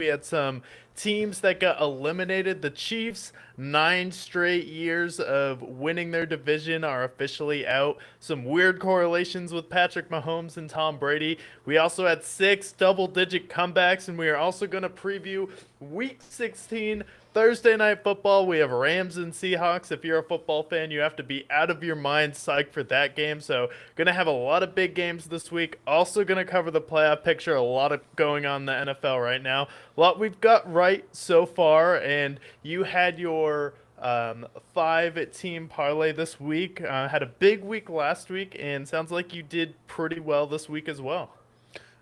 We had some teams that got eliminated. The Chiefs, 9 straight years of winning their division, are officially out. Some weird correlations with Patrick Mahomes and Tom Brady. We also had 6 double-digit comebacks, and we are also going to preview Week 16 Thursday Night Football. We have Rams and Seahawks. If you're a football fan, you have to be out of your mind psyched for that game. So, going to have a lot of big games this week. Also, going to cover the playoff picture. A lot of going on in the NFL right now. A lot we've got right so far. And you had your 5-team parlay this week. Had a big week last week, and sounds like you did pretty well this week as well.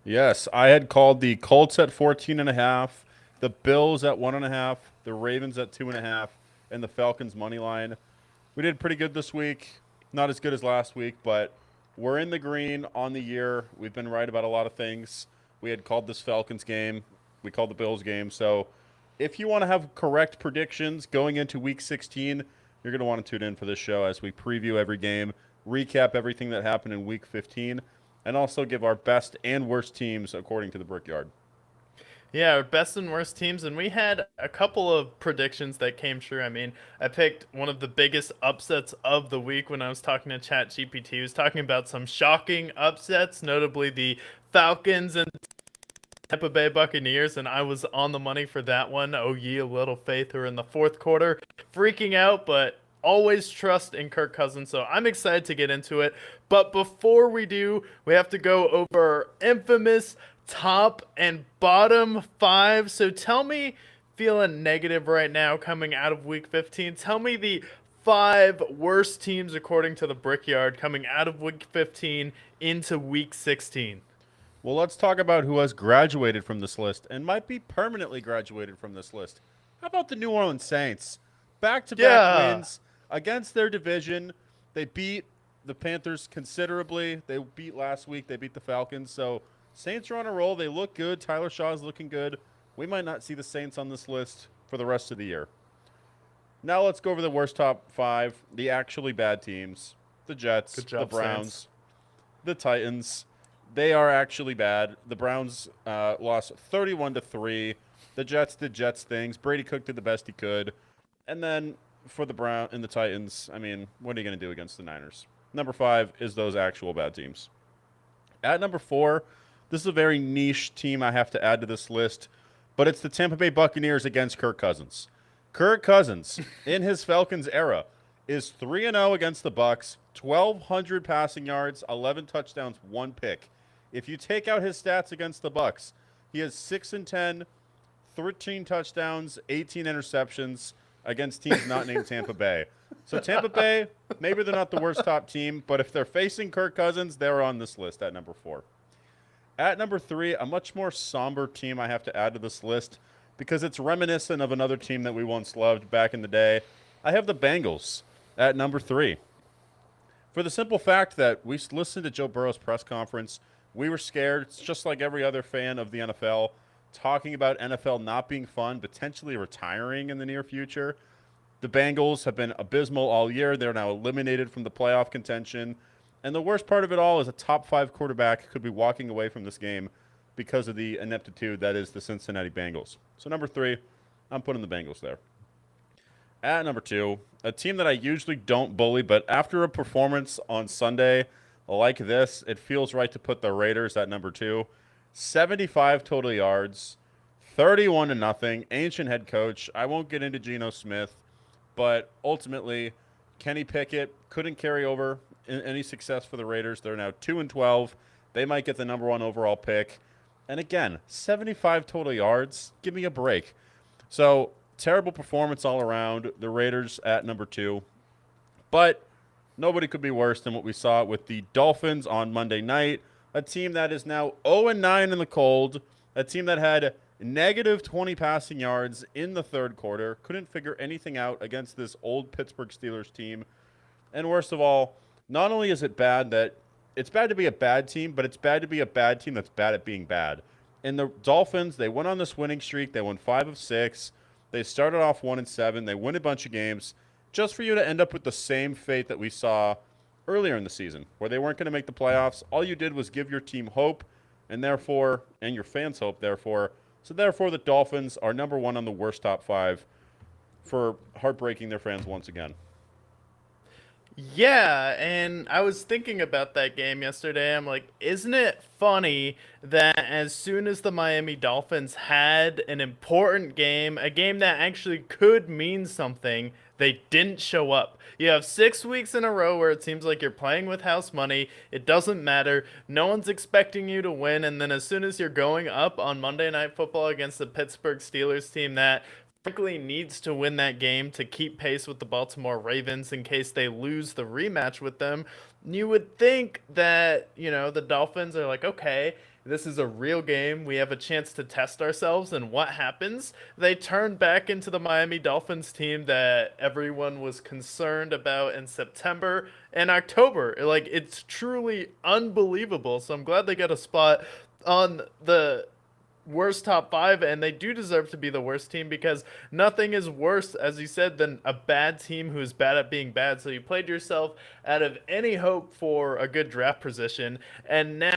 Yes, I had called the Colts at 14.5, the Bills at 1.5, the Ravens at 2.5, and the Falcons money line. We did pretty good this week. Not as good as last week, but we're in the green on the year. We've been right about a lot of things. We had called this Falcons game. We called the Bills game. So if you want to have correct predictions going into Week 16, you're going to want to tune in for this show as we preview every game, recap everything that happened in Week 15, and also give our best and worst teams according to the Brickyard. Yeah, our best and worst teams, and we had a couple of predictions that came true. I mean, I picked one of the biggest upsets of the week when I was talking to ChatGPT. He was talking about some shocking upsets, notably the Falcons and Tampa Bay Buccaneers, and I was on the money for that one. Oh, ye a little faith, who are in the fourth quarter freaking out, but always trust in Kirk Cousins, so I'm excited to get into it. But before we do, we have to go over infamous top and bottom 5. So tell me, feeling negative right now coming out of Week 15, tell me the 5 worst teams according to the Brickyard coming out of Week 15 into Week 16. Well, let's talk about who has graduated from this list and might be permanently graduated from this list. How about the New Orleans Saints? Back-to-back wins against their division. They beat the Panthers considerably. They beat last week. They beat the Falcons. So Saints are on a roll. They look good. Tyler Shaw's looking good. We might not see the Saints on this list for the rest of the year. Now let's go over the worst top 5, the actually bad teams. The Jets, Good job, the Browns, Saints. the Titans. They are actually bad. The Browns lost 31-3. The Jets did Jets things. Brady Cook did the best he could. And then for the Browns and the Titans, I mean, what are you going to do against the Niners? Number 5 is those actual bad teams. At number 4, this is a very niche team I have to add to this list, but it's the Tampa Bay Buccaneers against Kirk Cousins. Kirk Cousins, in his Falcons era, is 3-0 against the Bucs, 1,200 passing yards, 11 touchdowns, 1 pick. If you take out his stats against the Bucs, he has 6-10, 13 touchdowns, 18 interceptions against teams not named Tampa Bay. So Tampa Bay, maybe they're not the worst top team, but if they're facing Kirk Cousins, they're on this list at number 4. At number 3, a much more somber team I have to add to this list because it's reminiscent of another team that we once loved back in the day. I have the Bengals at number 3. For the simple fact that we listened to Joe Burrow's press conference, we were scared. It's just like every other fan of the NFL, talking about NFL not being fun, potentially retiring in the near future. The Bengals have been abysmal all year. They're now eliminated from the playoff contention. And the worst part of it all is a top 5 quarterback could be walking away from this game because of the ineptitude that is the Cincinnati Bengals. So number 3, I'm putting the Bengals there. At number 2, a team that I usually don't bully, but after a performance on Sunday like this, it feels right to put the Raiders at number 2. 75 total yards, 31-0, ancient head coach. I won't get into Geno Smith, but ultimately, Kenny Pickett couldn't carry over any success for the Raiders. They're now 2-12. They might get the number 1 overall pick. And again, 75 total yards. Give me a break. So, terrible performance all around. The Raiders at number 2. But nobody could be worse than what we saw with the Dolphins on Monday night. A team that is now 0-9 in the cold. A team that had negative 20 passing yards in the third quarter. Couldn't figure anything out against this old Pittsburgh Steelers team. And worst of all, not only is it bad that it's bad to be a bad team, but it's bad to be a bad team that's bad at being bad. And the Dolphins, they went on this winning streak. They won 5 of 6. They started off 1-7. They win a bunch of games just for you to end up with the same fate that we saw earlier in the season, where they weren't going to make the playoffs. All you did was give your team hope, and therefore, and your fans hope, therefore, So therefore, the Dolphins are number one on the worst top five for heartbreaking their fans once again. Yeah, and I was thinking about that game yesterday. I'm like, isn't it funny that as soon as the Miami Dolphins had an important game, a game that actually could mean something, they didn't show up. You have 6 weeks in a row where it seems like you're playing with house money. It doesn't matter. No one's expecting you to win. And then as soon as you're going up on Monday Night Football against the Pittsburgh Steelers team that frankly needs to win that game to keep pace with the Baltimore Ravens in case they lose the rematch with them. You would think that, the Dolphins are like, okay, this is a real game. We have a chance to test ourselves. And what happens? They turn back into the Miami Dolphins team that everyone was concerned about in September and October. Like, it's truly unbelievable. So I'm glad they got a spot on the worst top five, and they do deserve to be the worst team because nothing is worse, as you said, than a bad team who is bad at being bad. So you played yourself out of any hope for a good draft position, and now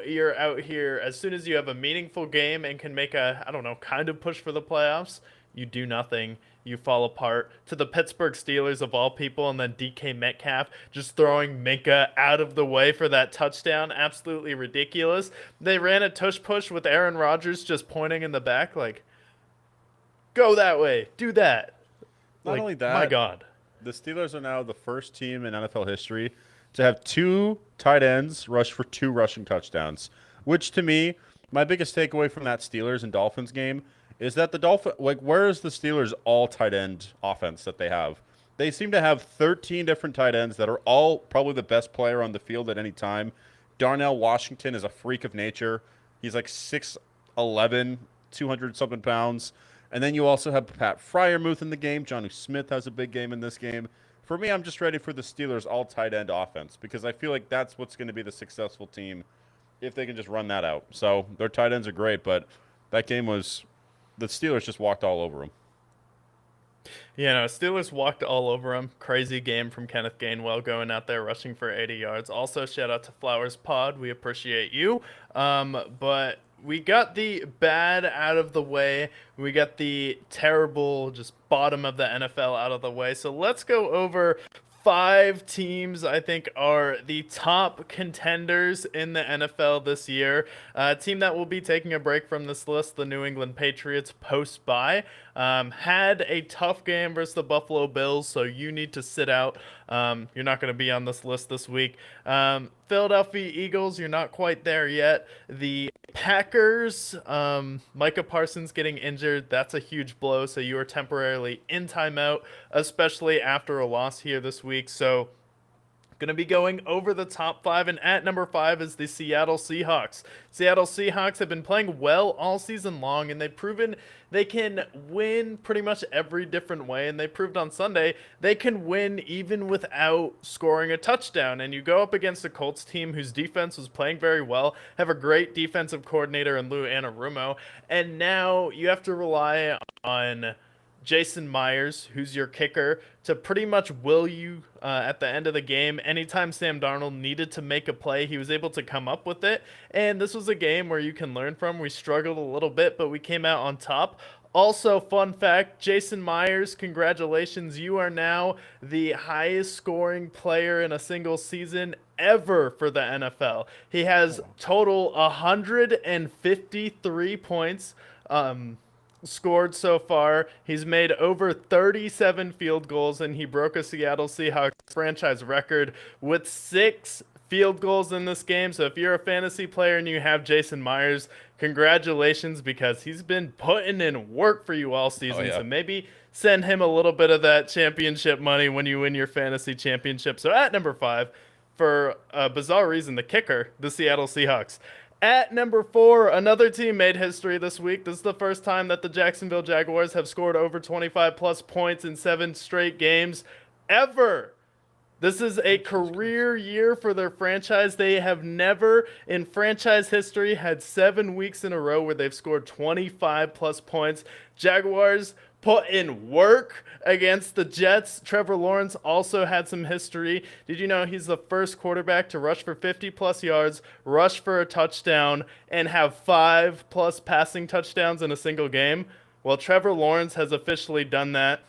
you're out here as soon as you have a meaningful game and can make a, I don't know, kind of push for the playoffs. You do nothing. You fall apart to the Pittsburgh Steelers of all people, and then DK Metcalf just throwing Minka out of the way for that touchdown. Absolutely ridiculous. They ran a tush push with Aaron Rodgers just pointing in the back, like, go that way, do that. Not Like, only that, my God. the Steelers are now the first team in NFL history to have two tight ends rush for two rushing touchdowns, which to me, my biggest takeaway from that Steelers and Dolphins game is that the Dolphins, like, where is the Steelers all tight end offense that they have? They seem to have 13 different tight ends that are all probably the best player on the field at any time. Darnell Washington is a freak of nature. He's like 6'11", 200 something pounds. And then you also have Pat Fryermuth in the game. Jonnu Smith has a big game in this game. For me, I'm just ready for the Steelers all tight end offense because I feel like that's what's going to be the successful team if they can just run that out. So their tight ends are great, but that game was, the Steelers just walked all over them. Steelers walked all over him. Crazy game from Kenneth Gainwell going out there rushing for 80 yards. Also, shout out to Flowers Pod. We appreciate you. But we got the bad out of the way. We got the terrible, just bottom of the NFL out of the way. So let's go over 5 teams I think are the top contenders in the NFL this year. A team that will be taking a break from this list, the New England Patriots, post-bye. Had a tough game versus the Buffalo Bills, so you need to sit out. You're not going to be on this list this week. Philadelphia Eagles, you're not quite there yet. The Packers, Micah Parsons getting injured, that's a huge blow, so you are temporarily in timeout, especially after a loss here this week. So going to be going over the top 5, and at number 5 is the Seattle Seahawks. Seattle Seahawks have been playing well all season long, and they've proven they can win pretty much every different way, and they proved on Sunday they can win even without scoring a touchdown. And you go up against a Colts team whose defense was playing very well, have a great defensive coordinator in Lou Anarumo, and now you have to rely on Jason Myers, who's your kicker, to pretty much will you at the end of the game. Anytime Sam Darnold needed to make a play, he was able to come up with it. And this was a game where you can learn from. We struggled a little bit, but we came out on top. Also, fun fact, Jason Myers, congratulations. You are now the highest scoring player in a single season ever for the NFL. He has total 153 points. Scored so far. He's made over 37 field goals, and he broke a Seattle Seahawks franchise record with 6 field goals in this game. So if you're a fantasy player and you have Jason Myers, congratulations, because he's been putting in work for you all season. So maybe send him a little bit of that championship money when you win your fantasy championship. So at number 5, for a bizarre reason, the kicker, the Seattle Seahawks. At number 4, another team made history this week. This is the first time that the Jacksonville Jaguars have scored over 25 plus points in 7 straight games ever. This is a career year for their franchise. They have never in franchise history had 7 weeks in a row where they've scored 25 plus points. Jaguars put in work against the Jets. Trevor Lawrence also had some history. Did you know he's the first quarterback to rush for 50 plus yards, rush for a touchdown, and have 5 plus passing touchdowns in a single game? Well, Trevor Lawrence has officially done that.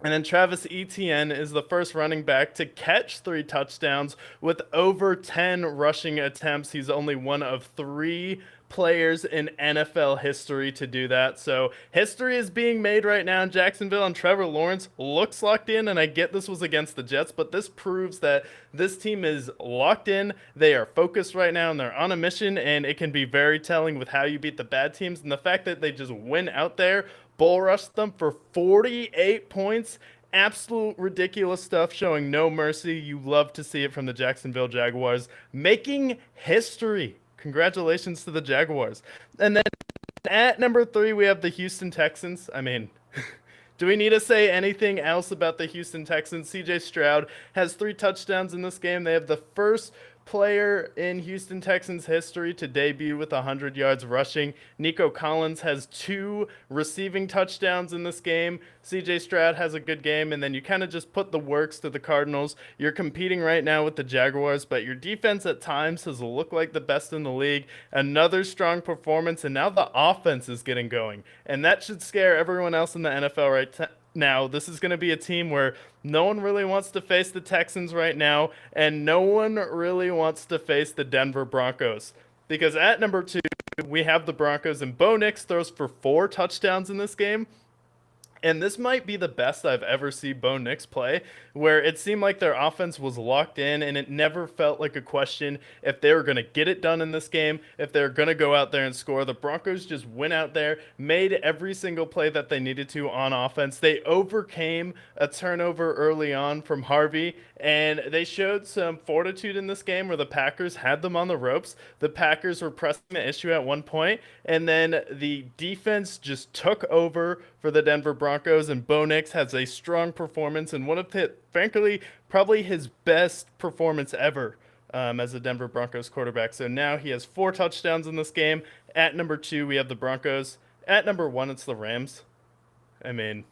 And then Travis Etienne is the first running back to catch 3 touchdowns with over 10 rushing attempts. He's only one of 3 players in NFL history to do that. So history is being made right now in Jacksonville, and Trevor Lawrence looks locked in. And I get this was against the Jets, but this proves that this team is locked in. They are focused right now, and they're on a mission, and it can be very telling with how you beat the bad teams. And the fact that they just win out there, bull rushed them for 48 points. Absolute ridiculous stuff, showing no mercy. You love to see it from the Jacksonville Jaguars, making history. Congratulations to the Jaguars. And then at number 3, we have the Houston Texans. I mean, do we need to say anything else about the Houston Texans? CJ Stroud has 3 touchdowns in this game. They have the first player in Houston Texans history to debut with 100 yards rushing. Nico Collins has 2 receiving touchdowns in this game. CJ Stroud has a good game, and then you kind of just put the works to the Cardinals. You're competing right now with the Jaguars, but your defense at times has looked like the best in the league. Another strong performance, and now the offense is getting going, and that should scare everyone else in the NFL now. This is going to be a team where no one really wants to face the Texans right now, and no one really wants to face the Denver Broncos. Because at number 2, we have the Broncos, and Bo Nix throws for 4 touchdowns in this game. And this might be the best I've ever seen Bo Nix play, where it seemed like their offense was locked in, and it never felt like a question if they were going to get it done in this game, if they're going to go out there and score. The Broncos just went out there, made every single play that they needed to on offense. They overcame a turnover early on from Harvey, and they showed some fortitude in this game where the Packers had them on the ropes. The Packers were pressing the issue at one point, and then the defense just took over for the Denver Broncos, and Bo Nix has a strong performance and one of his, frankly, probably his best performance ever as a Denver Broncos quarterback. So now he has 4 touchdowns in this game. At number 2, we have the Broncos. At number 1, it's the Rams. I mean,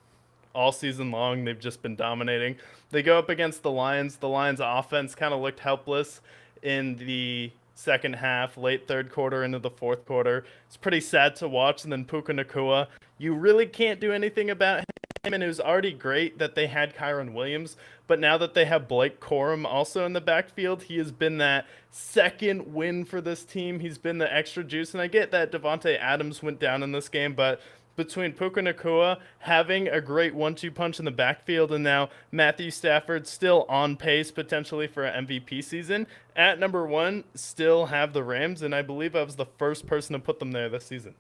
all season long, they've just been dominating. They go up against the Lions. The Lions' offense kind of looked helpless in the second half, late third quarter into the fourth quarter. It's pretty sad to watch. And then Puka Nacua, you really can't do anything about him, and it was already great that they had Kyron Williams, but now that they have Blake Corum also in the backfield, he has been that second win for this team. He's been the extra juice, and I get that Devontae Adams went down in this game, but between Puka Nacua having a great 1-2 punch in the backfield, and now Matthew Stafford still on pace potentially for an MVP season, at number 1 still have the Rams, and I believe I was the first person to put them there this season.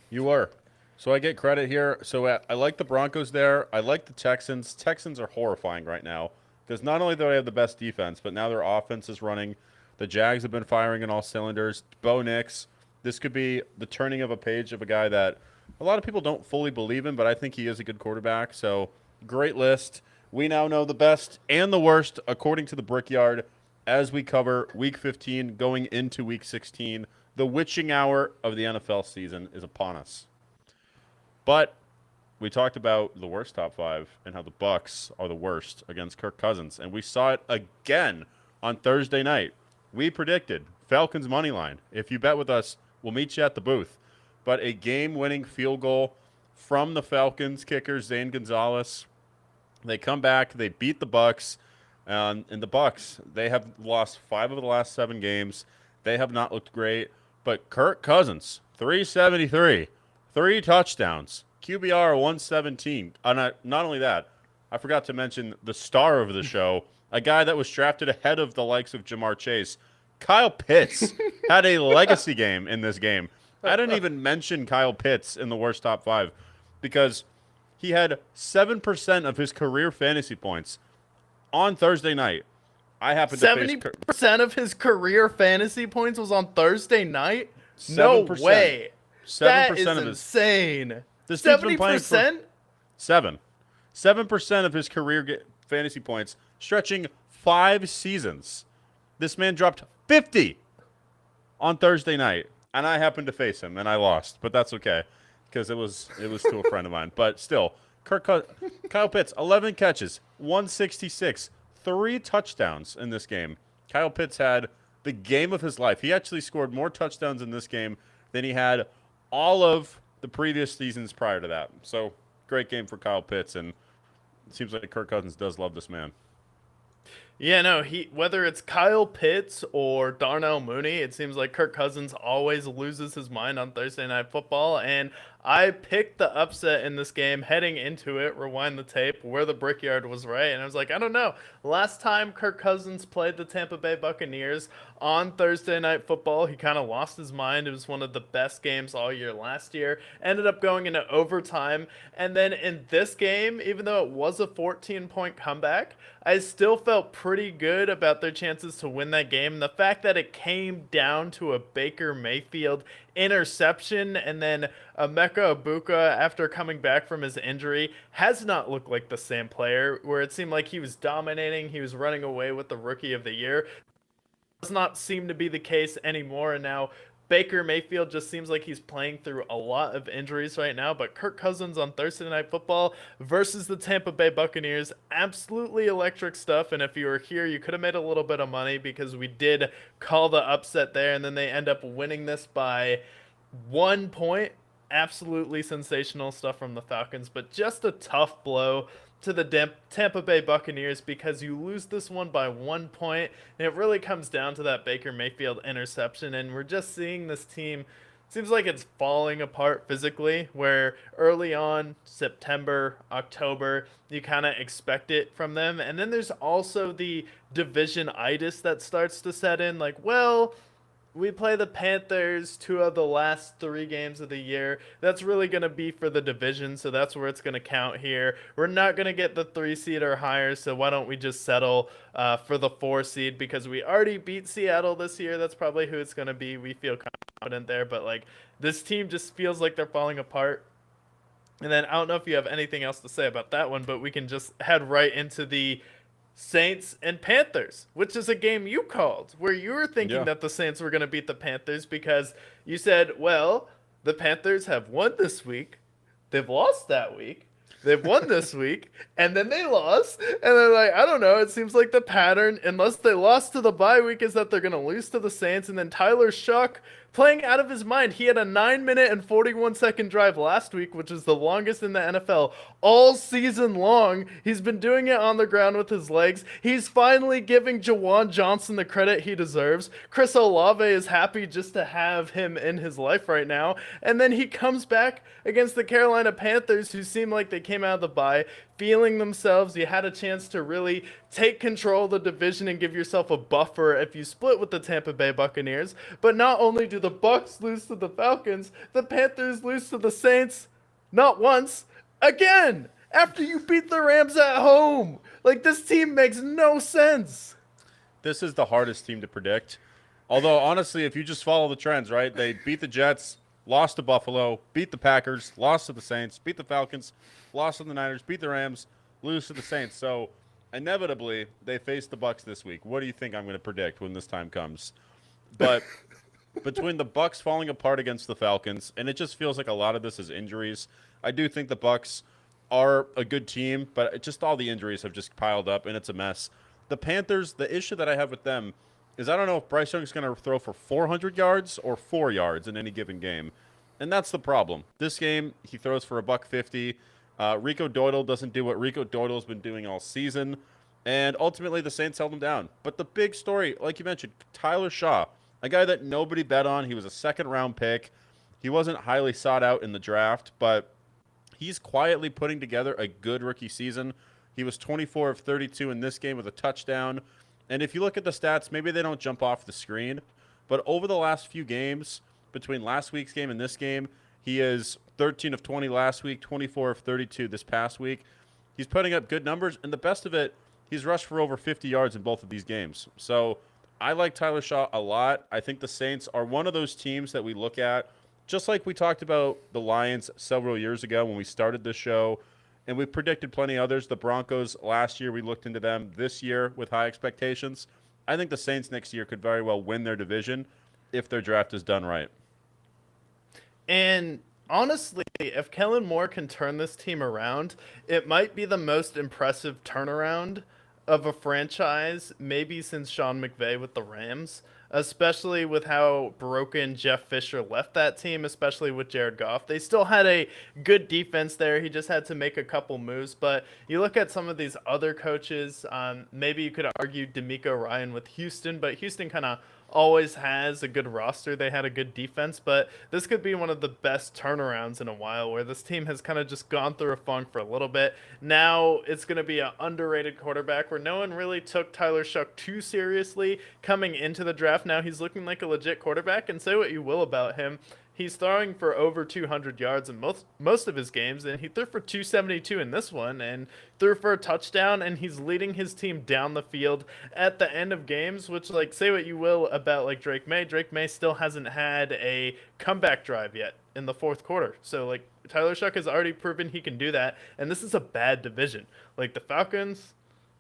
You were. So I get credit here. So I like the Broncos there. I like the Texans. Texans are horrifying right now because not only do they have the best defense, but now their offense is running. The Jags have been firing in all cylinders. Bo Nix, this could be the turning of a page of a guy that a lot of people don't fully believe in, but I think he is a good quarterback. So great list. We now know the best and the worst according to the Brickyard as we cover Week 15 going into Week 16. The witching hour of the NFL season is upon us. But we talked about the worst top 5 and how the Bucs are the worst against Kirk Cousins. And we saw it again on Thursday night. We predicted Falcons money line. If you bet with us, we'll meet you at the booth. But a game-winning field goal from the Falcons kicker, Zane Gonzalez. They come back. They beat the Bucs. And the Bucs, they have lost 5 of the last 7 games. They have not looked great. But Kirk Cousins, 373. 3 touchdowns, QBR 117. Not only that, I forgot to mention the star of the show, a guy that was drafted ahead of the likes of Jamar Chase. Kyle Pitts had a legacy game in this game. I didn't even mention Kyle Pitts in the worst top 5 because he had 7% of his career fantasy points on Thursday night. I happened to 70% of his career fantasy points was on Thursday night? 7%. No way. 7% that is of his insane. 70%? 7% of his career fantasy points stretching 5 seasons. This man dropped 50 on Thursday night, and I happened to face him, and I lost, but that's okay because it was to a friend of mine. But still, Kyle Pitts, 11 catches, 166, 3 touchdowns in this game. Kyle Pitts had the game of his life. He actually scored more touchdowns in this game than he had all of the previous seasons prior to that. So, great game for Kyle Pitts, and it seems like Kirk Cousins does love this man. Yeah, no, whether it's Kyle Pitts or Darnell Mooney, it seems like Kirk Cousins always loses his mind on Thursday Night Football, and I picked the upset in this game heading into it, rewind the tape, where the Brickyard was right, and I was like, I don't know. Last time Kirk Cousins played the Tampa Bay Buccaneers on Thursday Night Football, he kind of lost his mind. It was one of the best games all year last year. Ended up going into overtime, and then in this game, even though it was a 14-point comeback, I still felt pretty good about their chances to win that game. The fact that it came down to a Baker Mayfield interception and then Emeka Ibuka, after coming back from his injury, has not looked like the same player, where it seemed like he was dominating, he was running away with the Rookie of the Year. Does not seem to be the case anymore, and now Baker Mayfield just seems like he's playing through a lot of injuries right now. But Kirk Cousins on Thursday Night Football versus the Tampa Bay Buccaneers, absolutely electric stuff. And if you were here, you could have made a little bit of money because we did call the upset there, and then they end up winning this by 1 point. Absolutely sensational stuff from the Falcons, but just a tough blow to the Tampa Bay Buccaneers because you lose this one by 1 point, and it really comes down to that Baker Mayfield interception, and we're just seeing this team, seems like it's falling apart physically, where early on, September, October, you kind of expect it from them, and then there's also the division-itis that starts to set in, like, well, we play the Panthers 2 of the last 3 games of the year. That's really going to be for the division, so that's where it's going to count here. We're not going to get the 3 seed or higher, so why don't we just settle for the 4 seed, because we already beat Seattle this year. That's probably who it's going to be. We feel confident there, but like this team just feels like they're falling apart. And then I don't know if you have anything else to say about that one, but we can just head right into the Saints and Panthers, which is a game you called, where you were thinking that the Saints were going to beat the Panthers because you said, well, the Panthers have won this week, they've lost that week, they've won this week, and then they lost, and they're like, I don't know, it seems like the pattern, unless they lost to the bye week, is that they're going to lose to the Saints. And then Tyler Shuck, playing out of his mind. He had a 9-minute and 41-second drive last week, which is the longest in the NFL all season long. He's been doing it on the ground with his legs. He's finally giving Jawan Johnson the credit he deserves. Chris Olave is happy just to have him in his life right now. And then he comes back against the Carolina Panthers, who seem like they came out of the bye feeling themselves. You had a chance to really take control of the division and give yourself a buffer if you split with the Tampa Bay Buccaneers. But not only do the Bucs lose to the Falcons, the Panthers lose to the Saints not once, again, after you beat the Rams at home. Like, this team makes no sense. This is the hardest team to predict. Although, honestly, if you just follow the trends, right? They beat the Jets, lost to Buffalo, beat the Packers, lost to the Saints, beat the Falcons, lost to the Niners, beat the Rams, lose to the Saints. So, inevitably, they face the Bucs this week. What do you think I'm going to predict when this time comes? But between the Bucs falling apart against the Falcons, and it just feels like a lot of this is injuries. I do think the Bucs are a good team, but just all the injuries have just piled up, and it's a mess. The Panthers, the issue that I have with them is I don't know if Bryce Young's going to throw for 400 yards or 4 yards in any given game. And that's the problem. This game, he throws for $150. Rico Dowdle doesn't do what Rico Dowdle's been doing all season. And ultimately, the Saints held him down. But the big story, like you mentioned, Tyler Shaw, a guy that nobody bet on. He was a second-round pick. He wasn't highly sought out in the draft, but he's quietly putting together a good rookie season. He was 24 of 32 in this game with a touchdown. And if you look at the stats, maybe they don't jump off the screen, but over the last few games, between last week's game and this game, he is 13 of 20 last week, 24 of 32 this past week. He's putting up good numbers, and the best of it, he's rushed for over 50 yards in both of these games. So I like Tyler Shaw a lot. I think the Saints are one of those teams that we look at, just like we talked about the Lions several years ago when we started this show, and we predicted plenty others. The Broncos last year, we looked into them this year with high expectations. I think the Saints next year could very well win their division if their draft is done right. And honestly, if Kellen Moore can turn this team around, it might be the most impressive turnaround of a franchise, maybe since Sean McVay with the Rams, especially with how broken Jeff Fisher left that team, especially with Jared Goff. They still had a good defense there. He just had to make a couple moves. But you look at some of these other coaches, maybe you could argue D'Amico Ryan with Houston, but Houston kind of always has a good roster. They had a good defense, but this could be one of the best turnarounds in a while where this team has kind of just gone through a funk for a little bit. Now it's going to be an underrated quarterback where no one really took Tyler Shuck too seriously coming into the draft. Now he's looking like a legit quarterback, and say what you will about him. He's throwing for over 200 yards in most of his games, and he threw for 272 in this one, and threw for a touchdown, and he's leading his team down the field at the end of games, which, like, say what you will about, like, Drake May. Drake May still hasn't had a comeback drive yet in the fourth quarter. So, like, Tyler Shuck has already proven he can do that, and this is a bad division. Like, the Falcons,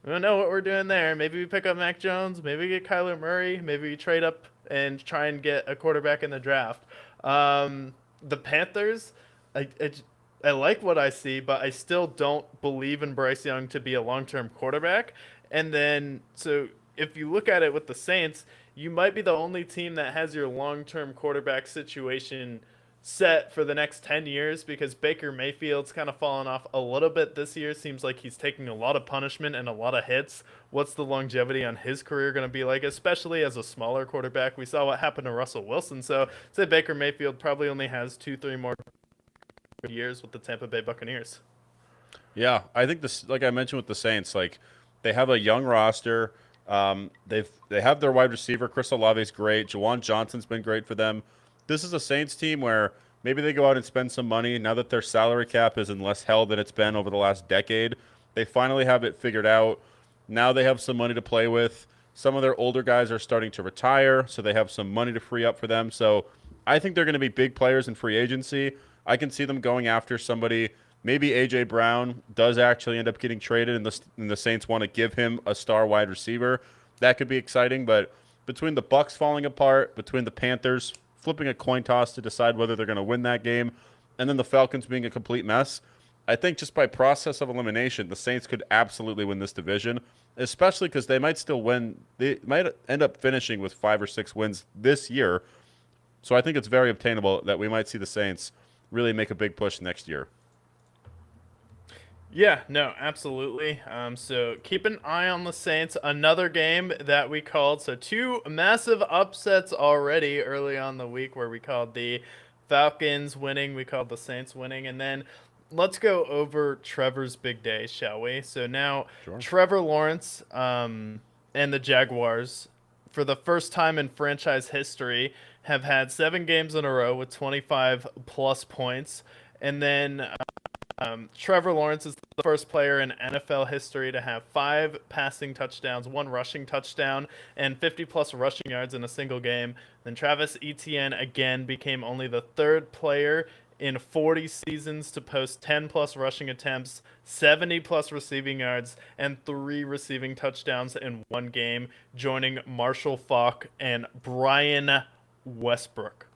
I don't know what we're doing there. Maybe we pick up Mac Jones, maybe we get Kyler Murray, maybe we trade up and try and get a quarterback in the draft. The Panthers, I like what I see, but I still don't believe in Bryce Young to be a long-term quarterback. And then, so if you look at it with the Saints, you might be the only team that has your long-term quarterback situation set for the next 10 years because Baker Mayfield's kind of fallen off a little bit this year. Seems like he's taking a lot of punishment and a lot of hits. What's the longevity on his career going to be like, especially as a smaller quarterback? We saw what happened to Russell Wilson. So say Baker Mayfield probably only has 2-3 more years with the Tampa Bay Buccaneers. Yeah, I think this, like I mentioned with the Saints, like they have a young roster. They have their wide receiver. Chris Olave's great. Jawan Johnson's been great for them. This is a Saints team where maybe they go out and spend some money now that their salary cap is in less hell than it's been over the last decade. They finally have it figured out. Now they have some money to play with. Some of their older guys are starting to retire, so they have some money to free up for them. So I think they're going to be big players in free agency. I can see them going after somebody. Maybe A.J. Brown does actually end up getting traded, and the Saints want to give him a star wide receiver. That could be exciting, but between the Bucks falling apart, between the Panthers flipping a coin toss to decide whether they're going to win that game, and then the Falcons being a complete mess, I think just by process of elimination, the Saints could absolutely win this division, especially because they might still win. They might end up finishing with 5 or 6 wins this year. So I think it's very obtainable that we might see the Saints really make a big push next year. Yeah, no, absolutely. So keep an eye on the Saints. Another game that we called. So 2 massive upsets already early on the week where we called the Falcons winning, we called the Saints winning, and then let's go over Trevor's big day, shall we? So now Sure. Trevor Lawrence and the Jaguars, for the first time in franchise history, have had 7 games in a row with 25 plus points, and then Trevor Lawrence is the first player in NFL history to have 5 passing touchdowns, 1 rushing touchdown, and 50-plus rushing yards in a single game. Then Travis Etienne again became only the 3rd player in 40 seasons to post 10-plus rushing attempts, 70-plus receiving yards, and 3 receiving touchdowns in one game, joining Marshall Faulk and Brian Westbrook.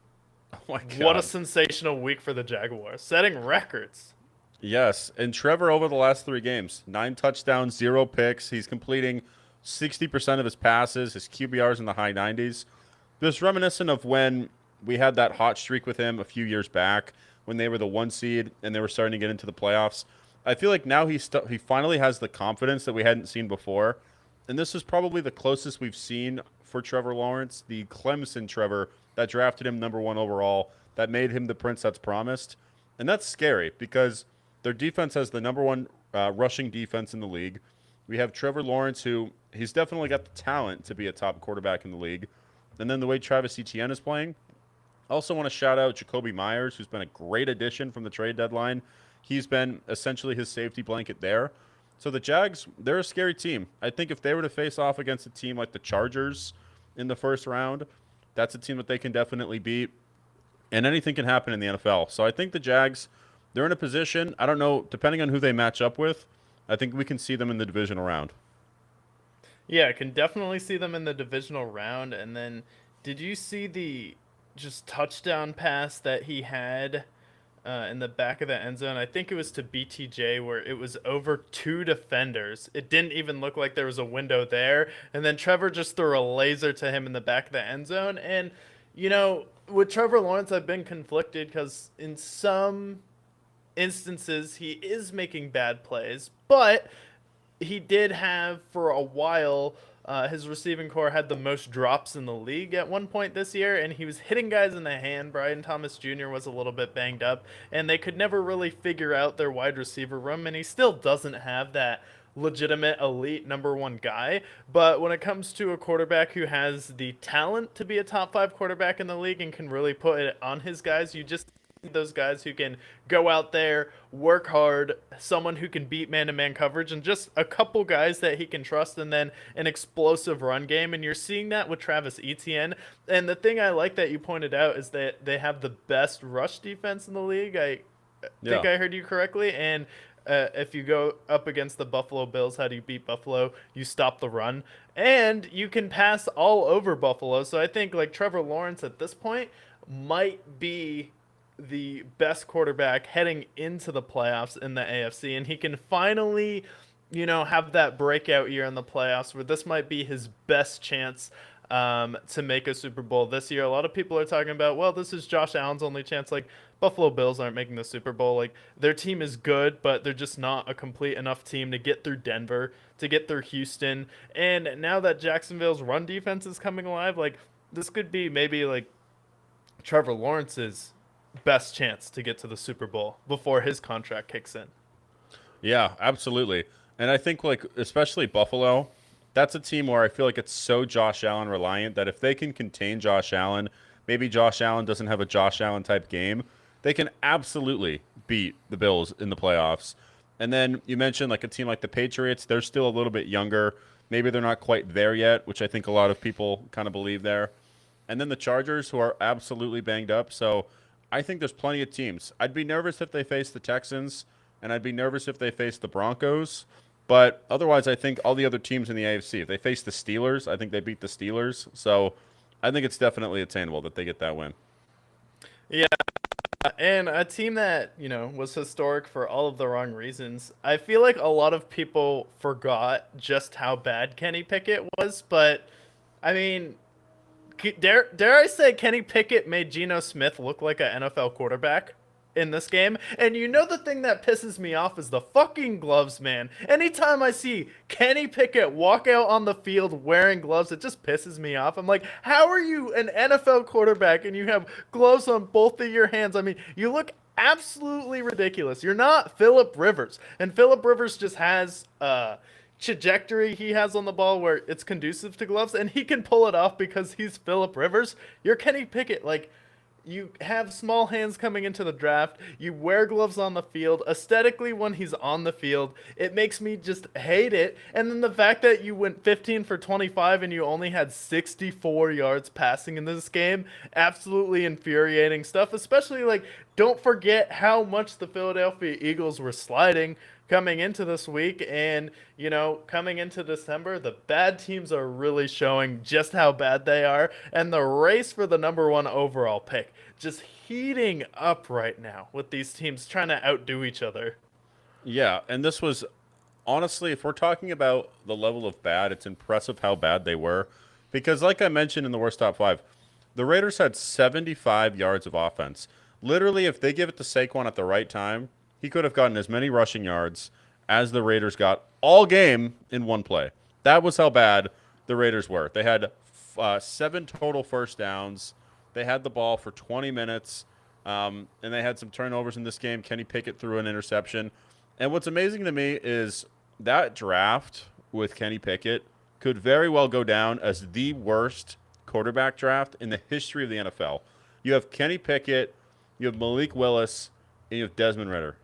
Oh my God. What a sensational week for the Jaguars, setting records. Yes, and Trevor over the last 3 games, 9 touchdowns, 0 picks. He's completing 60% of his passes. His QBR's in the high 90s. This reminiscent of when we had that hot streak with him a few years back when they were the 1 seed and they were starting to get into the playoffs. I feel like now he finally has the confidence that we hadn't seen before. And this is probably the closest we've seen for Trevor Lawrence, the Clemson Trevor that drafted him number 1 overall, that made him the prince that's promised. And that's scary because their defense has the number 1 rushing defense in the league. We have Trevor Lawrence, who he's definitely got the talent to be a top quarterback in the league. And then the way Travis Etienne is playing. I also want to shout out Jacoby Myers, who's been a great addition from the trade deadline. He's been essentially his safety blanket there. So the Jags, they're a scary team. I think if they were to face off against a team like the Chargers in the first round, that's a team that they can definitely beat. And anything can happen in the NFL. So I think the Jags, they're in a position, I don't know, depending on who they match up with, I think we can see them in the divisional round. Yeah, I can definitely see them in the divisional round. And then, did you see the just touchdown pass that he had in the back of the end zone? I think it was to BTJ where it was over two defenders. It didn't even look like there was a window there. And then Trevor just threw a laser to him in the back of the end zone. And, with Trevor Lawrence, I've been conflicted because in some instances he is making bad plays, but he did have for a while. His receiving core had the most drops in the league at one point this year, and he was hitting guys in the hand. Brian Thomas Jr. was a little bit banged up, and they could never really figure out their wide receiver room, and he still doesn't have that legitimate elite number one guy. But when it comes to a quarterback who has the talent to be a top five quarterback in the league and can really put it on his guys, you just those guys who can go out there, work hard, someone who can beat man-to-man coverage, and just a couple guys that he can trust, and then an explosive run game. And you're seeing that with Travis Etienne. And the thing I like that you pointed out is that they have the best rush defense in the league. I think Yeah. I heard you correctly. And if you go up against the Buffalo Bills, how do you beat Buffalo? You stop the run, and you can pass all over Buffalo. So I think like Trevor Lawrence at this point might be the best quarterback heading into the playoffs in the AFC, and he can finally, have that breakout year in the playoffs where this might be his best chance to make a Super Bowl this year. A lot of people are talking about, well, this is Josh Allen's only chance. Like, Buffalo Bills aren't making the Super Bowl. Like, their team is good, but they're just not a complete enough team to get through Denver, to get through Houston. And now that Jacksonville's run defense is coming alive, like, this could be maybe like Trevor Lawrence's best chance to get to the Super Bowl before his contract kicks in. Yeah, absolutely. And I think, like, especially Buffalo, that's a team where I feel like it's so Josh Allen reliant that if they can contain Josh Allen, maybe Josh Allen doesn't have a Josh Allen type game, they can absolutely beat the Bills in the playoffs. And then you mentioned like a team like the Patriots, they're still a little bit younger. Maybe they're not quite there yet, which I think a lot of people kind of believe there. And then the Chargers, who are absolutely banged up. So I think there's plenty of teams. I'd be nervous if they face the Texans, and I'd be nervous if they face the Broncos. But otherwise, I think all the other teams in the AFC, if they face the Steelers, I think they beat the Steelers. So I think it's definitely attainable that they get that win. Yeah, and a team that, was historic for all of the wrong reasons. I feel like a lot of people forgot just how bad Kenny Pickett was, but I mean, dare I say Kenny Pickett made Geno Smith look like an NFL quarterback in this game? And the thing that pisses me off is the fucking gloves, man. Anytime I see Kenny Pickett walk out on the field wearing gloves, it just pisses me off. I'm like, how are you an NFL quarterback and you have gloves on both of your hands? I mean, you look absolutely ridiculous. You're not Philip Rivers. And Philip Rivers just has trajectory he has on the ball where it's conducive to gloves, and he can pull it off because he's Philip Rivers. You're Kenny Pickett. Like, you have small hands coming into the draft. You wear gloves on the field. Aesthetically, when he's on the field, it makes me just hate it. And then the fact that you went 15 for 25 and you only had 64 yards passing in this game, absolutely infuriating stuff. Especially, like, don't forget how much the Philadelphia Eagles were sliding coming into this week. And, coming into December, the bad teams are really showing just how bad they are. And the race for the number one overall pick just heating up right now with these teams trying to outdo each other. Yeah, and this was honestly, if we're talking about the level of bad, it's impressive how bad they were. Because, like I mentioned in the worst top five, the Raiders had 75 yards of offense. Literally, if they give it to Saquon at the right time, he could have gotten as many rushing yards as the Raiders got all game in one play. That was how bad the Raiders were. They had 7 total first downs. They had the ball for 20 minutes, and they had some turnovers in this game. Kenny Pickett threw an interception. And what's amazing to me is that draft with Kenny Pickett could very well go down as the worst quarterback draft in the history of the NFL. You have Kenny Pickett, you have Malik Willis, and you have Desmond Ridder.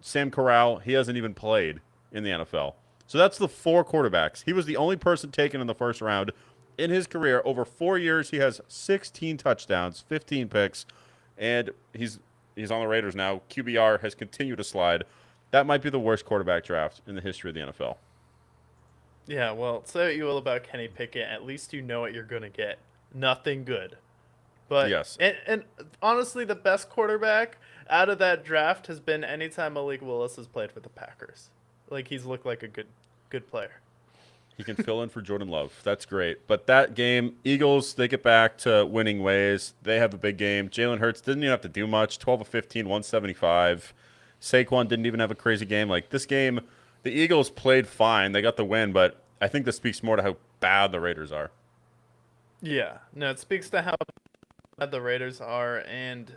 Sam Corral, he hasn't even played in the NFL. So that's the 4 quarterbacks. He was the only person taken in the first round. In his career, over 4 years, he has 16 touchdowns, 15 picks, and he's he's on the Raiders now. QBR has continued to slide. That might be the worst quarterback draft in the history of the NFL. Yeah, well, say what you will about Kenny Pickett, at least you know what you're gonna get. Nothing good. But Yes. and honestly, the best quarterback out of that draft has been anytime Malik Willis has played for the Packers. Like he's looked like a good player. He can fill in for Jordan Love. That's great. But that game, Eagles, they get back to winning ways. They have a big game. Jalen Hurts didn't even have to do much. 12 of 15, 175. Saquon didn't even have a crazy game. Like this game, the Eagles played fine. They got the win, but I think this speaks more to how bad the Raiders are. Yeah, no, it speaks to how bad the Raiders are, and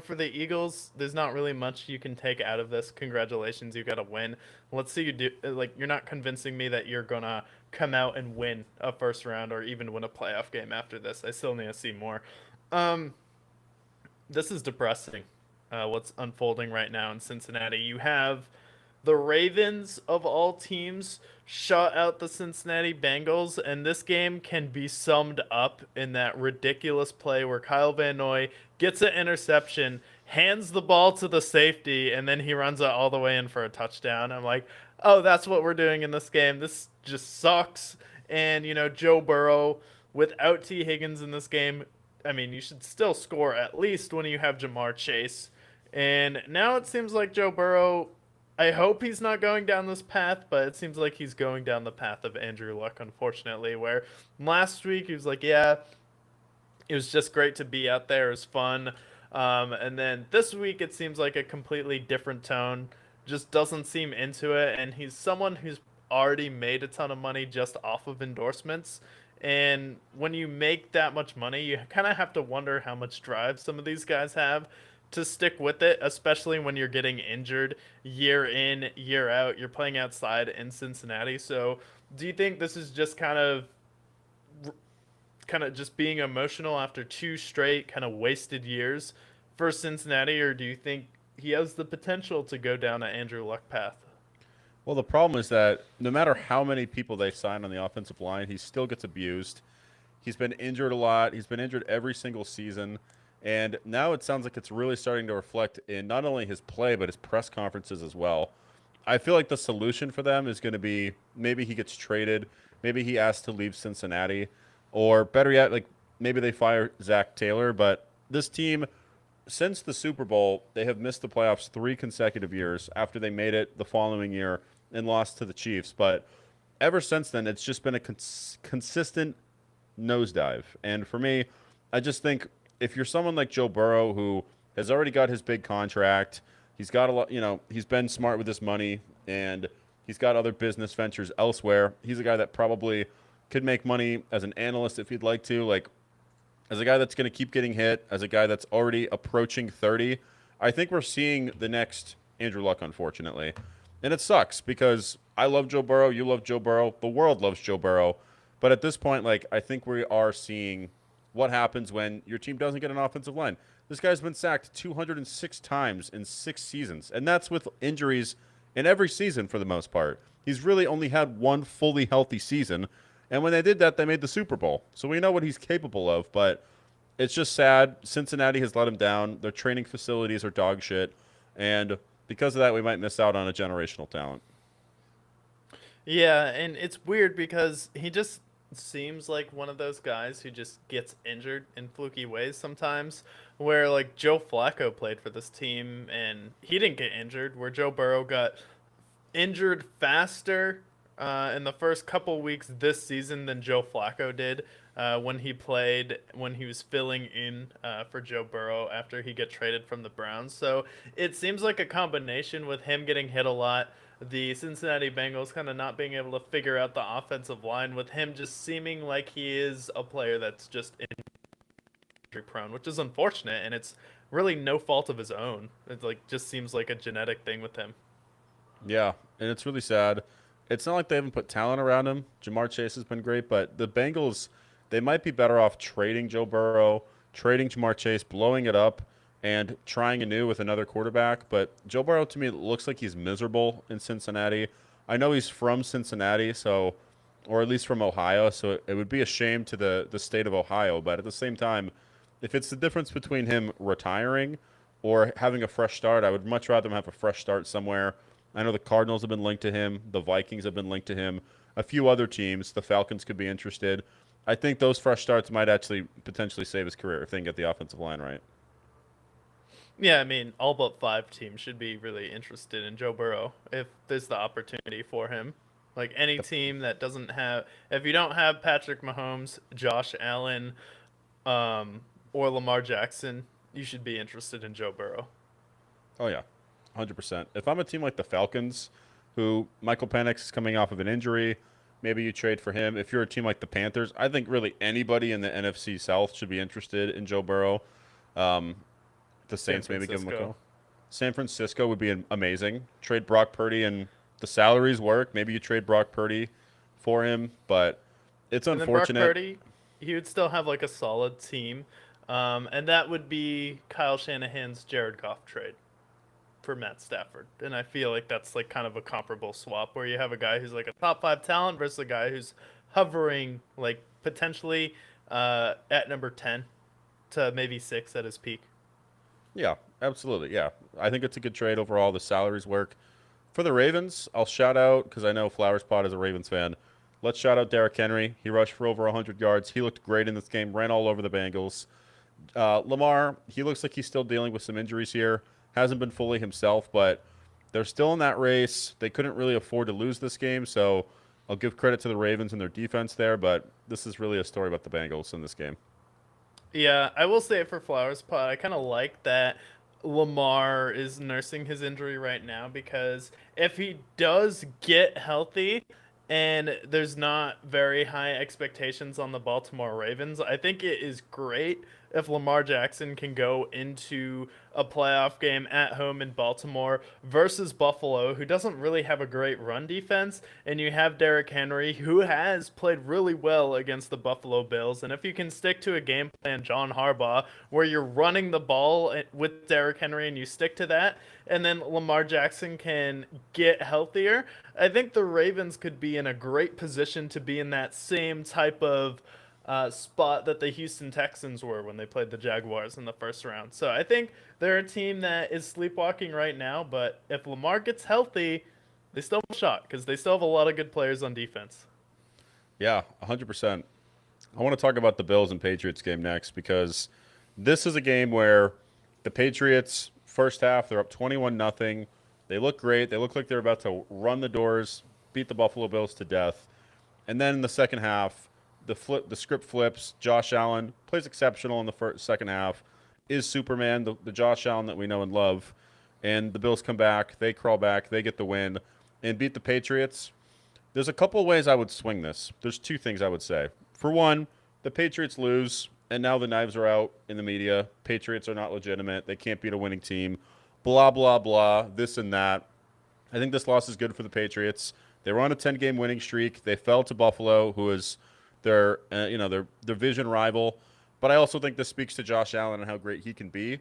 for the Eagles, there's not really much you can take out of this. Congratulations, you got a win. Let's see you do. Like you're not convincing me that you're gonna come out and win a first round or even win a playoff game after this. I still need to see more. Um, this is depressing. What's unfolding right now in Cincinnati? You have the Ravens of all teams shut out the Cincinnati Bengals, and this game can be summed up in that ridiculous play where Kyle Van Noy gets an interception, hands the ball to the safety, and then he runs it all the way in for a touchdown. I'm like, oh, that's what we're doing in this game. This just sucks. And Joe Burrow without T Higgins in this game, I mean, you should still score at least when you have Jamar Chase. And now it seems like Joe Burrow, I hope he's not going down this path, but it seems like he's going down the path of Andrew Luck, unfortunately, where last week he was like, yeah, it was just great to be out there. It was fun. And then this week it seems like a completely different tone. Just doesn't seem into it. And he's someone who's already made a ton of money just off of endorsements. And when you make that much money, you kind of have to wonder how much drive some of these guys have to stick with it, especially when you're getting injured year in, year out. You're playing outside in Cincinnati. So do you think this is just kind of just being emotional after two straight kind of wasted years for Cincinnati, or do you think he has the potential to go down an Andrew Luck path? Well, the problem is that no matter how many people they sign on the offensive line, he still gets abused. He's been injured a lot. He's been injured every single season. And now it sounds like it's really starting to reflect in not only his play, but his press conferences as well. I feel like the solution for them is going to be maybe he gets traded, maybe he asks to leave Cincinnati, or better yet, like maybe they fire Zach Taylor. But this team, since the Super Bowl, they have missed the playoffs 3 consecutive years after they made it the following year and lost to the Chiefs. But ever since then, it's just been a consistent nosedive. And for me, I just think if you're someone like Joe Burrow who has already got his big contract, he's got a lot, he's been smart with his money and he's got other business ventures elsewhere. He's a guy that probably could make money as an analyst if he'd like to, like as a guy that's going to keep getting hit, as a guy that's already approaching 30. I think we're seeing the next Andrew Luck, unfortunately. And it sucks because I love Joe Burrow, you love Joe Burrow, the world loves Joe Burrow. But at this point, like I think we are seeing what happens when your team doesn't get an offensive line. This guy's been sacked 206 times in 6 seasons, and that's with injuries in every season for the most part. He's really only had one fully healthy season, and when they did that, they made the Super Bowl. So we know what he's capable of, but it's just sad. Cincinnati has let him down. Their training facilities are dog shit, and because of that, we might miss out on a generational talent. Yeah, and it's weird because he just seems like one of those guys who just gets injured in fluky ways sometimes. Where like Joe Flacco played for this team and he didn't get injured, where Joe Burrow got injured faster in the first couple weeks this season than Joe Flacco did when he was filling in for Joe Burrow after he got traded from the Browns. So it seems like a combination with him getting hit a lot, the Cincinnati Bengals kind of not being able to figure out the offensive line, with him just seeming like he is a player that's just injury prone, which is unfortunate, and it's really no fault of his own. It like just seems like a genetic thing with him. Yeah, and it's really sad. It's not like they haven't put talent around him. Jamar Chase has been great, but the Bengals, they might be better off trading Joe Burrow, trading Jamar Chase, blowing it up, and trying anew with another quarterback. But Joe Burrow, to me, looks like he's miserable in Cincinnati. I know he's from Cincinnati, so, or at least from Ohio, so it would be a shame to the state of Ohio. But at the same time, if it's the difference between him retiring or having a fresh start. I would much rather him have a fresh start somewhere. I know the Cardinals have been linked to him. The Vikings have been linked to him. A few other teams, the Falcons could be interested. I think those fresh starts might actually potentially save his career if they can get the offensive line right. Yeah, I mean, all but 5 teams should be really interested in Joe Burrow if there's the opportunity for him. Like any team that doesn't have, if you don't have Patrick Mahomes, Josh Allen, or Lamar Jackson, you should be interested in Joe Burrow. Oh yeah, 100%. If I'm a team like the Falcons, who Michael Penix is coming off of an injury, maybe you trade for him. If you're a team like the Panthers, I think really anybody in the NFC South should be interested in Joe Burrow. Um, the San Saints maybe give him a Francisco. call. San Francisco would be amazing. Trade Brock Purdy and the salaries work. Maybe you trade Brock Purdy for him, but it's And then Brock unfortunate. Purdy, he would still have like a solid team. And that would be Kyle Shanahan's Jared Goff trade for Matt Stafford. And I feel like that's like kind of a comparable swap where you have a guy who's like a top 5 talent versus a guy who's hovering like potentially at number 10 to maybe 6 at his peak. Yeah, absolutely. Yeah, I think it's a good trade overall. The salaries work. For the Ravens, I'll shout out because I know Flowers Pot is a Ravens fan. Let's shout out Derrick Henry. He rushed for over 100 yards. He looked great in this game, ran all over the Bengals. Lamar, he looks like he's still dealing with some injuries here. Hasn't been fully himself, but they're still in that race. They couldn't really afford to lose this game, so I'll give credit to the Ravens and their defense there, but this is really a story about the Bengals in this game. Yeah, I will say it for Flowers Pot. I kind of like that Lamar is nursing his injury right now because if he does get healthy and there's not very high expectations on the Baltimore Ravens, I think it is great if Lamar Jackson can go into a playoff game at home in Baltimore versus Buffalo, who doesn't really have a great run defense, and you have Derrick Henry, who has played really well against the Buffalo Bills. And if you can stick to a game plan, John Harbaugh, where you're running the ball with Derrick Henry and you stick to that, and then Lamar Jackson can get healthier, I think the Ravens could be in a great position to be in that same type of spot that the Houston Texans were when they played the Jaguars in the first round. So I think they're a team that is sleepwalking right now, but if Lamar gets healthy, they still have a shot because they still have a lot of good players on defense. Yeah, 100%. I want to talk about the Bills and Patriots game next because this is a game where the Patriots, first half, they're up 21 nothing. They look great. They look like they're about to run the doors, beat the Buffalo Bills to death. And then in the second half, the script flips. Josh Allen plays exceptional in the second half. Is Superman the Josh Allen that we know and love? And the Bills come back. They crawl back. They get the win and beat the Patriots. There's a couple of ways I would swing this. There's two things I would say. For one, the Patriots lose, and now the knives are out in the media. Patriots are not legitimate. They can't beat a winning team. Blah, blah, blah, this and that. I think this loss is good for the Patriots. They were on a 10-game winning streak. They fell to Buffalo, who is their division rival. But I also think this speaks to Josh Allen and how great he can be.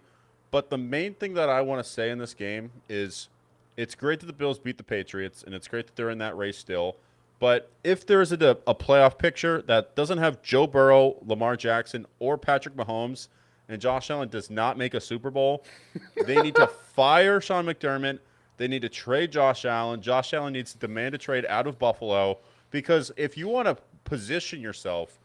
But the main thing that I want to say in this game is it's great that the Bills beat the Patriots, and it's great that they're in that race still. But if there is a playoff picture that doesn't have Joe Burrow, Lamar Jackson, or Patrick Mahomes, and Josh Allen does not make a Super Bowl, they need to fire Sean McDermott. They need to trade Josh Allen. Josh Allen needs to demand a trade out of Buffalo because if you want to position yourself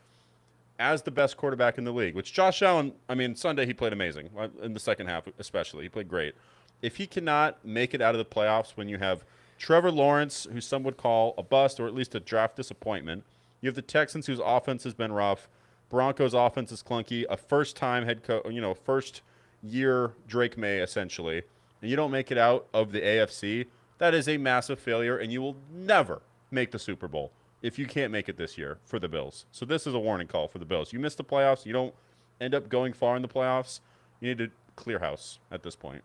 as the best quarterback in the league, which Josh Allen, I mean, Sunday he played amazing in the second half, especially. He played great. If he cannot make it out of the playoffs when you have Trevor Lawrence, who some would call a bust or at least a draft disappointment, you have the Texans, whose offense has been rough, Broncos' offense is clunky, a first-time head coach, first-year Drake May essentially, and you don't make it out of the AFC, that is a massive failure, and you will never make the Super Bowl if you can't make it this year for the Bills. So this is a warning call for the Bills. You miss the playoffs, you don't end up going far in the playoffs, you need to clear house at this point.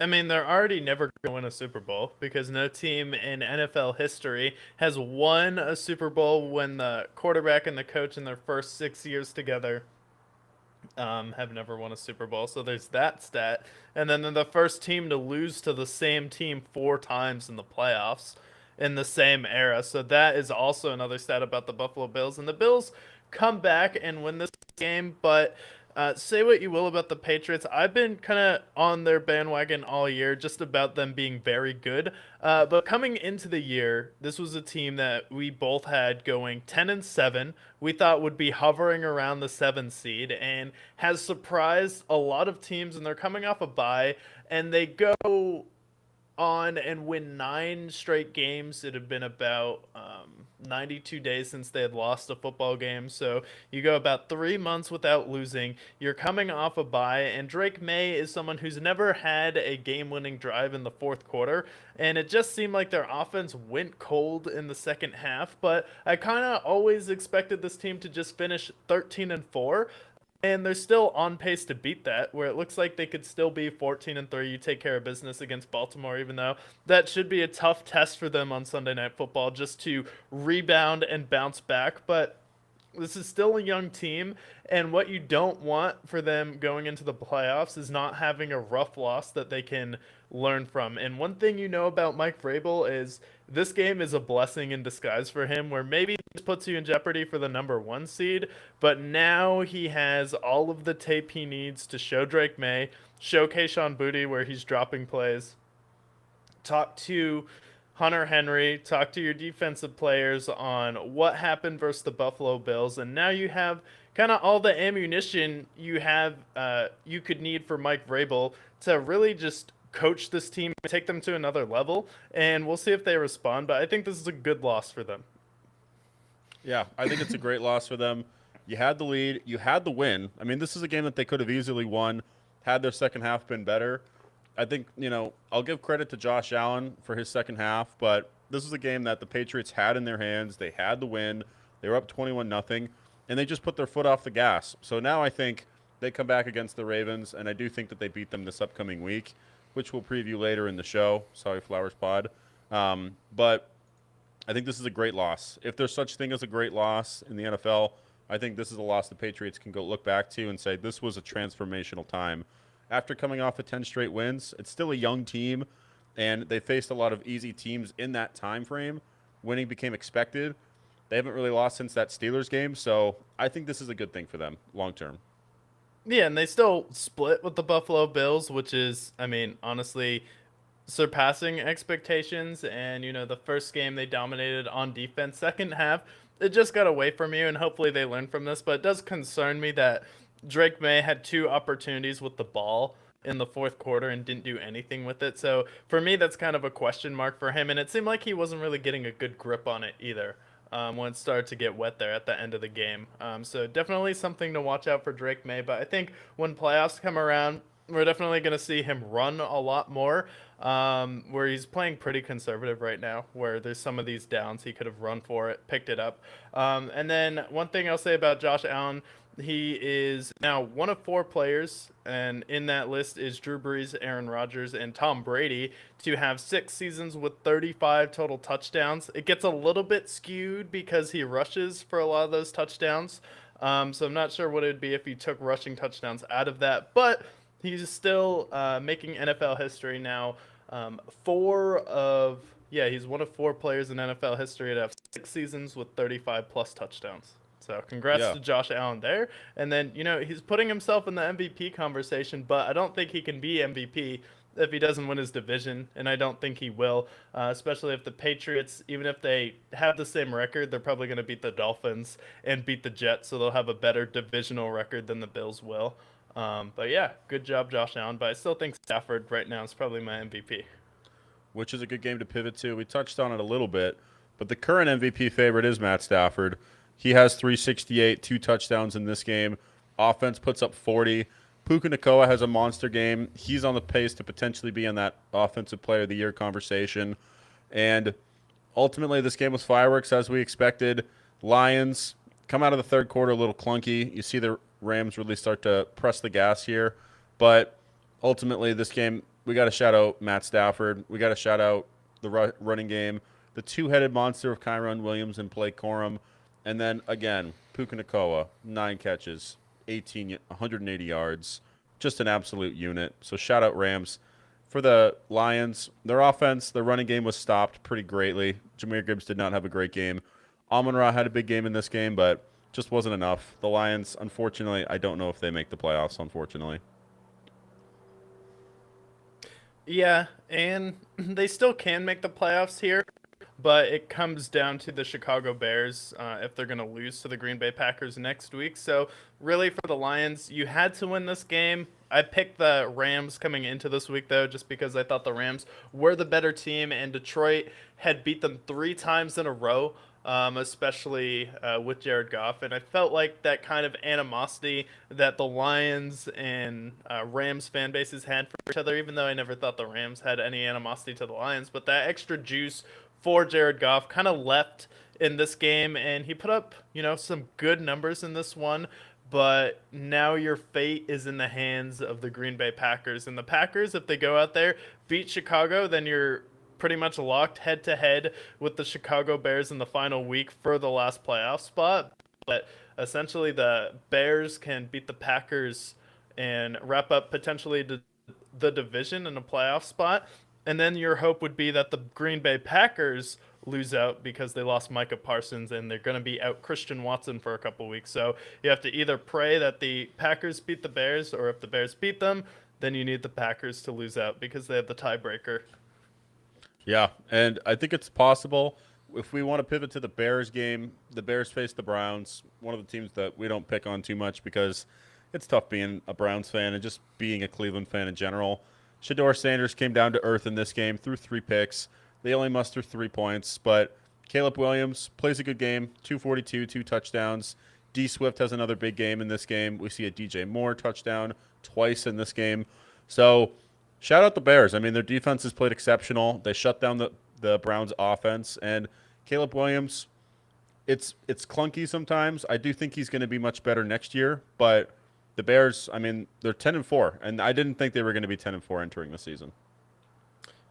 I mean, they're already never going to win a Super Bowl because no team in NFL history has won a Super Bowl when the quarterback and the coach in their first 6 years together have never won a Super Bowl. So there's that stat. And then they're the first team to lose to the same team 4 times in the playoffs in the same era. So that is also another stat about the Buffalo Bills. And the Bills come back and win this game, but Say what you will about the Patriots. I've been kind of on their bandwagon all year, just about them being very good. But coming into the year, this was a team that we both had going 10-7. We thought would be hovering around the 7 seed, and has surprised a lot of teams. And they're coming off a bye, and they go on and win 9 straight games. It had been about 92 days since they had lost a football game. So you go about 3 months without losing. You're coming off a bye, and Drake May is someone who's never had a game winning drive in the fourth quarter. And it just seemed like their offense went cold in the second half. But I kind of always expected this team to just finish 13-4. And they're still on pace to beat that, where it looks like they could still be 14-3. You take care of business against Baltimore, even though that should be a tough test for them on Sunday Night Football, just to rebound and bounce back. But this is still a young team, and what you don't want for them going into the playoffs is not having a rough loss that they can learn from. And one thing you know about Mike Vrabel is this game is a blessing in disguise for him, where maybe this puts you in jeopardy for the number 1 seed, but now he has all of the tape he needs to show Drake May, show Kayshon Boutte where he's dropping plays, talk to Hunter Henry, talk to your defensive players on what happened versus the Buffalo Bills, and now you have kind of all the ammunition you could need for Mike Vrabel to really just coach this team, take them to another level, and we'll see if they respond. But I think this is a good loss for them. Yeah, I think it's a great loss for them. You had the lead, you had the win. I mean, this is a game that they could have easily won had their second half been better. I think, I'll give credit to Josh Allen for his second half, but this is a game that the Patriots had in their hands. They had the win. They were up 21-0, and they just put their foot off the gas. So now I think they come back against the Ravens, and I do think that they beat them this upcoming week, which we'll preview later in the show. Sorry, Flowers Pod. But I think this is a great loss. If there's such thing as a great loss in the NFL, I think this is a loss the Patriots can go look back to and say this was a transformational time. After coming off of 10 straight wins, it's still a young team, and they faced a lot of easy teams in that time frame. Winning became expected. They haven't really lost since that Steelers game, so I think this is a good thing for them long term. Yeah, and they still split with the Buffalo Bills, which is, I mean, honestly, surpassing expectations. And the first game they dominated on defense. Second half, it just got away from you, and hopefully they learn from this. But it does concern me that Drake May had 2 opportunities with the ball in the fourth quarter and didn't do anything with it. So for me, that's kind of a question mark for him. And it seemed like he wasn't really getting a good grip on it either, when it started to get wet there at the end of the game. So definitely something to watch out for Drake May. But I think when playoffs come around, we're definitely going to see him run a lot more, where he's playing pretty conservative right now, where there's some of these downs he could have run for it, picked it up. And then one thing I'll say about Josh Allen, he is now one of 4 players, and in that list is Drew Brees, Aaron Rodgers, and Tom Brady, to have 6 seasons with 35 total touchdowns. It gets a little bit skewed because he rushes for a lot of those touchdowns. So I'm not sure what it would be if you took rushing touchdowns out of that, but he's still making NFL history now. He's one of 4 players in NFL history to have 6 seasons with 35 plus touchdowns. So congrats to Josh Allen there. And then, he's putting himself in the MVP conversation, but I don't think he can be MVP if he doesn't win his division, and I don't think he will, especially if the Patriots, even if they have the same record, they're probably going to beat the Dolphins and beat the Jets, so they'll have a better divisional record than the Bills will. But yeah, good job, Josh Allen. But I still think Stafford right now is probably my MVP. Which is a good game to pivot to. We touched on it a little bit, but the current MVP favorite is Matt Stafford. He has 368, 2 touchdowns in this game. Offense puts up 40. Puka Nacua has a monster game. He's on the pace to potentially be in that Offensive Player of the Year conversation. And ultimately, this game was fireworks as we expected. Lions come out of the third quarter a little clunky. You see the Rams really start to press the gas here. But ultimately, this game, we got to shout out Matt Stafford. We got to shout out the running game. The 2-headed monster of Kyron Williams and Blake Corum. And then, again, Puka Nacua, 9 catches, 180 yards. Just an absolute unit. So shout out Rams. For the Lions, their offense, their running game was stopped pretty greatly. Jahmyr Gibbs did not have a great game. Amon-Ra had a big game in this game, but just wasn't enough. The Lions, unfortunately, I don't know if they make the playoffs, unfortunately. Yeah, and they still can make the playoffs here, but it comes down to the Chicago Bears if they're going to lose to the Green Bay Packers next week. So, really, for the Lions, you had to win this game. I picked the Rams coming into this week, though, just because I thought the Rams were the better team, and Detroit had beat them 3 times in a row. Especially with Jared Goff. And I felt like that kind of animosity that the Lions and Rams fan bases had for each other, even though I never thought the Rams had any animosity to the Lions, but that extra juice for Jared Goff kind of left in this game, and he put up, some good numbers in this one. But now your fate is in the hands of the Green Bay Packers. And the Packers, if they go out there, beat Chicago, then you're pretty much locked head to head with the Chicago Bears in the final week for the last playoff spot. But essentially, the Bears can beat the Packers and wrap up potentially the division in a playoff spot. And then your hope would be that the Green Bay Packers lose out because they lost Micah Parsons and they're going to be out Christian Watson for a couple weeks. So you have to either pray that the Packers beat the Bears, or if the Bears beat them, then you need the Packers to lose out because they have the tiebreaker. Yeah, and I think it's possible if we want to pivot to the Bears game. The Bears face the Browns, one of the teams that we don't pick on too much because it's tough being a Browns fan and just being a Cleveland fan in general. Shedeur Sanders came down to earth in this game, threw 3 picks. They only mustered 3 points, but Caleb Williams plays a good game, 242, 2 touchdowns. D Swift has another big game in this game. We see a DJ Moore touchdown twice in this game. So shout out the Bears. I mean, their defense has played exceptional. They shut down the Browns offense, and Caleb Williams, it's clunky sometimes. I do think he's going to be much better next year, but the Bears, I mean, they're 10-4, and I didn't think they were going to be 10-4 entering the season.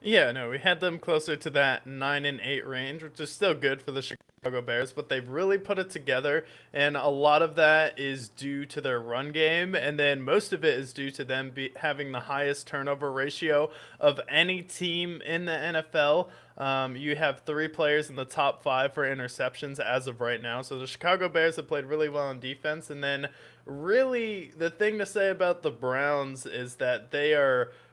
Yeah, no, we had them closer to that 9-8 range, which is still good for the Chicago Bears, but they've really put it together, and a lot of that is due to their run game, and then most of it is due to them having the highest turnover ratio of any team in the NFL. You have 3 players in the top 5 for interceptions as of right now, so the Chicago Bears have played really well on defense, and then really the thing to say about the Browns is that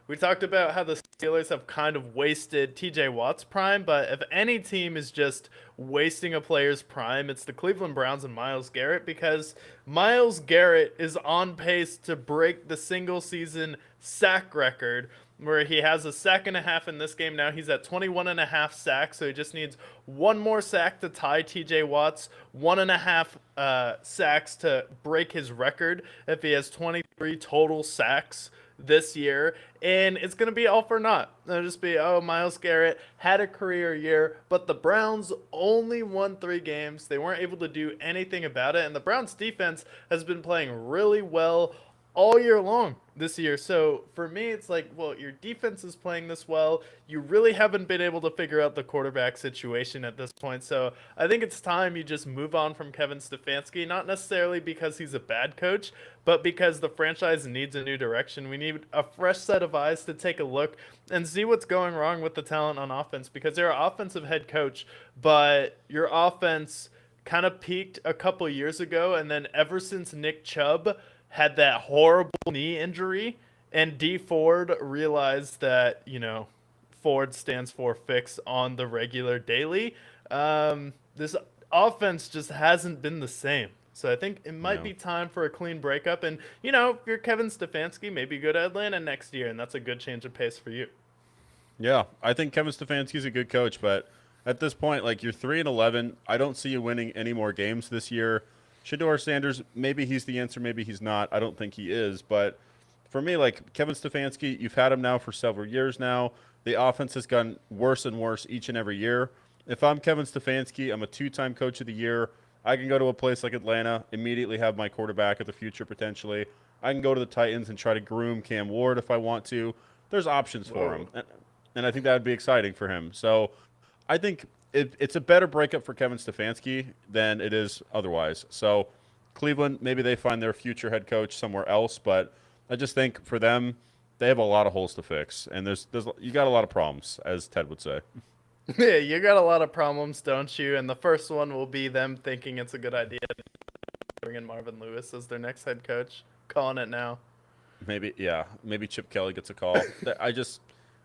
we talked about how the Steelers have kind of wasted TJ Watt's prime, but if any team is just wasting a player's prime, it's the Cleveland Browns and Myles Garrett, because Myles Garrett is on pace to break the single season sack record, where he has a sack and a half in this game. Now he's at 21.5 sacks, so he just needs one more sack to tie TJ Watt's 1.5 sacks to break his record if he has 23 total sacks this year, and it's going to be all for naught. It'll just be, Myles Garrett had a career year, but the Browns only won 3 games. They weren't able to do anything about it, and the Browns defense has been playing really well all year long this year. So for me, it's like, well, your defense is playing this well. You really haven't been able to figure out the quarterback situation at this point. So I think it's time you just move on from Kevin Stefanski, not necessarily because he's a bad coach, but because the franchise needs a new direction. We need a fresh set of eyes to take a look and see what's going wrong with the talent on offense, because you're an offensive head coach, but your offense kind of peaked a couple years ago, and then ever since Nick Chubb had that horrible knee injury, and D Ford realized that, Ford stands for fix on the regular daily, this offense just hasn't been the same. So I think it might be time for a clean breakup. And, if you're Kevin Stefanski, maybe go to Atlanta next year, and that's a good change of pace for you. Yeah, I think Kevin Stefanski's a good coach, but at this point, like, you're 3-11. I don't see you winning any more games this year. Shedeur Sanders, maybe he's the answer, maybe he's not. I don't think he is. But for me, like, Kevin Stefanski, you've had him now for several years now. The offense has gotten worse and worse each and every year. If I'm Kevin Stefanski, I'm a 2-time coach of the year. I can go to a place like Atlanta, immediately have my quarterback of the future potentially. I can go to the Titans and try to groom Cam Ward if I want to. There's options for him. And I think that would be exciting for him. So I think it's a better breakup for Kevin Stefanski than it is otherwise. So Cleveland, maybe they find their future head coach somewhere else, but I just think for them, they have a lot of holes to fix, and you got a lot of problems, as Ted would say. Yeah, you got a lot of problems, don't you? And the first one will be them thinking it's a good idea bring in Marvin Lewis as their next head coach. Calling it now. Maybe, yeah. Maybe Chip Kelly gets a call.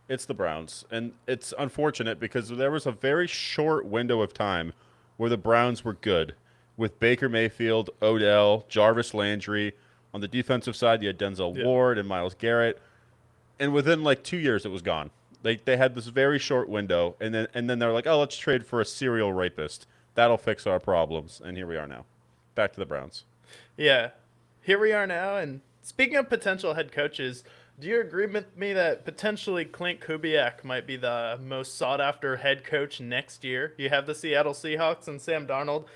It's the Browns. And it's unfortunate because there was a very short window of time where the Browns were good with Baker Mayfield, Odell, Jarvis Landry. On the defensive side, you had Denzel Ward and Myles Garrett. And within like 2 years, it was gone. They had this very short window, and then they're like, oh, let's trade for a serial rapist. That'll fix our problems. And here we are now. Back to the Browns. Yeah. Here we are now. And speaking of potential head coaches, do you agree with me that potentially Clint Kubiak might be the most sought-after head coach next year? You have the Seattle Seahawks, and Sam Darnold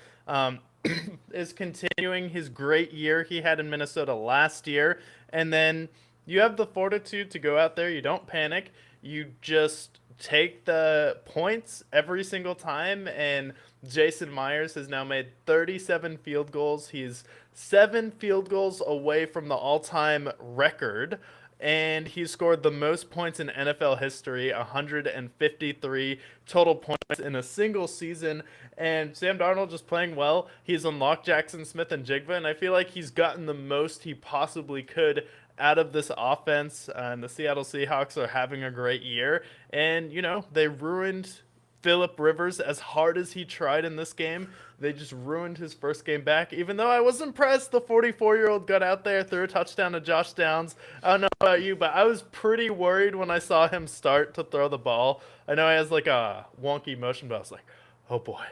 is continuing his great year he had in Minnesota last year. And then you have the fortitude to go out there. You don't panic. You just take the points every single time. And Jason Myers has now made 37 field goals. He's 7 field goals away from the all-time record. And he scored the most points in NFL history, 153 total points in a single season. And Sam Darnold just playing well. He's unlocked Jackson Smith and Jigba, and I feel like he's gotten the most he possibly could out of this offense. And the Seattle Seahawks are having a great year. And, they ruined Phillip Rivers as hard as he tried in this game. They just ruined his first game back. Even though I was impressed, the 44-year-old got out there, threw a touchdown to Josh Downs. I don't know about you, but I was pretty worried when I saw him start to throw the ball. I know he has like a wonky motion, but I was like, oh boy,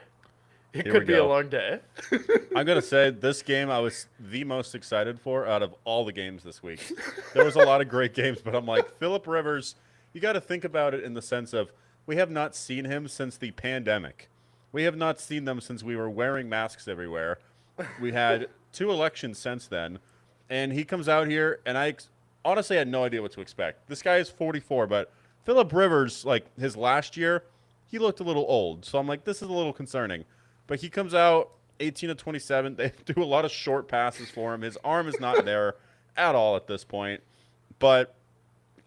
it could be a long day. I'm going to say this game I was the most excited for out of all the games this week. There was a lot of great games, but I'm like, Phillip Rivers, you got to think about it in the sense of we have not seen him since the pandemic. We have not seen them since we were wearing masks everywhere. We had 2 elections since then, and he comes out here, and I honestly had no idea what to expect. This guy is 44, but Phillip Rivers, like his last year, he looked a little old. So I'm like, this is a little concerning. But he comes out 18 to 27. They do a lot of short passes for him. His arm is not there at all at this point. But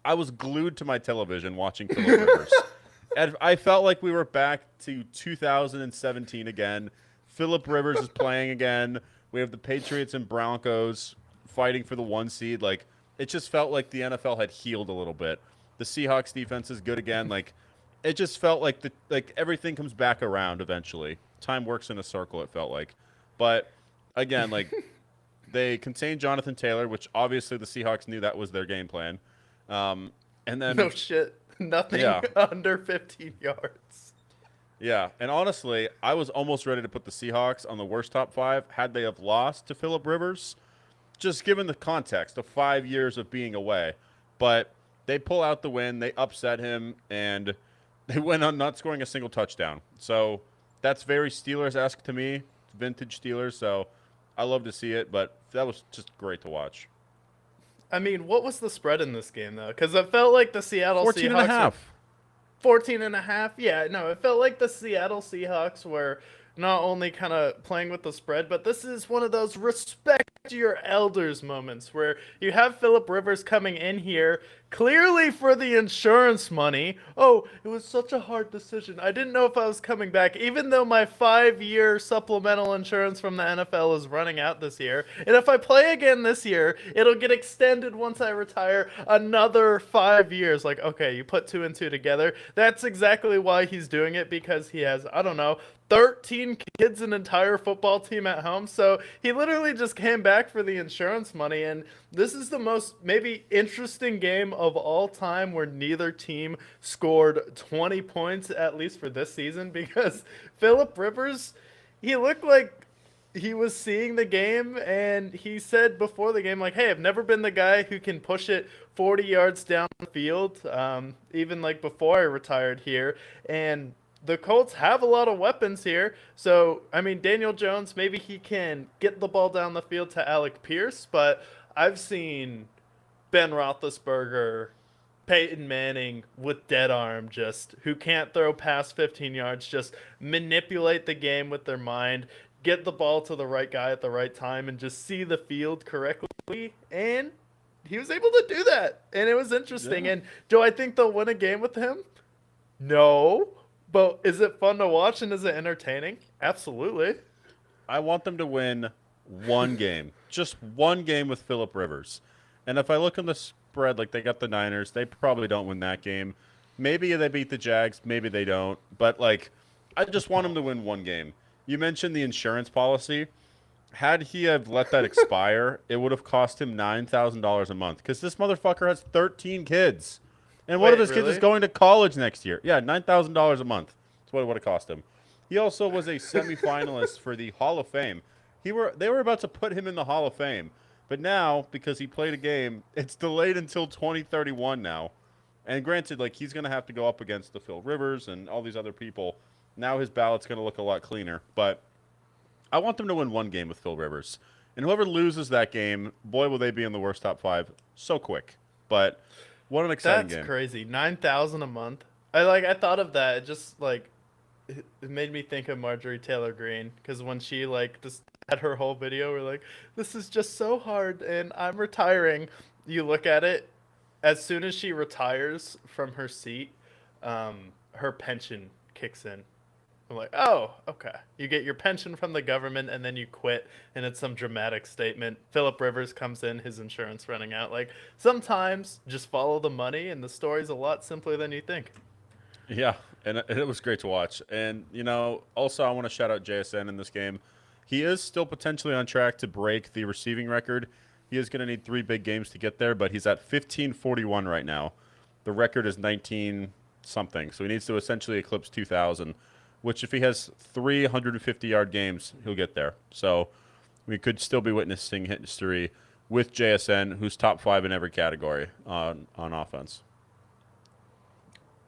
I was glued to my television watching Phillip Rivers. And I felt like we were back to 2017 again. Phillip Rivers is playing again. We have the Patriots and Broncos fighting for the 1 seed. Like, it just felt like the NFL had healed a little bit. The Seahawks defense is good again. Like, it just felt like everything comes back around eventually. Time works in a circle, it felt like. But again, like, they contained Jonathan Taylor, which obviously the Seahawks knew that was their game plan. And then no shit. Nothing under 15 yards. Yeah, and honestly, I was almost ready to put the Seahawks on the worst top 5 had they have lost to Phillip Rivers, just given the context of 5 years of being away. But they pull out the win, they upset him, and they went on not scoring a single touchdown. So that's very Steelers-esque to me. It's vintage Steelers, so I love to see it, but that was just great to watch. I mean, what was the spread in this game, though? Because it felt like the Seattle 14 Seahawks... and a half. 14 and a half? Yeah, no, it felt like the Seattle Seahawks were not only kind of playing with the spread, but this is one of those respect your elders moments where you have Phillip Rivers coming in here clearly for the insurance money. Oh, it was such a hard decision. I didn't know if I was coming back, even though my 5-year supplemental insurance from the NFL is running out this year. And if I play again this year, it'll get extended once I retire another 5 years. Like, okay, you put 2 and 2 together. That's exactly why he's doing it, because he has, I don't know, 13 kids, an entire football team at home. So he literally just came back for the insurance money. And this is the most maybe interesting game of all time where neither team scored 20 points, at least for this season, because Phillip Rivers, he looked like he was seeing the game, and he said before the game, like, hey, I've never been the guy who can push it 40 yards down the field, even like before I retired here. And the Colts have a lot of weapons here. So, I mean, Daniel Jones, maybe he can get the ball down the field to Alec Pierce, but I've seen Ben Roethlisberger, Peyton Manning with dead arm, just who can't throw past 15 yards, just manipulate the game with their mind, get the ball to the right guy at the right time, and just see the field correctly. And he was able to do that. And it was interesting. Yeah. And do I think they'll win a game with him? No. But is it fun to watch and is it entertaining? Absolutely. I want them to win One game. Just one game with Phillip Rivers. And if I look on the spread, like they got the Niners, they probably don't win that game. Maybe they beat the Jags, maybe they don't. But like I just want him to win one game. You mentioned the insurance policy. Had he have let that expire, it would have cost him $9,000 a month because this motherfucker has 13 kids. And one of Wait, his kids is really? going to college next year. Yeah, $9,000 a month. That's what it would have cost him. He also was a semifinalist for the Hall of Fame. They were about to put him in the Hall of Fame, but now because he played a game, it's delayed until 2031 now. And granted, like he's going to have to go up against the Phil Rivers and all these other people. Now his ballot's going to look a lot cleaner, but I want them to win one game with Phil Rivers. And whoever loses that game, boy, will they be in the worst top five so quick. But what an exciting That's game. crazy. 9,000 a month. I thought of that. It just like it made me think of Marjorie Taylor Greene because when she like just had her whole video, we're like, this is just so hard and I'm retiring. You look at it, as soon as she retires from her seat, her pension kicks in. I'm like, oh, okay. You get your pension from the government and then you quit, and it's some dramatic statement. Philip Rivers comes in, his insurance running out. Like, sometimes just follow the money, and the story's a lot simpler than you think. Yeah, and it was great to watch. And, you know, also I want to shout out JSN in this game. He is still potentially on track to break the receiving record. He is going to need 3 big games to get there, but he's at 1541 right now. The record is 19 something, so he needs to essentially eclipse 2,000, which if he has 350-yard games, he'll get there. So we could still be witnessing history with JSN, who's top 5 in every category on offense.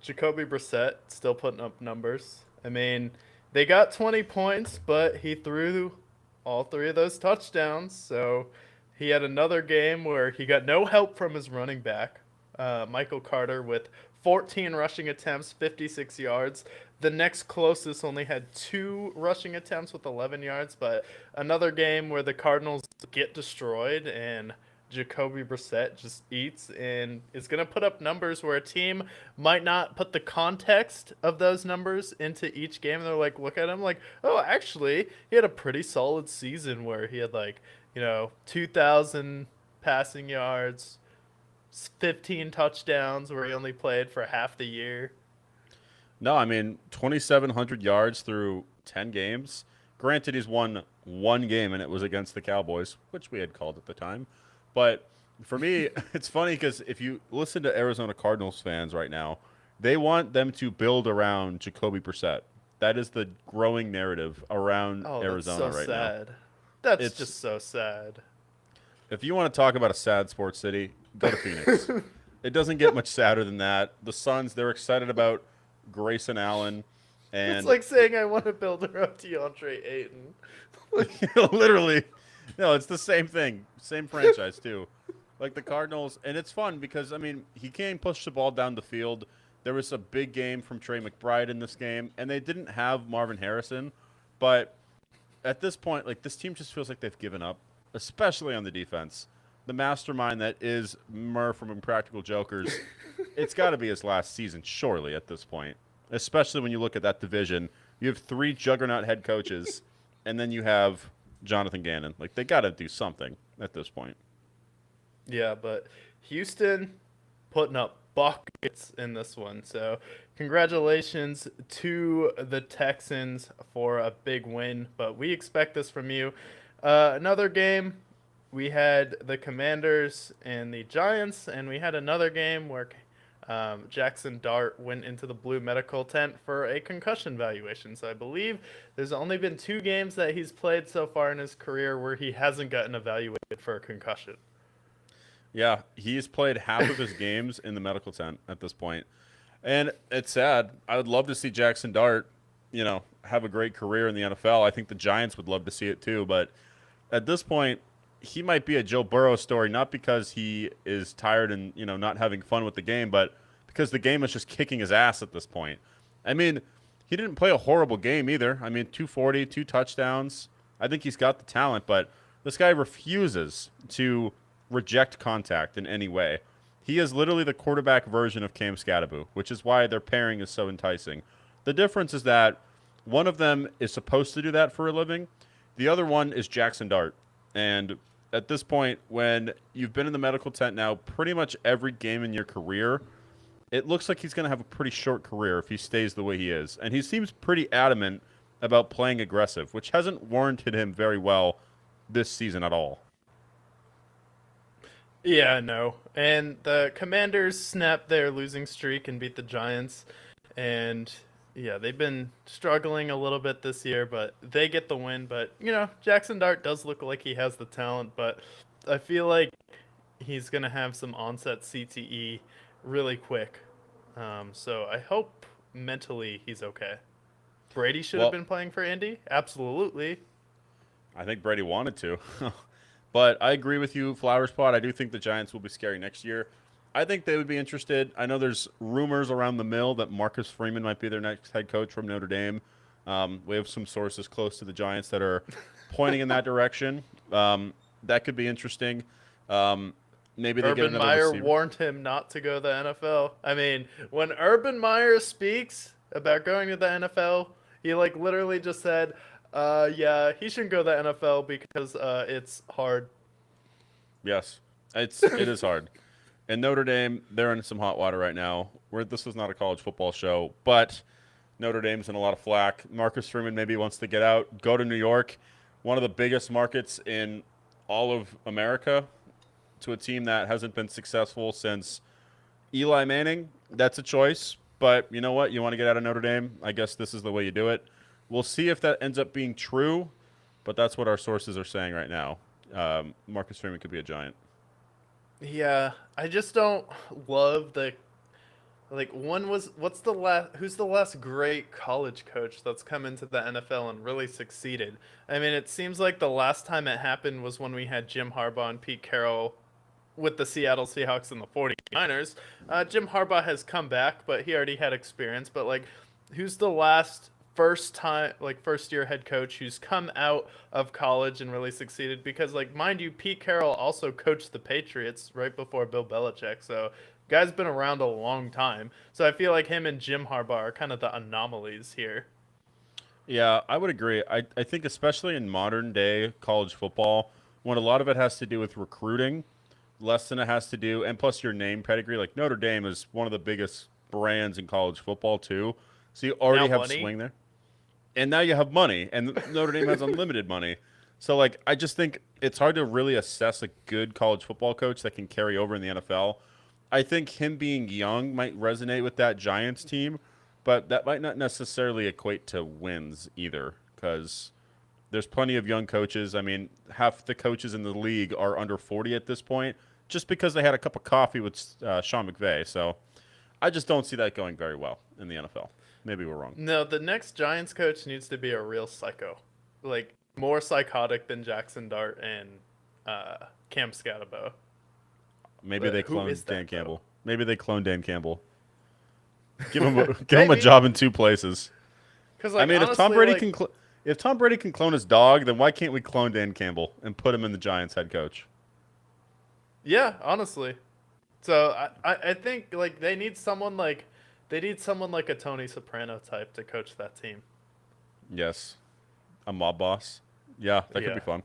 Jacoby Brissett still putting up numbers. I mean, they got 20 points, but he threw all 3 of those touchdowns. So he had another game where he got no help from his running back, Michael Carter, with 14 rushing attempts, 56 yards. The next closest only had 2 rushing attempts with 11 yards, but another game where the Cardinals get destroyed and Jacoby Brissett just eats and is going to put up numbers where a team might not put the context of those numbers into each game. And they're like, look at him like, oh, actually, he had a pretty solid season where he had like, 2,000 passing yards, 15 touchdowns where he only played for half the year. No, I mean 2,700 yards through 10 games. Granted, he's won one game, and it was against the Cowboys, which we had called at the time. But for me, it's funny because if you listen to Arizona Cardinals fans right now, they want them to build around Jacoby Brissett. That is the growing narrative around Oh, that's Arizona so right sad. now. That's It's just so sad. If you want to talk about a sad sports city, go to Phoenix. It doesn't get much sadder than that. The Suns, they're excited about Grayson Allen, It's and like saying I want to build around DeAndre Ayton. literally, no, it's the same thing, same franchise too. Like the Cardinals, and it's fun because I mean he can't push the ball down the field. There was a big game from Trey McBride in this game, and they didn't have Marvin Harrison, but at this point, like this team just feels like they've given up, especially on the defense. The mastermind that is Murr from Impractical Jokers, it's got to be his last season, surely, at this point. Especially when you look at that division. You have 3 juggernaut head coaches, and then you have Jonathan Gannon. Like, they got to do something at this point. Yeah, but Houston putting up buckets in this one. So, congratulations to the Texans for a big win. But we expect this from you. Another game, we had the Commanders and the Giants, and we had another game where Jackson Dart went into the blue medical tent for a concussion evaluation. So I believe there's only been 2 games that he's played so far in his career where he hasn't gotten evaluated for a concussion. Yeah, he's played half of his games in the medical tent at this point. And it's sad. I would love to see Jackson Dart, have a great career in the NFL. I think the Giants would love to see it too. But at this point, he might be a Joe Burrow story, not because he is tired and, not having fun with the game, but because the game is just kicking his ass at this point. I mean, he didn't play a horrible game either. I mean, 240, 2 touchdowns. I think he's got the talent, but this guy refuses to reject contact in any way. He is literally the quarterback version of Cam Scatterbu, which is why their pairing is so enticing. The difference is that one of them is supposed to do that for a living. The other one is Jackson Dart. And at this point, when you've been in the medical tent now pretty much every game in your career, it looks like he's going to have a pretty short career if he stays the way he is. And he seems pretty adamant about playing aggressive, which hasn't warranted him very well this season at all. Yeah, no. And the Commanders snapped their losing streak and beat the Giants. And yeah, they've been struggling a little bit this year, but they get the win. But, Jackson Dart does look like he has the talent, but I feel like he's going to have some onset CTE really quick. So I hope mentally he's okay. Brady should have Well, been playing for Indy. Absolutely. I think Brady wanted to. But I agree with you, Flower Spot. I do think the Giants will be scary next year. I think they would be interested. I know there's rumors around the mill that Marcus Freeman might be their next head coach from Notre Dame. We have some sources close to the Giants that are pointing in that direction. That could be interesting. Maybe they get Urban another Meyer receiver. warned him not to go to the NFL. I mean, when Urban Meyer speaks about going to the NFL, he like literally just said, yeah, he shouldn't go to the NFL because it's hard. Yes, it is hard. And Notre Dame, they're in some hot water right now. This is not a college football show, but Notre Dame's in a lot of flack. Marcus Freeman maybe wants to get out, go to New York, one of the biggest markets in all of America, to a team that hasn't been successful since Eli Manning. That's a choice, but you know what? You want to get out of Notre Dame? I guess this is the way you do it. We'll see if that ends up being true, but that's what our sources are saying right now. Marcus Freeman could be a giant. Yeah, I just don't love the like one was what's the last who's the last great college coach that's come into the NFL and really succeeded? I mean, it seems like the last time it happened was when we had Jim Harbaugh and Pete Carroll with the Seattle Seahawks and the 49ers. Jim Harbaugh has come back, but he already had experience. But, like, who's the last first year head coach who's come out of college and really succeeded? Because, like, mind you, Pete Carroll also coached the Patriots right before Bill Belichick. So, guy's been around a long time. So, I feel like him and Jim Harbaugh are kind of the anomalies here. Yeah, I would agree. I think especially in modern day college football, when a lot of it has to do with recruiting, less than it has to do, and plus your name pedigree. Like Notre Dame is one of the biggest brands in college football too, so you Now, already have money. swing there. And now you have money, and Notre Dame has unlimited money. So, like, I just think it's hard to really assess a good college football coach that can carry over in the NFL. I think him being young might resonate with that Giants team, but that might not necessarily equate to wins either, because there's plenty of young coaches. I mean, half the coaches in the league are under 40 at this point, just because they had a cup of coffee with Sean McVay. So, I just don't see that going very well in the NFL. Maybe we're wrong. No, the next Giants coach needs to be a real psycho. Like, more psychotic than Jackson Dart and Cam Scatterbo. Maybe they But who cloned is Dan that, though? Campbell. Maybe they cloned Dan Campbell. Give him a Maybe. job in two places. Because, I like, mean, honestly, like, if Tom Brady can clone his dog, then why can't we clone Dan Campbell and put him in the Giants head coach? yeah, honestly. So, I think, like, they need someone like a Tony Soprano type to coach that team. Yes, a mob boss. Yeah, that could be Yeah, fun.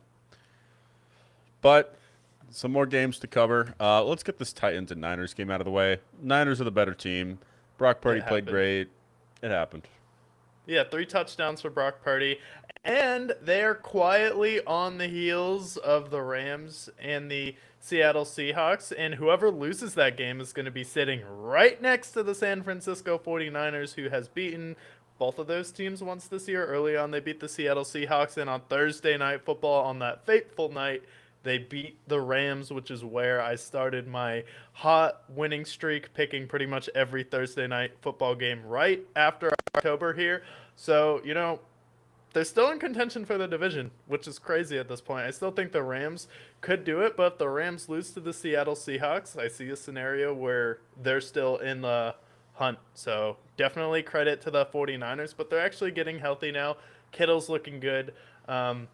But some more games to cover. Let's get this Titans and Niners game out of the way. Niners are the better team. Brock it Purdy played happened. great. It happened. Yeah, 3 touchdowns for Brock Purdy. And they're quietly on the heels of the Rams and the Seattle Seahawks. And whoever loses that game is going to be sitting right next to the San Francisco 49ers, who has beaten both of those teams once this year. Early on, they beat the Seattle Seahawks. And on Thursday Night Football, on that fateful night, they beat the Rams, which is where I started my hot winning streak, picking pretty much every Thursday night football game right after October here. So, they're still in contention for the division, which is crazy at this point. I still think the Rams could do it, but if the Rams lose to the Seattle Seahawks, I see a scenario where they're still in the hunt. So definitely credit to the 49ers, but they're actually getting healthy now. Kittle's looking good.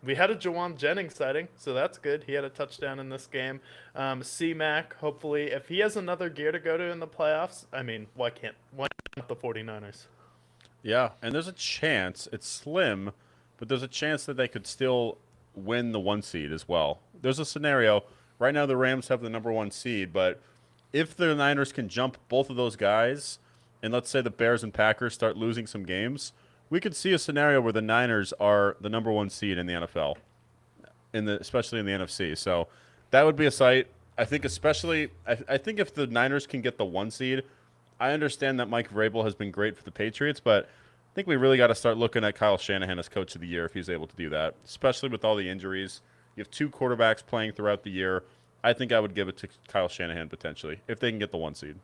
We had a Jawan Jennings sighting, so that's good. He had a touchdown in this game. C-Mac, hopefully, if he has another gear to go to in the playoffs, I mean, why not the 49ers? Yeah, and there's a chance, it's slim, but there's a chance that they could still win the 1 seed as well. There's a scenario right now. The Rams have the number 1 seed, but if the Niners can jump both of those guys, and let's say the Bears and Packers start losing some games, we could see a scenario where the Niners are the number 1 seed in the NFL, especially in the NFC. So that would be a sight. I think especially I think if the Niners can get the 1 seed, I understand that Mike Vrabel has been great for the Patriots, but I think we really got to start looking at Kyle Shanahan as coach of the year if he's able to do that, especially with all the injuries. You have 2 quarterbacks playing throughout the year. I think I would give it to Kyle Shanahan potentially if they can get the 1 seed.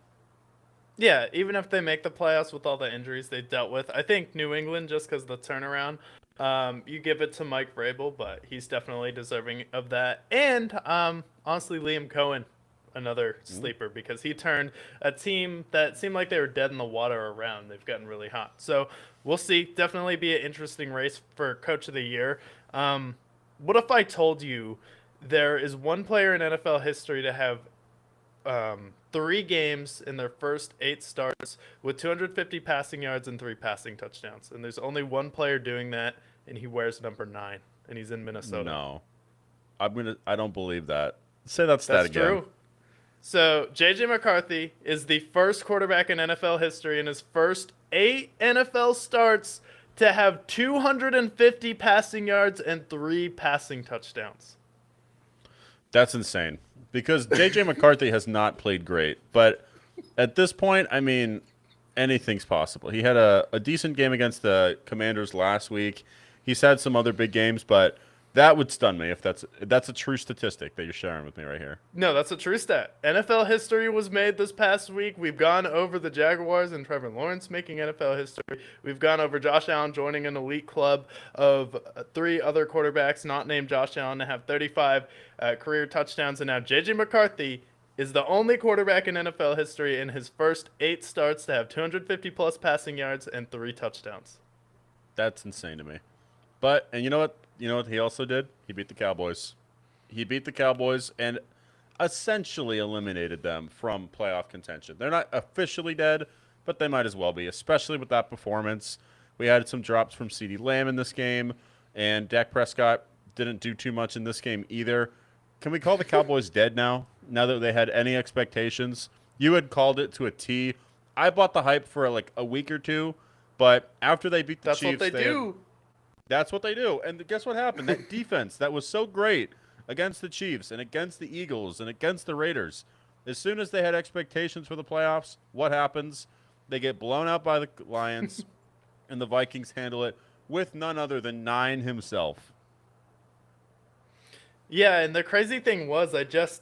Yeah, even if they make the playoffs with all the injuries they dealt with, I think New England, just because the turnaround, you give it to Mike Vrabel, but he's definitely deserving of that. And honestly, Liam Cohen, another sleeper, because he turned a team that seemed like they were dead in the water around. They've gotten really hot. So we'll see. Definitely be an interesting race for Coach of the Year. What if I told you there is one player in NFL history to have 3 games in their first 8 starts with 250 passing yards and 3 passing touchdowns, and there's only one player doing that, and he wears number 9, and he's in Minnesota. No, I don't believe that. Say that stat That's again. true. So J.J. McCarthy is the first quarterback in NFL history in his first 8 NFL starts to have 250 passing yards and 3 passing touchdowns. That's insane. Because J.J. McCarthy has not played great. But at this point, I mean, anything's possible. He had a decent game against the Commanders last week. He's had some other big games, but that would stun me if that's a true statistic that you're sharing with me right here. No, that's a true stat. NFL history was made this past week. We've gone over the Jaguars and Trevor Lawrence making NFL history. We've gone over Josh Allen joining an elite club of 3 other quarterbacks not named Josh Allen to have 35 career touchdowns. And now J.J. McCarthy is the only quarterback in NFL history in his first 8 starts to have 250-plus passing yards and 3 touchdowns. That's insane to me. And you know what? You know what he also did? He beat the Cowboys. He beat the Cowboys and essentially eliminated them from playoff contention. They're not officially dead, but they might as well be, especially with that performance. We had some drops from CeeDee Lamb in this game, and Dak Prescott didn't do too much in this game either. Can we call the Cowboys dead now that they had any expectations? You had called it to a T. I bought the hype for like a week or two, but after they beat the Chiefs, That's what they do. That's what they do. And guess what happened? That defense that was so great against the Chiefs and against the Eagles and against the Raiders, as soon as they had expectations for the playoffs, what happens? They get blown out by the Lions, and the Vikings handle it with none other than 9 himself. Yeah, and the crazy thing was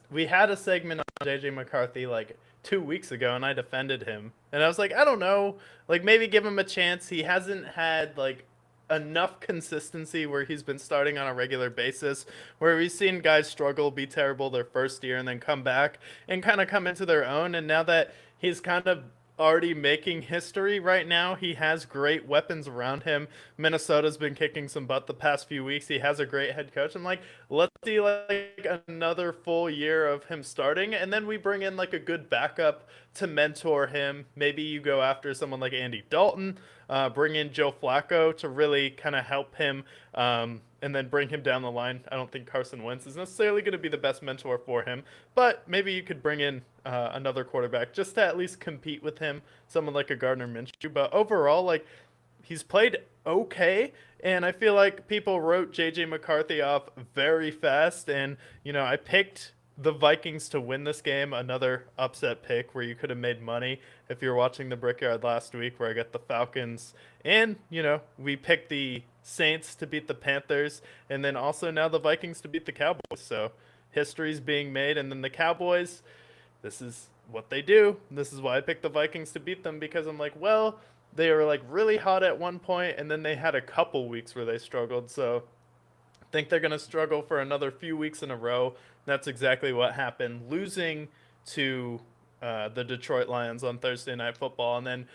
we had a segment on J.J. McCarthy like 2 weeks ago, and I defended him. And I was like, I don't know, like maybe give him a chance. He hasn't had like enough consistency where he's been starting on a regular basis, where we've seen guys struggle, be terrible their first year, and then come back and kind of come into their own. And now that he's kind of already making history right now, he has great weapons around him. Minnesota's been kicking some butt the past few weeks. He has a great head coach. I'm like, let's see like another full year of him starting, and then we bring in like a good backup to mentor him. Maybe you go after someone like Andy Dalton, bring in Joe Flacco to really kind of help him, and then bring him down the line. I don't think Carson Wentz is necessarily going to be the best mentor for him, but maybe you could bring in another quarterback just to at least compete with him, someone like a Gardner Minshew. But overall, like, he's played okay, and I feel like people wrote J.J. McCarthy off very fast, and, you know, I picked the Vikings to win this game, another upset pick where you could have made money if you're watching the Brickyard last week, where I got the Falcons, and, you know, we picked the Saints to beat the Panthers, and then also now the Vikings to beat the Cowboys. So history's being made, and then the Cowboys, this is what they do. This is why I picked the Vikings to beat them, because I'm like, well, they were like really hot at one point, and then they had a couple weeks where they struggled. So I think they're going to struggle for another few weeks in a row. That's exactly what happened, losing to the Detroit Lions on Thursday Night Football, and then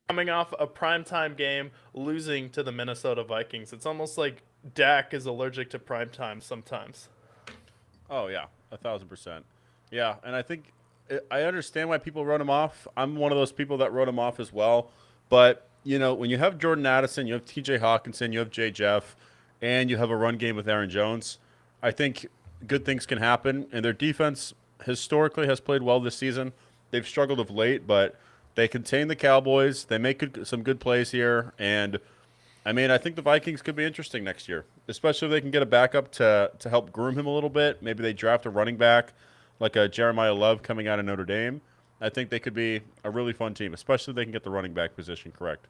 coming off a primetime game, losing to the Minnesota Vikings. It's almost like Dak is allergic to primetime sometimes. Oh, yeah, 1,000%. Yeah, and I think I understand why people wrote him off. I'm one of those people that wrote him off as well. But, you know, when you have Jordan Addison, you have TJ Hawkinson, you have Jay Jeff, and you have a run game with Aaron Jones, I think good things can happen. And their defense historically has played well this season. They've struggled of late, but they contain the Cowboys. They make some good plays here, and I mean, I think the Vikings could be interesting next year, especially if they can get a backup to help groom him a little bit. Maybe they draft a running back like a Jeremiah Love coming out of Notre Dame. I think they could be a really fun team, especially if they can get the running back position correct.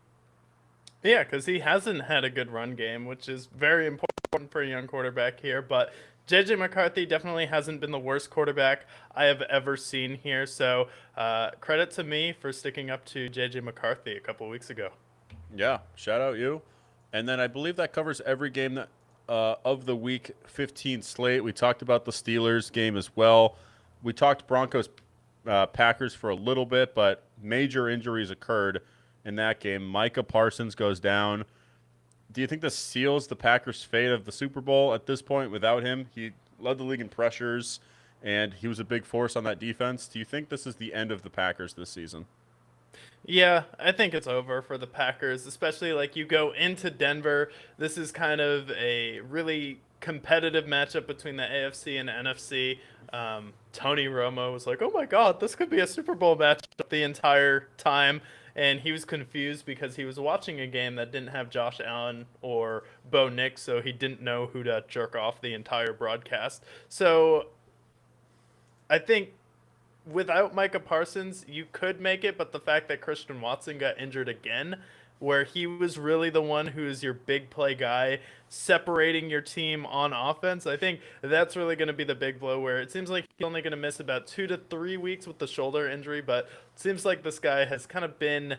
Yeah, because he hasn't had a good run game, which is very important for a young quarterback here. But JJ McCarthy definitely hasn't been the worst quarterback I have ever seen here. So credit to me for sticking up to JJ McCarthy a couple weeks ago. Yeah, shout out you. And then I believe that covers every game that of the week 15 slate. We talked about the Steelers game as well. We talked Broncos Packers for a little bit, but major injuries occurred in that game. Micah Parsons goes down. Do you think this seals the Packers' fate of the Super Bowl at this point without him? He led the league in pressures, and he was a big force on that defense. Do you think this is the end of the Packers this season? Yeah, I think it's over for the Packers, especially like you go into Denver. This is kind of a really competitive matchup between the AFC and NFC. Tony Romo was like, "Oh my God, this could be a Super Bowl matchup the entire time," and he was confused because he was watching a game that didn't have Josh Allen or Bo Nix, so he didn't know who to jerk off the entire broadcast. So I think without Micah Parsons, you could make it, but the fact that Christian Watson got injured again, where he was really the one who is your big play guy, separating your team on offense, I think that's really going to be the big blow. Where it seems like he's only going to miss about 2 to 3 weeks with the shoulder injury, but it seems like this guy has kind of been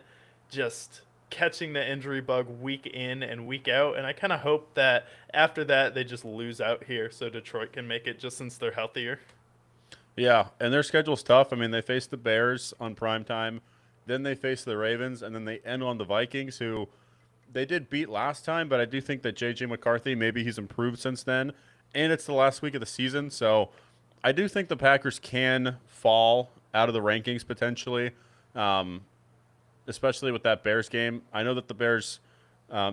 just catching the injury bug week in and week out, and I kind of hope that after that they just lose out here so Detroit can make it just since they're healthier. Yeah, and their schedule's tough. I mean, they face the Bears on prime time, then they face the Ravens, and then they end on the Vikings, who they did beat last time, but I do think that J.J. McCarthy, maybe he's improved since then, and it's the last week of the season, so I do think the Packers can fall out of the rankings potentially, um, especially with that Bears game. I know that the Bears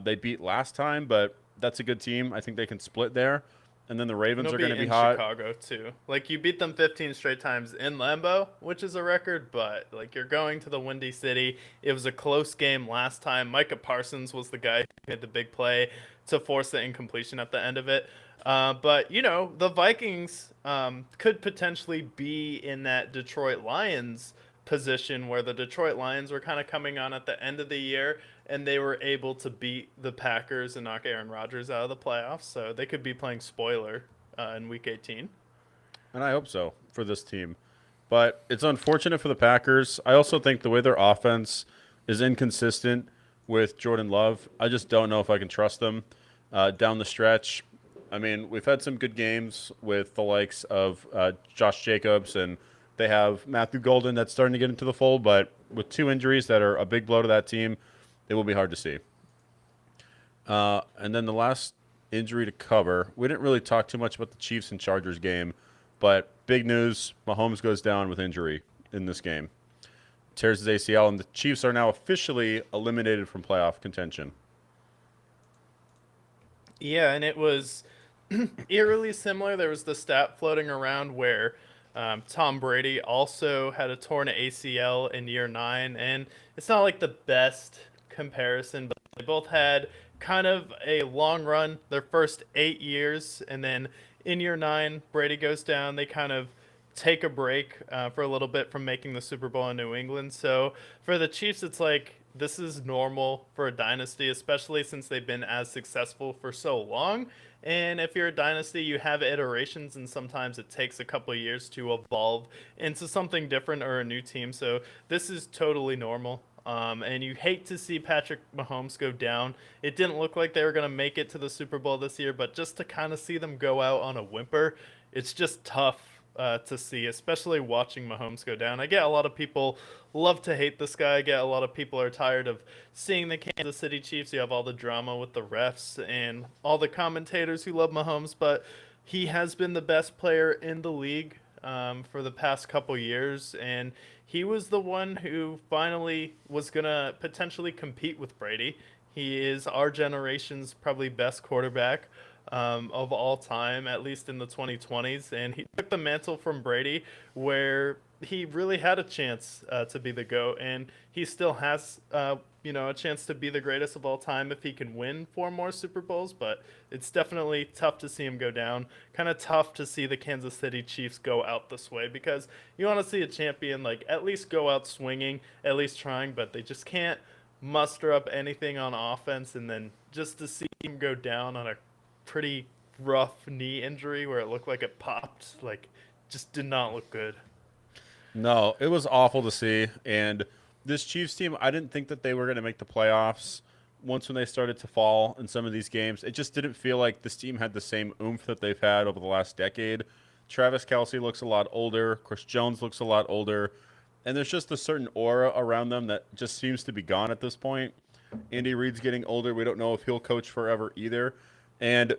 they beat last time, but that's a good team. I think they can split there, and then the And Ravens it'll are going be to be in hot. Chicago too. Like you beat them 15 straight times in Lambeau, which is a record, but like you're going to the Windy City. It was a close game last time. Micah Parsons was the guy who made the big play to force the incompletion at the end of it. But you know the Vikings could potentially be in that Detroit Lions position where the Detroit Lions were kind of coming on at the end of the year and they were able to beat the Packers and knock Aaron Rodgers out of the playoffs. So they could be playing spoiler in Week 18. And I hope so for this team. But it's unfortunate for the Packers. I also think the way their offense is inconsistent with Jordan Love, I just don't know if I can trust them down the stretch. I mean, we've had some good games with the likes of Josh Jacobs, and they have Matthew Golden that's starting to get into the fold. But with two injuries that are a big blow to that team, it will be hard to see. And then the last injury to cover, we didn't really talk too much about the Chiefs and Chargers game, but big news: Mahomes goes down with injury in this game, tears his ACL, and the Chiefs are now officially eliminated from playoff contention. Yeah, and it was eerily similar. There was the stat floating around where Tom Brady also had a torn ACL in year nine, and it's not like the best comparison, but they both had kind of a long run their first 8 years, and then in year nine, Brady goes down. They kind of take a break for a little bit from making the Super Bowl in New England. So for the Chiefs, it's like this is normal for a dynasty, especially since they've been as successful for so long. And if you're a dynasty, you have iterations, and sometimes it takes a couple of years to evolve into something different or a new team. So this is totally normal. And you hate to see Patrick Mahomes go down. It didn't look like they were going to make it to the Super Bowl this year, but just to kind of see them go out on a whimper, it's just tough to see, especially watching Mahomes go down. I get a lot of people love to hate this guy. I get a lot of people are tired of seeing the Kansas City Chiefs. You have all the drama with the refs and all the commentators who love Mahomes, but he has been the best player in the league for the past couple years, and he was the one who finally was going to potentially compete with Brady. He is our generation's probably best quarterback of all time, at least in the 2020s. And he took the mantle from Brady, where he really had a chance to be the GOAT. And he still has, a chance to be the greatest of all time if he can win 4 more Super Bowls. But it's definitely tough to see him go down. Kind of tough to see the Kansas City Chiefs go out this way, because you want to see a champion like at least go out swinging, at least trying, but they just can't muster up anything on offense. And then just to see him go down on a pretty rough knee injury where it looked like it popped, like just did not look good. No, it was awful to see. And this Chiefs team, I didn't think that they were going to make the playoffs once when they started to fall in some of these games. It just didn't feel like this team had the same oomph that they've had over the last decade. Travis Kelce looks a lot older. Chris Jones looks a lot older. And there's just a certain aura around them that just seems to be gone at this point. Andy Reid's getting older. We don't know if he'll coach forever either. And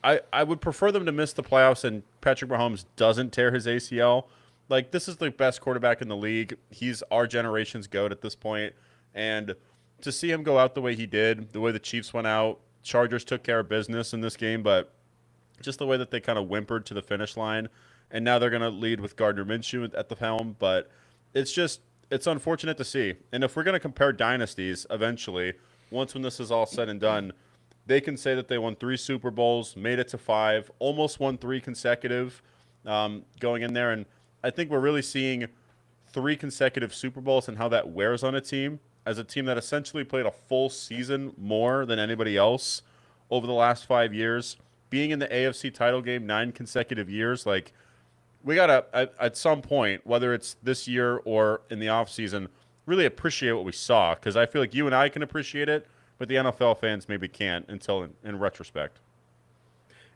I would prefer them to miss the playoffs and Patrick Mahomes doesn't tear his ACL. Like, this is the best quarterback in the league. He's our generation's GOAT at this point. And to see him go out the way he did, the way the Chiefs went out, Chargers took care of business in this game, but just the way that they kind of whimpered to the finish line. And now they're going to lead with Gardner Minshew at the helm. But it's unfortunate to see. And if we're going to compare dynasties eventually, once when this is all said and done, they can say that they won 3 Super Bowls, made it to 5, almost won 3 consecutive going in there. And I think we're really seeing 3 consecutive Super Bowls and how that wears on a team, as a team that essentially played a full season more than anybody else over the last 5 years. Being in the AFC title game 9 consecutive years, like, we got to, at some point, whether it's this year or in the offseason, really appreciate what we saw, because I feel like you and I can appreciate it, but the NFL fans maybe can't until in retrospect.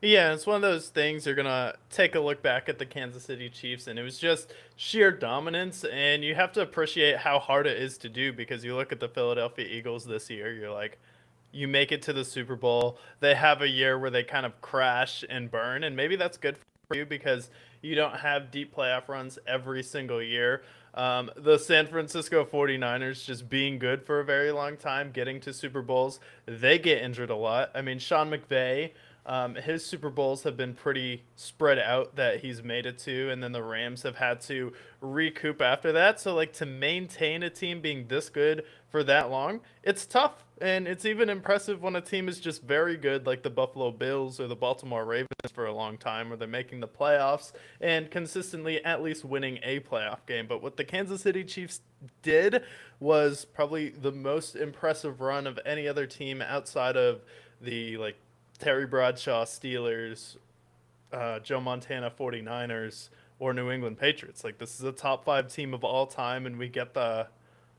Yeah, it's one of those things you're gonna take a look back at the Kansas City Chiefs, and it was just sheer dominance. And you have to appreciate how hard it is to do, because you look at the Philadelphia Eagles this year, you're like, you make it to the Super Bowl. They have a year where they kind of crash and burn, and maybe that's good for you because you don't have deep playoff runs every single year. The San Francisco 49ers just being good for a very long time, getting to Super Bowls, they get injured a lot. I mean, Sean McVay, his Super Bowls have been pretty spread out that he's made it to, and then the Rams have had to recoup after that. So, like, to maintain a team being this good for that long, it's tough. And it's even impressive when a team is just very good, like the Buffalo Bills or the Baltimore Ravens for a long time, where they're making the playoffs and consistently at least winning a playoff game. But what the Kansas City Chiefs did was probably the most impressive run of any other team outside of the, like, Terry Bradshaw Steelers, Joe Montana 49ers, or New England Patriots. Like, this is a top 5 team of all time, and we get the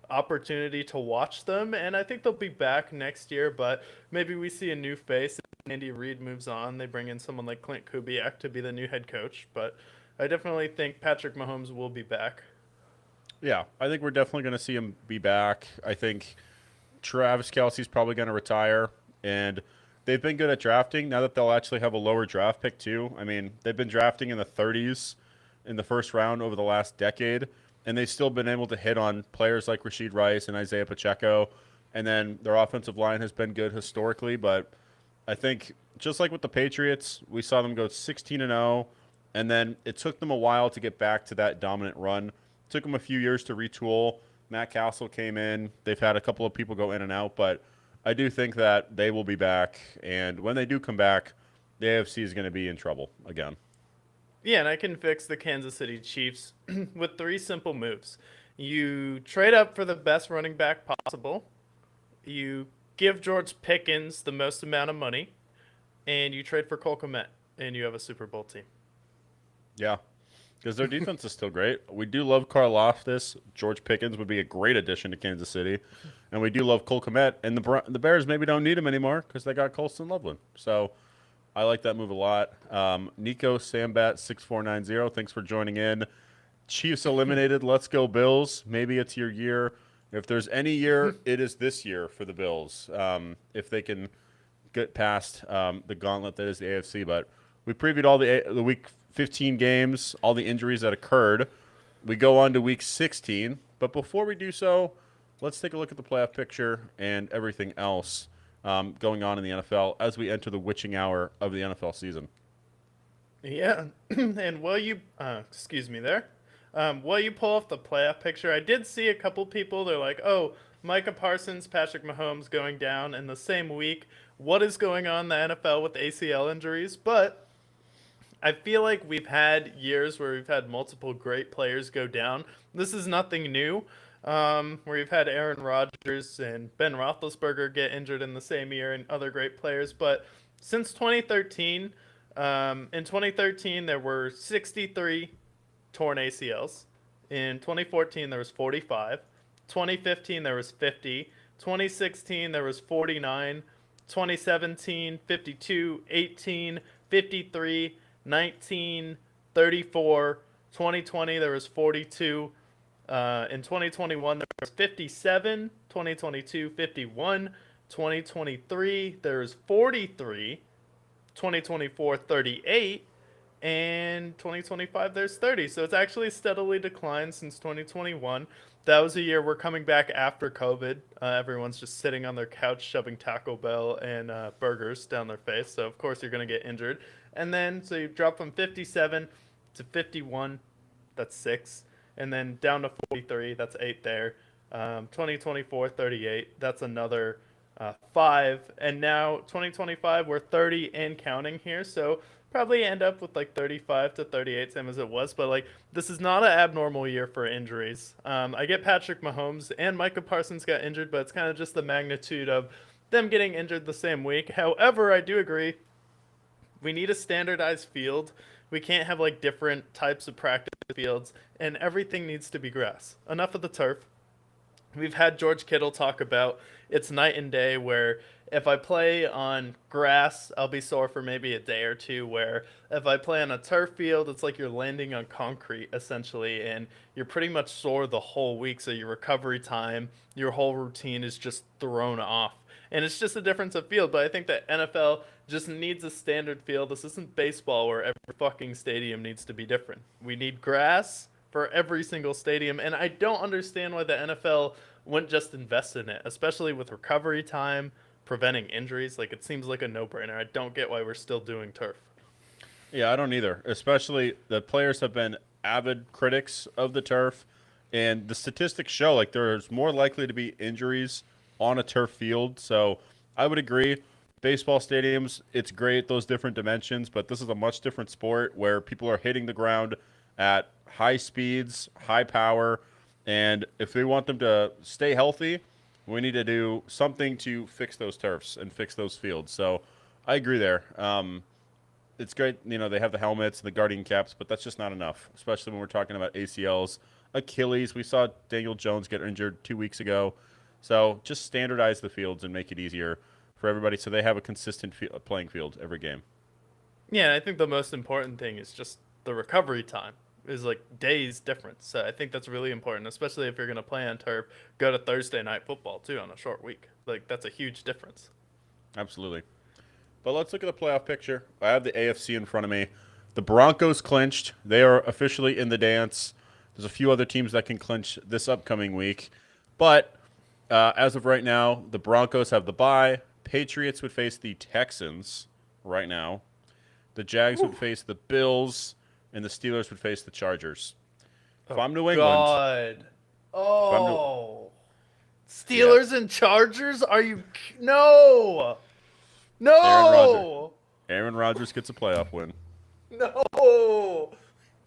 opportunity to watch them. And I think they'll be back next year, but maybe we see a new face. Andy Reid moves on. They bring in someone like Clint Kubiak to be the new head coach. But I definitely think Patrick Mahomes will be back. Yeah, I think we're definitely going to see him be back. I think Travis Kelce's probably going to retire, and they've been good at drafting now that they'll actually have a lower draft pick too. I mean, they've been drafting in the 30s in the first round over the last decade, and they've still been able to hit on players like Rashid Rice and Isaiah Pacheco. And then their offensive line has been good historically, but I think just like with the Patriots, we saw them go 16-0, and then it took them a while to get back to that dominant run. It took them a few years to retool. Matt Castle came in. They've had a couple of people go in and out, but I do think that they will be back. And when they do come back, the AFC is going to be in trouble again. Yeah, and I can fix the Kansas City Chiefs with 3 simple moves. You trade up for the best running back possible. You give George Pickens the most amount of money, and you trade for Cole Kmet, and you have a Super Bowl team. Yeah, because their defense is still great. We do love Karlaftis. George Pickens would be a great addition to Kansas City. And we do love Cole Kmet. And the Bears maybe don't need him anymore because they got Colston Loveland. So I like that move a lot. Nico Sambat 6490, thanks for joining in. Chiefs eliminated. Let's go Bills. Maybe it's your year. If there's any year, it is this year for the Bills. If they can get past the gauntlet that is the AFC. But we previewed all the week 15 games, all the injuries that occurred. we go on to week 16. But before we do so, let's take a look at the playoff picture and everything else going on in the NFL as we enter the witching hour of the NFL season. Yeah, and excuse me there. While you pull off the playoff picture, I did see a couple people. They're like, "Oh, Micah Parsons, Patrick Mahomes going down in the same week. What is going on in the NFL with ACL injuries?" But I feel like we've had years where we've had multiple great players go down. This is nothing new. Where you've had Aaron Rodgers and Ben Roethlisberger get injured in the same year, and other great players. But since 2013, in 2013 there were 63 torn ACLs. In 2014 there was 45. 2015 there was 50. 2016 there was 49. 2017 52, 18, 53, 19, 34. 2020 there was 42. In 2021 there was 57. 2022 51. 2023 there was 43. 2024 38, and 2025 there's 30. So it's actually steadily declined since 2021. That was a year we're coming back after COVID. Everyone's just sitting on their couch shoving Taco Bell and burgers down their face. So of course you're going to get injured. And then so you drop from 57 to 51. That's 6. And then down to 43. That's 8 there. 2024 38. That's another 5, and now 2025 we're 30 and counting here, so probably end up with like 35 to 38, same as it was. But like, this is not an abnormal year for injuries. I get Patrick Mahomes and Micah Parsons got injured, but it's kind of just the magnitude of them getting injured the same week. However, I do agree we need a standardized field. We can't have like different types of practice fields, and everything needs to be grass. Enough of the turf. We've had George Kittle talk about it's night and day, where if I play on grass, I'll be sore for maybe a day or two, where if I play on a turf field, it's like you're landing on concrete essentially, and you're pretty much sore the whole week. So your recovery time, your whole routine is just thrown off. And it's just a difference of field. But I think that NFL just needs a standard field. This isn't baseball where every fucking stadium needs to be different. We need grass for every single stadium, and I don't understand why the NFL wouldn't just invest in it, especially with recovery time, preventing injuries. Like, it seems like a no-brainer. I don't get why we're still doing turf. Yeah, I don't either. Especially the players have been avid critics of the turf, and the statistics show like there's more likely to be injuries on a turf field. So I would agree. Baseball stadiums, it's great, those different dimensions, but this is a much different sport where people are hitting the ground at high speeds, high power, and if we want them to stay healthy, we need to do something to fix those turfs and fix those fields. So I agree there. It's great, they have the helmets and the guardian caps, but that's just not enough, especially when we're talking about ACLs, Achilles. We saw Daniel Jones get injured 2 weeks ago. So just standardize the fields and make it easier for everybody so they have a consistent playing field every game. Yeah, I think the most important thing is just the recovery time is like days difference. So I think that's really important, especially if you're going to play on turf, go to Thursday night football too on a short week. Like, that's a huge difference. Absolutely. But let's look at the playoff picture. I have the AFC in front of me. The Broncos clinched. They are officially in the dance. There's a few other teams that can clinch this upcoming week. But as of right now, the Broncos have the bye. Patriots would face the Texans right now. The Jags would face the Bills, and the Steelers would face the Chargers. If I'm New England, God. Steelers yeah. and Chargers? Are you no? No. Aaron Rodgers gets a playoff win. No.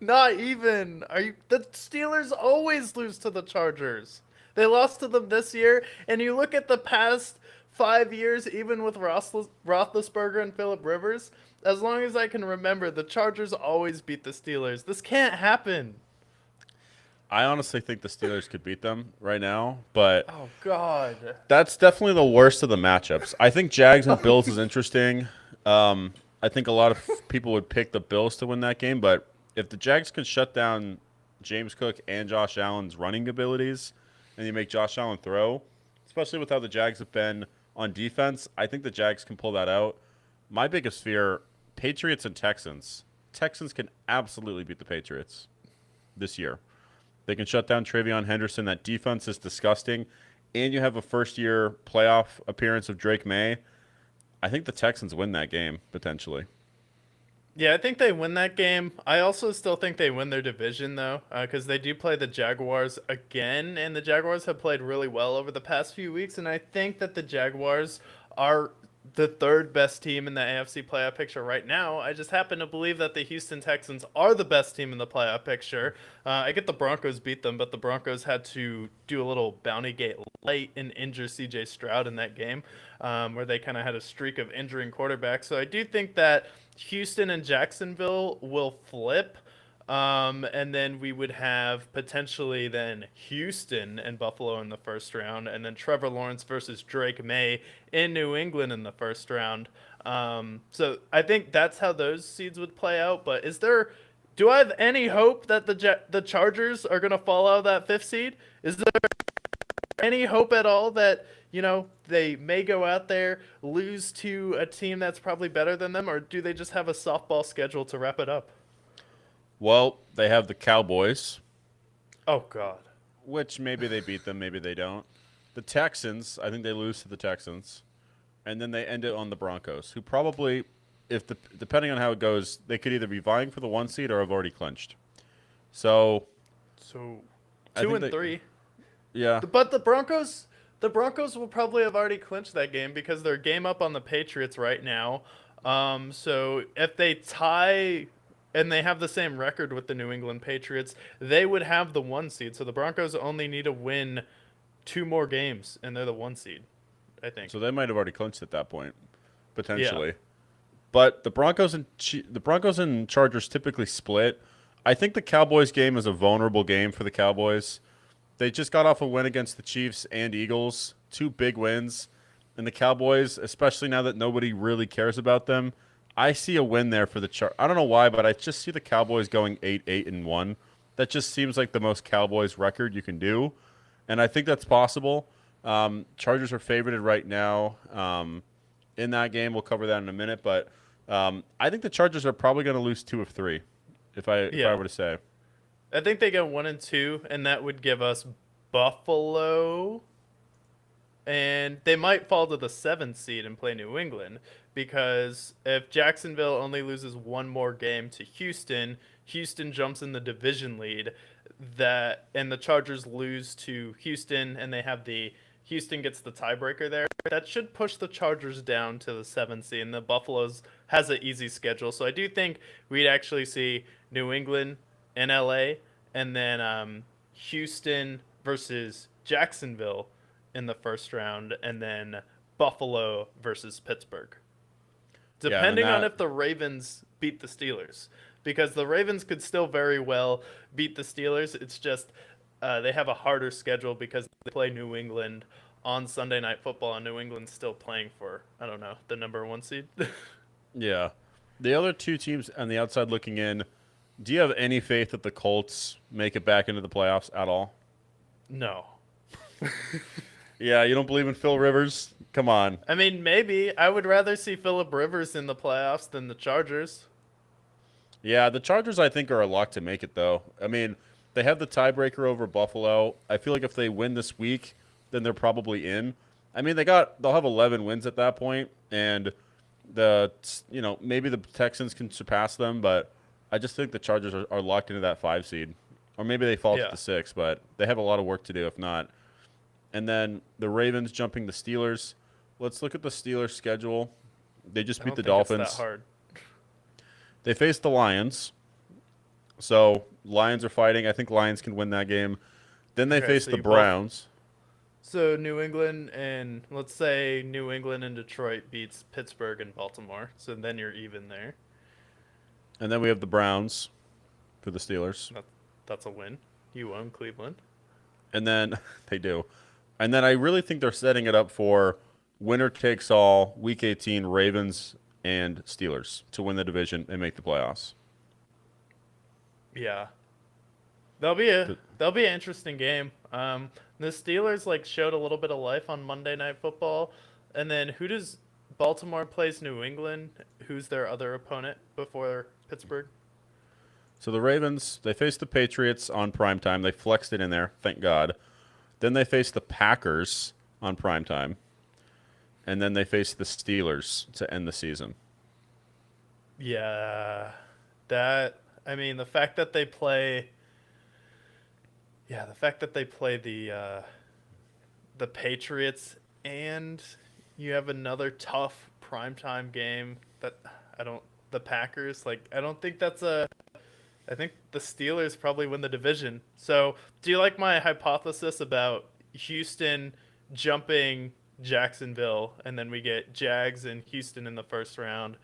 Not even. Are you the Steelers always lose to the Chargers. They lost to them this year, and you look at the past 5 years, even with Roethlisberger and Phillip Rivers, as long as I can remember, the Chargers always beat the Steelers. This can't happen. I honestly think the Steelers could beat them right now, but Oh, God. that's definitely the worst of the matchups. I think Jags and Bills is interesting. I think a lot of people would pick the Bills to win that game, but if the Jags can shut down James Cook and Josh Allen's running abilities, and you make Josh Allen throw, especially with how the Jags have been on defense, I think the Jags can pull that out. My biggest fear, Patriots and Texans. Texans can absolutely beat the Patriots this year. They can shut down Travion Henderson. That defense is disgusting. And you have a first-year playoff appearance of Drake May. I think the Texans win that game, potentially. Yeah, I think they win that game. I also still think they win their division, though, because they do play the Jaguars again, and the Jaguars have played really well over the past few weeks, and I think that the Jaguars are the third best team in the AFC playoff picture right now. I just happen to believe that the Houston Texans are the best team in the playoff picture. I get the Broncos beat them, but the Broncos had to do a little bounty gate late and injure CJ Stroud in that game, where they kind of had a streak of injuring quarterbacks. So I do think that Houston and Jacksonville will flip. And then we would have potentially then Houston and Buffalo in the first round, and then Trevor Lawrence versus Drake May in New England in the first round. So I think that's how those seeds would play out. But do I have any hope that the Chargers are going to fall out of that fifth seed? Is there any hope at all that they may go out there, lose to a team that's probably better than them, or do they just have a softball schedule to wrap it up? Well, they have the Cowboys, Oh God. which maybe they beat them, maybe they don't. The Texans, I think they lose to the Texans. And then they end it on the Broncos, who probably, depending on how it goes, they could either be vying for the 1 seed or have already clinched. So, So I 2 think and they- 3. yeah. But the Broncos will probably have already clinched that game because they're game up on the Patriots right now. So if they tie and they have the same record with the New England Patriots, they would have the 1 seed. So the Broncos only need to win 2 more games and they're the 1 seed, I think. So they might have already clinched at that point, potentially. But the Broncos and Chargers typically split. I think the Cowboys game is a vulnerable game for the Cowboys. They just got off a win against the Chiefs and Eagles, 2 big wins. And the Cowboys, especially now that nobody really cares about them, I see a win there for the I don't know why, but I just see the Cowboys going 8-1. That just seems like the most Cowboys record you can do. And I think that's possible. Chargers are favorited right now in that game. We'll cover that in a minute. But I think the Chargers are probably going to lose 2 of 3, if I were to say. I think they go 1 and 2, and that would give us Buffalo, and they might fall to the 7th seed and play New England because if Jacksonville only loses 1 more game to Houston, Houston jumps in the division lead. And the Chargers lose to Houston, and Houston gets the tiebreaker there. That should push the Chargers down to the 7th seed, and the Buffaloes has an easy schedule. So I do think we'd actually see New England in LA, and then Houston versus Jacksonville in the first round, and then Buffalo versus Pittsburgh. Depending on if the Ravens beat the Steelers, because the Ravens could still very well beat the Steelers. It's just they have a harder schedule because they play New England on Sunday Night Football, and New England's still playing for, I don't know, the number 1 seed. Yeah. The other 2 teams on the outside looking in, do you have any faith that the Colts make it back into the playoffs at all? No. Yeah, you don't believe in Phil Rivers? Come on. I mean, maybe. I would rather see Phillip Rivers in the playoffs than the Chargers. Yeah, the Chargers, I think, are a lock to make it, though. I mean, they have the tiebreaker over Buffalo. I feel like if they win this week, then they're probably in. I mean, they'll have 11 wins at that point, and maybe the Texans can surpass them, but I just think the Chargers are locked into that 5 seed. Or maybe they fall to the 6, but they have a lot of work to do if not. And then the Ravens jumping the Steelers. Let's look at the Steelers' schedule. They just beat the Dolphins. It's that hard. They faced the Lions. So Lions are fighting. I think Lions can win that game. Then they face the Browns. So let's say New England and Detroit beats Pittsburgh and Baltimore. So then you're even there. And then we have the Browns for the Steelers. That's a win. You own Cleveland. And then they do. And then I really think they're setting it up for winner takes all, Week 18, Ravens and Steelers to win the division and make the playoffs. Yeah. That'll be an interesting game. The Steelers showed a little bit of life on Monday Night Football. And then who does Baltimore plays New England? Who's their other opponent before Pittsburgh? So the Ravens, they faced the Patriots on primetime. They flexed it in there, thank God. Then they faced the Packers on primetime. And then they faced the Steelers to end the season. Yeah, that I mean the fact that they play, yeah, the fact that they play the Patriots and you have another tough primetime game that I don't the Packers like I don't think that's a I think the Steelers probably win the division. So, do you like my hypothesis about Houston jumping Jacksonville, and then we get Jags and Houston in the first round,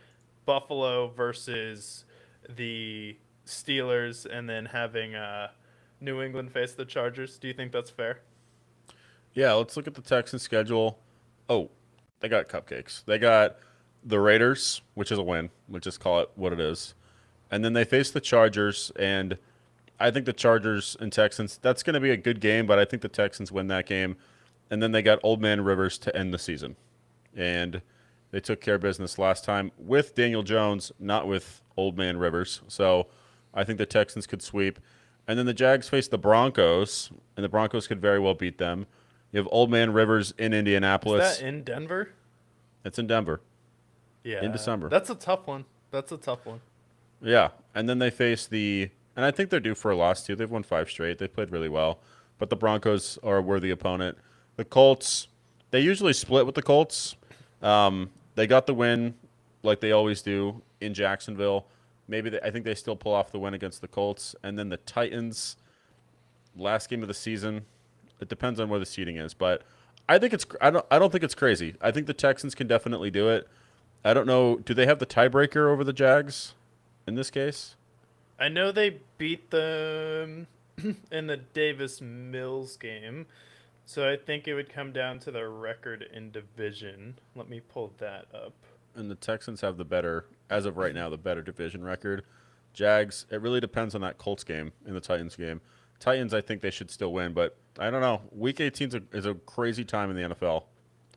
Buffalo versus the Steelers, and then having New England face the Chargers? Do you think that's fair? Yeah, let's look at the Texans schedule. Oh, they got cupcakes. They got the Raiders, which is a win. Let's just call it what it is. And then they face the Chargers, and I think the Chargers and Texans, that's going to be a good game, but I think the Texans win that game. And then they got Old Man Rivers to end the season. And they took care of business last time with Daniel Jones, not with Old Man Rivers. So I think the Texans could sweep. And then the Jags face the Broncos, and the Broncos could very well beat them. You have Old Man Rivers in Is that Indianapolis. in Denver? It's in Denver in Yeah, December. that's a tough one. That's a tough one. Yeah, and then they face and I think they're due for a loss too. They've won 5 straight. They played really well, but the Broncos are a worthy opponent. The Colts, they usually split with the Colts. They got the win, like they always do in Jacksonville. I think they still pull off the win against the Colts, and then the Titans, last game of the season. It depends on where the seating is, but I don't think it's crazy. I think the Texans can definitely do it. I don't know. Do they have the tiebreaker over the Jags in this case? I know they beat them in the Davis Mills game, so I think it would come down to their record in division. Let me pull that up. And the Texans have the better, as of right now, the better division record. Jags, it really depends on that Colts game and the Titans game. Titans, I think they should still win, but I don't know. Week 18 is a crazy time in the NFL.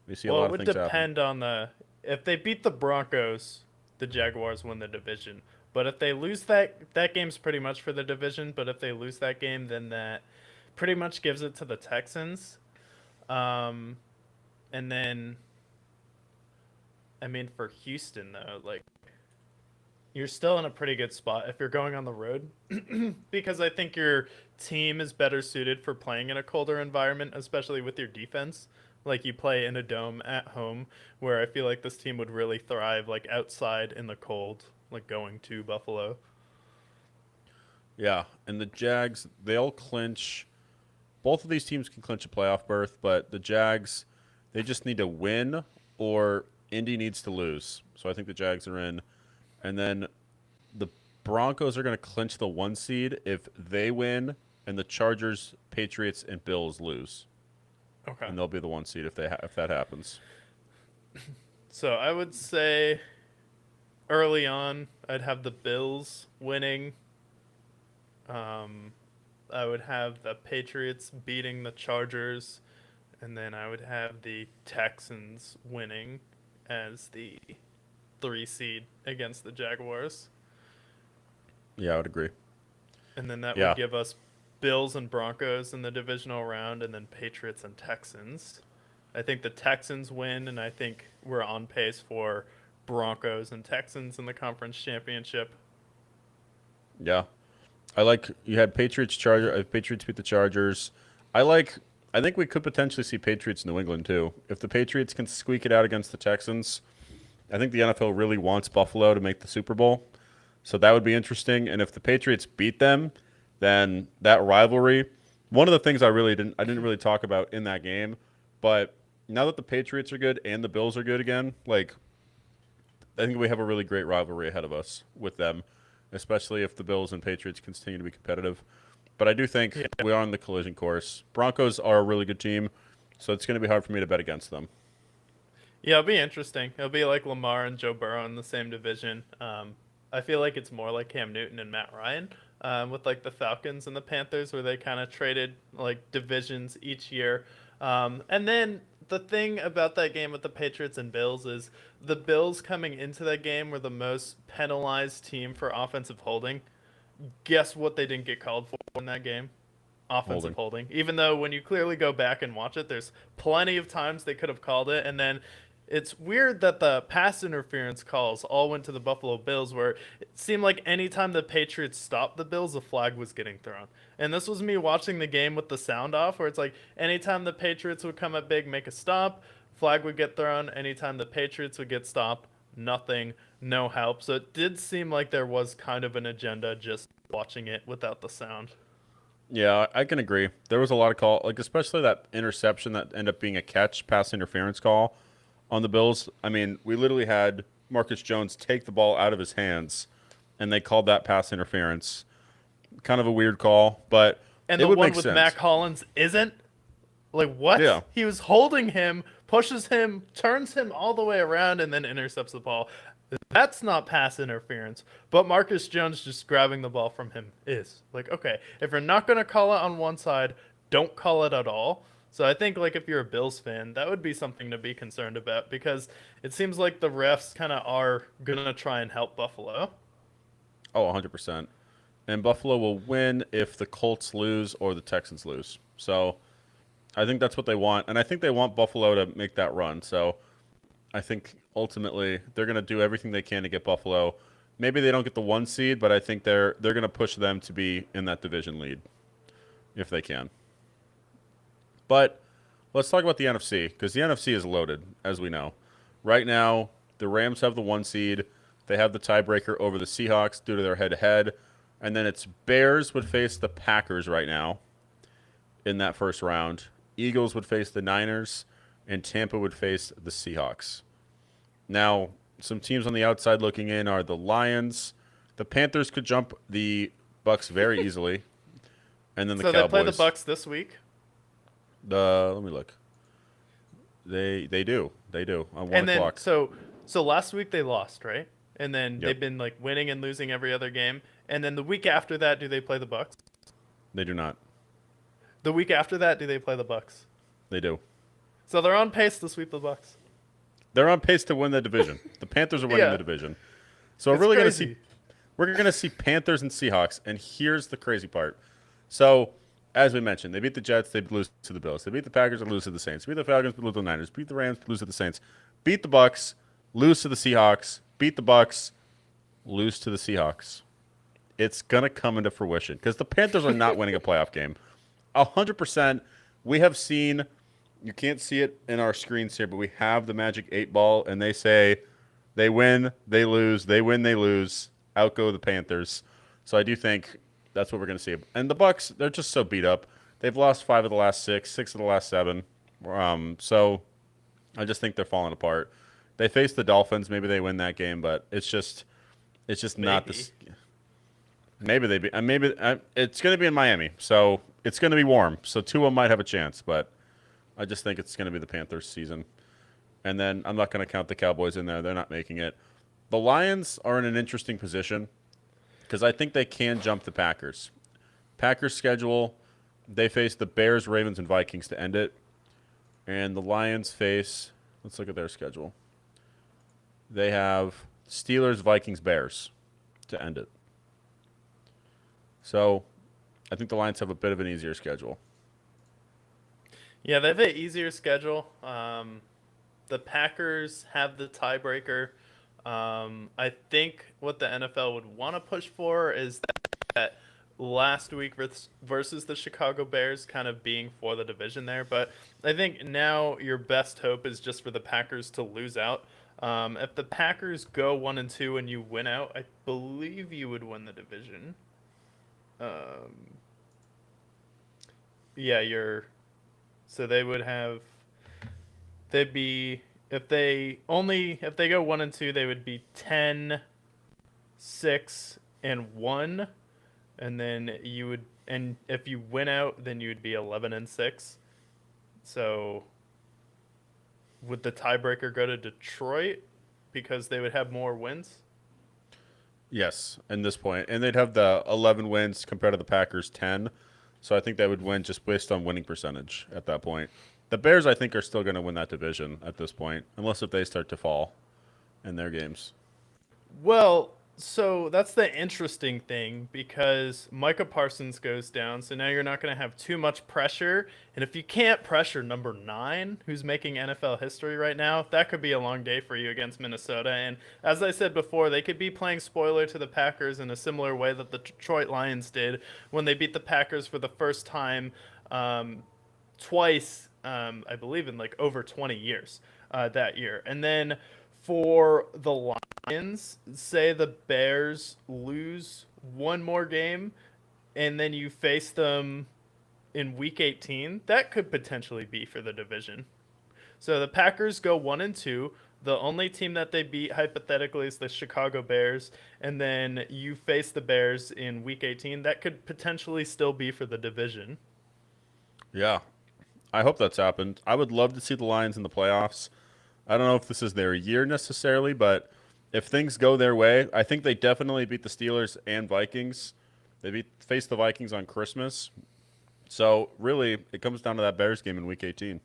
You see a Well, lot it of would things happen. depend on the if they beat the Broncos, the Jaguars win the division. But if they lose that game's pretty much for the division, but if they lose that game, then that pretty much gives it to the Texans. Um and then I mean for Houston though, like you're still in a pretty good spot if you're going on the road because I think your team is better suited for playing in a colder environment, especially with your defense. Like you play in a dome at home, where I feel like this team would really thrive, like outside in the cold, like going to Buffalo. Yeah, and the Jags, they'll clinch. Both of these teams can clinch a playoff berth, but the Jags, they just need to win or Indy needs to lose. So I think the Jags are in. And then the Broncos are going to clinch the 1 seed if they win and the Chargers, Patriots, and Bills lose. Okay. And they'll be the 1 seed if that happens. So I would say early on, I'd have the Bills winning. Um, I would have the Patriots beating the Chargers, and then I would have the Texans winning as the 3 seed against the Jaguars. Yeah, I would agree. And then that would Yeah. give us Bills and Broncos in the divisional round, and then Patriots and Texans. I think the Texans win, and I think we're on pace for Broncos and Texans in the conference championship. Yeah. I like you had Patriots beat the Chargers. I think we could potentially see Patriots New England too. If the Patriots can squeak it out against the Texans, I think the NFL really wants Buffalo to make the Super Bowl. So that would be interesting. And if the Patriots beat them, then that rivalry. One of the things I didn't really talk about in that game, but now that the Patriots are good and the Bills are good again, like I think we have a really great rivalry ahead of us with them, especially if the Bills and Patriots continue to be competitive. But I do think Yeah. we are on the collision course. Broncos are a really good team, so it's going to be hard for me to bet against them. Yeah, it'll be interesting. It'll be like Lamar and Joe Burrow in the same division. I feel like it's more like Cam Newton and Matt Ryan with like the Falcons and the Panthers, where they kind of traded like divisions each year. And then the thing about that game with the Patriots and Bills is the Bills coming into that game were the most penalized team for offensive holding. guess what they didn't get called for in that game? Offensive holding. Even though when you clearly go back and watch it, there's plenty of times they could have called it. And then it's weird that the pass interference calls all went to the Buffalo Bills, where it seemed like anytime the Patriots stopped the Bills, a flag was getting thrown. And this was me watching the game with the sound off, where it's like anytime the Patriots would come up big, make a stop, flag would get thrown. Anytime the Patriots would get stopped, nothing, no help. So it did seem like there was kind of an agenda just watching it without the sound. Yeah, I can agree. There was a lot of call, like especially that interception that ended up being a catch pass interference call on the Bills. I mean, we literally had Marcus Jones take the ball out of his hands, and they called that pass interference. Kind of a weird call, but And it the would one make with sense. Mac Hollins isn't. Like, what? Yeah. He was holding him, pushes him, turns him all the way around, and then intercepts the ball. That's not pass interference. But Marcus Jones just grabbing the ball from him is. Like, okay, if you're not going to call it on one side, don't call it at all. So I think, like, if you're a Bills fan, that would be something to be concerned about, because it seems like the refs kind of are going to try and help Buffalo. Oh, 100%. And Buffalo will win if the Colts lose or the Texans lose. So I think that's what they want. And I think they want Buffalo to make that run. So I think ultimately they're going to do everything they can to get Buffalo. Maybe they don't get the 1 seed, but I think they're going to push them to be in that division lead if they can. But let's talk about the NFC, because the NFC is loaded, as we know. Right now, the Rams have the 1 seed. They have the tiebreaker over the Seahawks due to their head-to-head. And then it's Bears would face the Packers right now in that first round. Eagles would face the Niners, and Tampa would face the Seahawks. Now, some teams on the outside looking in are the Lions. The Panthers could jump the Bucks very easily, and then the So Cowboys. they play the Bucks this week. Let me look. They do on 1 o'clock. So last week they lost, right? And then Yep. they've been like winning and losing every other game. And then the week after that, do they play the Bucks? They do not. The week after that, do they play the Bucks? They do. So they're on pace to sweep the Bucks. They're on pace to win the division. The Panthers are winning Yeah. the division. So It's we're crazy. going to see Panthers and Seahawks, and here's the crazy part. So, as we mentioned, they beat the Jets, they lose to the Bills. They beat the Packers and lose to the Saints. Beat the Falcons, lose to the Niners. Beat the Rams, lose to the Saints. Beat the Bucks, lose to the Seahawks. Beat the Bucks, lose to the Seahawks. It's going to come into fruition because the Panthers are not winning a playoff game. 100%. We have seen, you can't see it in our screens here, but we have the Magic 8 ball, and they say they win, they lose, they win, they lose, out go the Panthers. So I do think that's what we're going to see. And the Bucks, they're just so beat up. They've lost 5 of the last 6, 6 of the last 7. So I just think they're falling apart. They face the Dolphins. Maybe they win that game, but it's just not this. Maybe they be. It's going to be in Miami, so it's going to be warm. So Tua might have a chance, but I just think it's going to be the Panthers' season. And then I'm not going to count the Cowboys in there. They're not making it. The Lions are in an interesting position because I think they can jump the Packers. Packers' schedule, they face the Bears, Ravens, and Vikings to end it. And the Lions face, let's look at their schedule. They have Steelers, Vikings, Bears to end it. So I think the Lions have a bit of an easier schedule. Yeah, they have an easier schedule. The Packers have the tiebreaker. I think what the NFL would want to push for is that last week versus the Chicago Bears kind of being for the division there. But I think now your best hope is just for the Packers to lose out. If the Packers go 1-2 and you win out, I believe you would win the division. Yeah, so they would have, they'd be, if they go 1-2, they would be 10, 6, and 1, and then and if you win out, then you'd be 11 and 6. So would the tiebreaker go to Detroit because they would have more wins? Yes, in this point. And they'd have the 11 wins compared to the Packers' 10. So I think they would win just based on winning percentage at that point. The Bears, I think, are still going to win that division at this point, unless if they start to fall in their games. Well, So that's the interesting thing because Micah Parsons goes down. So now you're not going to have too much pressure. And if you can't pressure number 9, who's making NFL history right now, that could be a long day for you against Minnesota. And as I said before, they could be playing spoiler to the Packers in a similar way that the Detroit Lions did when they beat the Packers for the first time twice, I believe, in like over 20 years that year. And then for the Lions, say the Bears lose one more game and then you face them in week 18, that could potentially be for the division. So the Packers go 1-2. The only team that they beat hypothetically is the Chicago Bears, and then you face the Bears in week 18. That could potentially still be for the division. Yeah, I hope that's happened. I would love to see the Lions in the playoffs. I don't know if this is their year necessarily, but if things go their way, I think they definitely beat the Steelers and Vikings. They faced the Vikings on Christmas. So really, it comes down to that Bears game in Week 18.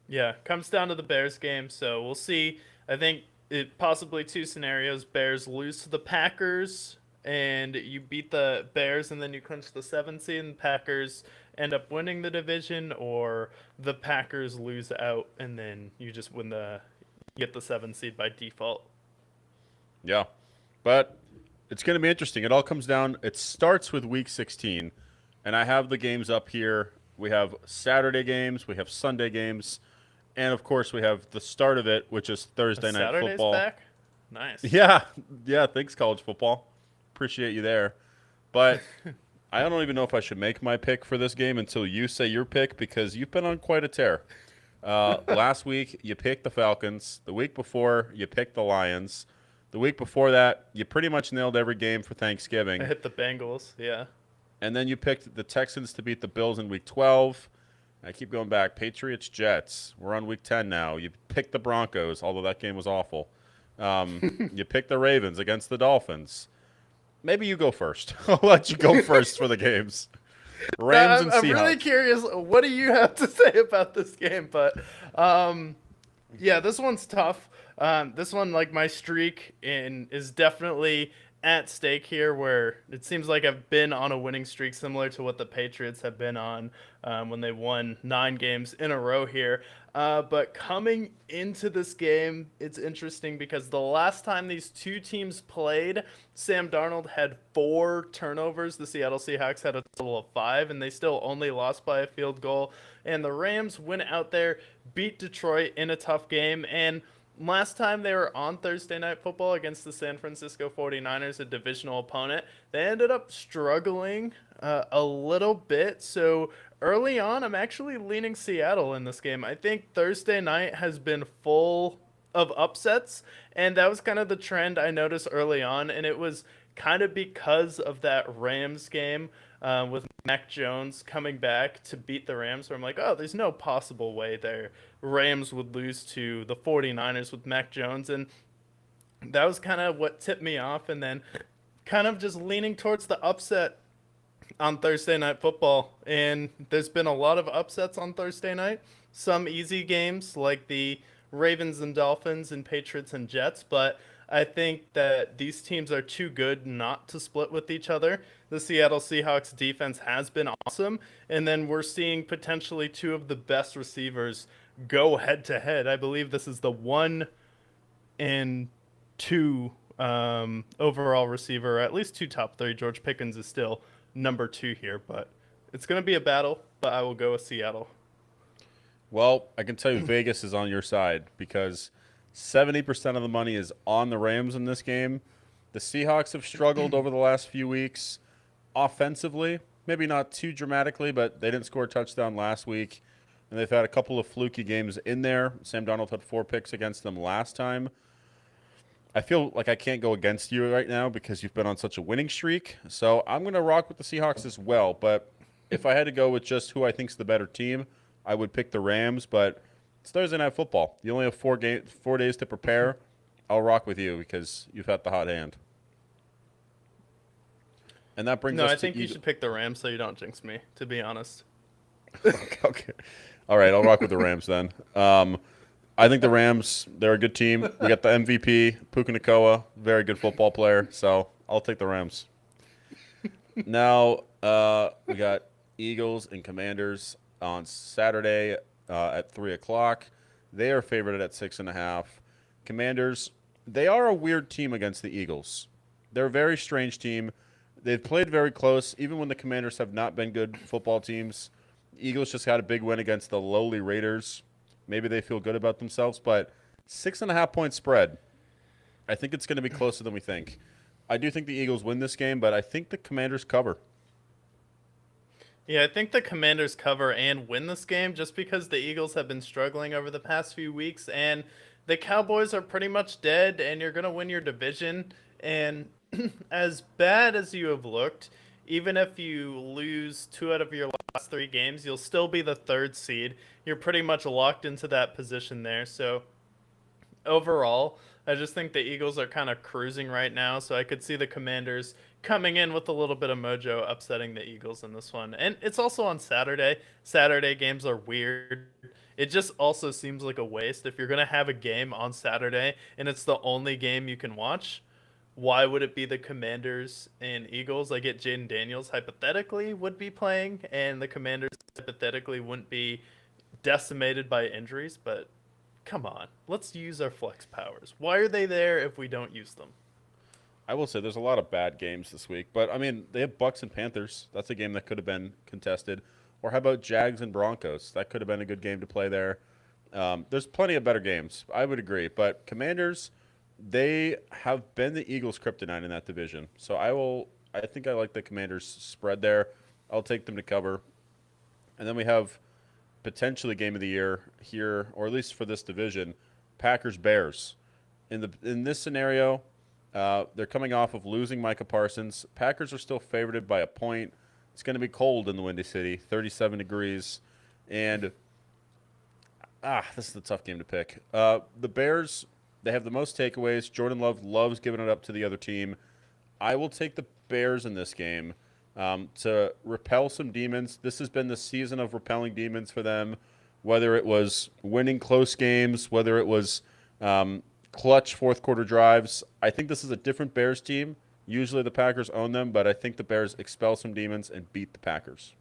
Yeah, comes down to the Bears game, so we'll see. I think it possibly two scenarios. Bears lose to the Packers and you beat the Bears and then you clinch the 7th seed and Packers end up winning the division, or the Packers lose out and then you just get the 7th seed by default. Yeah, but it's going to be interesting. It all comes down. It starts with Week 16, and I have the games up here. We have Saturday games, we have Sunday games, and of course we have the start of it, which is Thursday night Saturday's football. back? Nice. Yeah, yeah. Thanks, college football. Appreciate you there, but I don't even know if I should make my pick for this game until you say your pick because you've been on quite a tear. Last week you picked the Falcons. The week before you picked the Lions. The week before that you pretty much nailed every game for Thanksgiving. I hit the Bengals, yeah. And then you picked the Texans to beat the Bills in Week 12. I keep going back. Patriots, Jets. We're on Week 10 now. You picked the Broncos, although that game was awful. You picked the Ravens against the Dolphins. Maybe you go first. I'll let you go first for the games. Rams and Seahawks. I'm really curious. What do you have to say about this game? But yeah, this one's tough. This one, like my streak, is definitely at stake here, where it seems like I've been on a winning streak similar to what the Patriots have been on when they won 9 games in a row here. But coming into this game, it's interesting because the last time these two teams played, Sam Darnold had 4 turnovers. The Seattle Seahawks had a total of 5, and they still only lost by a field goal. And the Rams went out there, beat Detroit in a tough game, and last time they were on Thursday Night Football against the San Francisco 49ers, a divisional opponent, they ended up struggling a little bit. So early on, I'm actually leaning Seattle in this game. I think Thursday night has been full of upsets, and that was kind of the trend I noticed early on, and it was kind of because of that Rams game with Mac Jones coming back to beat the Rams, where I'm like, oh, there's no possible way their Rams would lose to the 49ers with Mac Jones. And that was kind of what tipped me off. And then kind of just leaning towards the upset on Thursday Night Football. And there's been a lot of upsets on Thursday night. Some easy games like the Ravens and Dolphins and Patriots and Jets, but I think that these teams are too good not to split with each other. The Seattle Seahawks defense has been awesome, and then we're seeing potentially 2 of the best receivers go head to head. I believe this is the 1 and 2 overall receiver, or at least 2 top 3. George Pickens is still number 2 here, but it's going to be a battle, but I will go with Seattle. Well, I can tell you Vegas is on your side because 70% of the money is on the Rams in this game. The Seahawks have struggled over the last few weeks offensively, maybe not too dramatically, but they didn't score a touchdown last week, and they've had a couple of fluky games in there. Sam Darnold had 4 picks against them last time. I feel like I can't go against you right now because you've been on such a winning streak, so I'm going to rock with the Seahawks as well, but if I had to go with just who I think's the better team, I would pick the Rams, but it's Thursday Night Football. You only have 4 days to prepare. I'll rock with you because you've had the hot hand. And that brings us to... No, I think you should pick the Rams so you don't jinx me, to be honest. Okay. All right, I'll rock with the Rams then. I think the Rams, they're a good team. We got the MVP, Puka Nacua, very good football player. So I'll take the Rams. Now we got Eagles and Commanders on Saturday at 3 o'clock. They are favored at 6.5. Commanders, they are a weird team against the Eagles. They're a very strange team. They've played very close, even when the Commanders have not been good football teams. The Eagles just got a big win against the lowly Raiders. Maybe they feel good about themselves, but 6.5 point spread. I think it's going to be closer than we think. I do think the Eagles win this game, but I think the Commanders cover. Yeah, I think the Commanders cover and win this game just because the Eagles have been struggling over the past few weeks, and the Cowboys are pretty much dead, and you're going to win your division. And as bad as you have looked, even if you lose 2 out of your last 3 games, you'll still be the 3rd seed. You're pretty much locked into that position there. So overall, I just think the Eagles are kind of cruising right now, so I could see the Commanders coming in with a little bit of mojo, upsetting the Eagles in this one. And it's also on Saturday. Saturday games are weird. It just also seems like a waste. If you're going to have a game on Saturday and it's the only game you can watch, why would it be the Commanders and Eagles? I get Jaden Daniels hypothetically would be playing, and the Commanders hypothetically wouldn't be decimated by injuries, but come on, let's use our flex powers. Why are they there if we don't use them? I will say there's a lot of bad games this week, but I mean, they have Bucks and Panthers. That's a game that could have been contested. Or how about Jags and Broncos? That could have been a good game to play there. There's plenty of better games. I would agree, but Commanders, they have been the Eagles' kryptonite in that division. So I think I like the Commanders spread there. I'll take them to cover. And then we have potentially game of the year here, or at least for this division, Packers Bears. In this scenario, they're coming off of losing Micah Parsons. Packers are still favored by a point. It's going to be cold in the Windy City, 37 degrees, and this is a tough game to pick. The Bears, they have the most takeaways. Jordan Love loves giving it up to the other team. I will take the Bears in this game to repel some demons. This has been the season of repelling demons for them, whether it was winning close games, whether it was clutch fourth quarter drives. I think this is a different Bears team. Usually the Packers own them, but I think the Bears expel some demons and beat the Packers.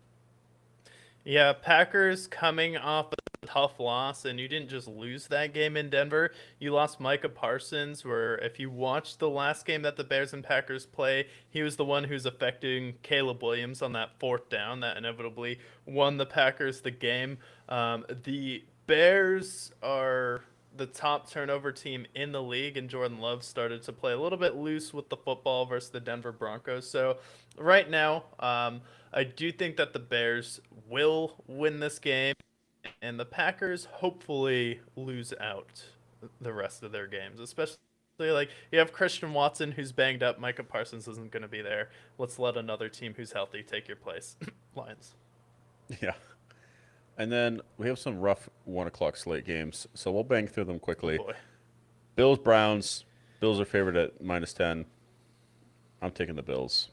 Yeah, Packers coming off a tough loss, and you didn't just lose that game in Denver. You lost Micah Parsons, where if you watched the last game that the Bears and Packers play, he was the one who's affecting Caleb Williams on that 4th down that inevitably won the Packers the game. The Bears are the top turnover team in the league, and Jordan Love started to play a little bit loose with the football versus the Denver Broncos. So right now, I do think that the Bears will win this game, and the Packers hopefully lose out the rest of their games, especially like you have Christian Watson who's banged up. Micah Parsons isn't going to be there. Let's let another team who's healthy take your place. Lions. Yeah. And then we have some rough 1 o'clock slate games, so we'll bang through them quickly. Oh boy. Bills, Browns. Bills are favored at -10. I'm taking the Bills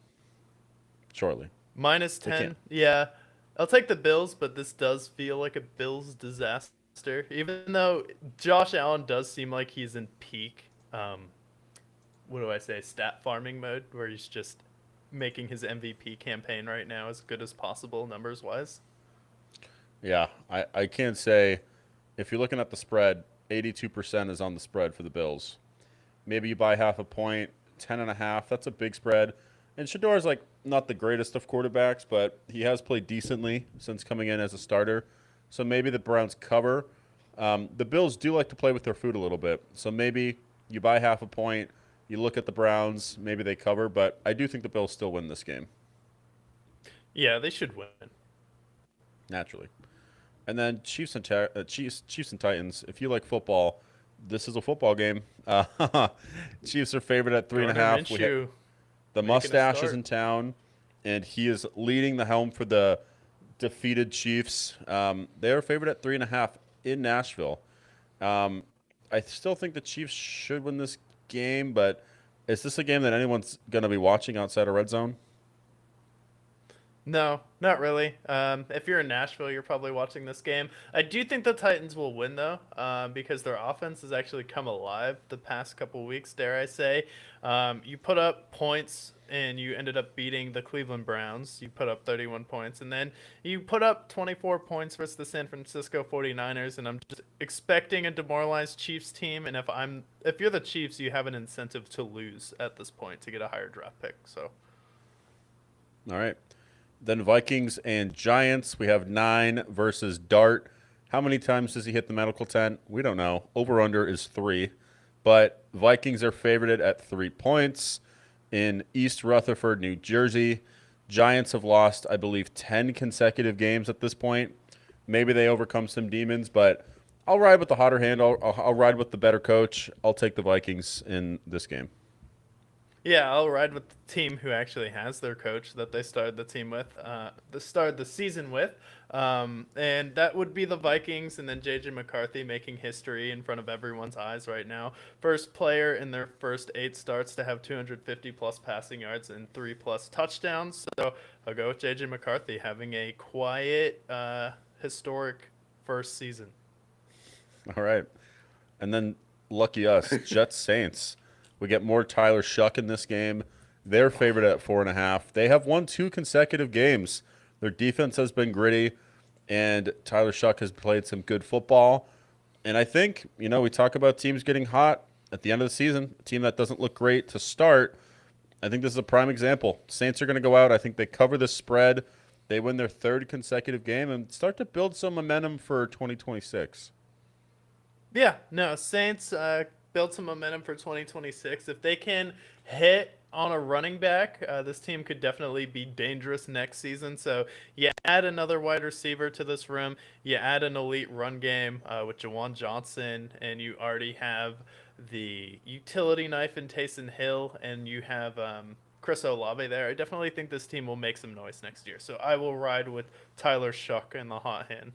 shortly. They can't. -10. Yeah. I'll take the Bills, but this does feel like a Bills disaster. Even though Josh Allen does seem like he's in peak, what do I say, stat farming mode, where he's just making his MVP campaign right now as good as possible numbers wise. Yeah, I can't say. If you're looking at the spread, 82% is on the spread for the Bills. Maybe you buy half a point, 10.5. That's a big spread. And Shador's like not the greatest of quarterbacks, but he has played decently since coming in as a starter. So maybe the Browns cover. The Bills do like to play with their food a little bit. So maybe you buy half a point, you look at the Browns, maybe they cover, but I do think the Bills still win this game. Yeah, they should win. Naturally. And then Chiefs and Titans. If you like football, this is a football game. Chiefs are favored at 3.5. The mustache is in town, and he is leading the helm for the defeated Chiefs. They are favored at 3.5 in Nashville. I still think the Chiefs should win this game, but is this a game that anyone's going to be watching outside of Red Zone? No, not really. If you're in Nashville, you're probably watching this game. I do think the Titans will win though, because their offense has actually come alive the past couple weeks. Dare I say? You put up points and you ended up beating the Cleveland Browns. You put up 31 points, and then you put up 24 points versus the San Francisco 49ers. And I'm just expecting a demoralized Chiefs team. And if you're the Chiefs, you have an incentive to lose at this point to get a higher draft pick. So. All right. Then Vikings and Giants. We have 9 versus Dart. How many times does he hit the medical tent? We don't know. Over-under is 3. But Vikings are favored at 3 points in East Rutherford, New Jersey. Giants have lost, I believe, 10 consecutive games at this point. Maybe they overcome some demons, but I'll ride with the hotter hand. I'll ride with the better coach. I'll take the Vikings in this game. Yeah, I'll ride with the team who actually has their coach that they started the season with, and that would be the Vikings. And then JJ McCarthy making history in front of everyone's eyes right now. First player in their first 8 starts to have 250 plus passing yards and 3 plus touchdowns. So I'll go with JJ McCarthy having a quiet, historic first season. All right. And then lucky us, Jets Saints. We get more Tyler Shuck in this game. They're favored at 4.5. They have won 2 consecutive games. Their defense has been gritty, and Tyler Shuck has played some good football. And I think, we talk about teams getting hot at the end of the season, a team that doesn't look great to start. I think this is a prime example. Saints are going to go out. I think they cover the spread. They win their 3rd consecutive game and start to build some momentum for 2026. Yeah, no, Saints build some momentum for 2026. If they can hit on a running back, this team could definitely be dangerous next season. So you add another wide receiver to this room, you add an elite run game with Jawan Johnson, and you already have the utility knife in Taysom Hill, and you have Chris Olave there. I definitely think this team will make some noise next year. So I will ride with Tyler Shuck in the hot hand.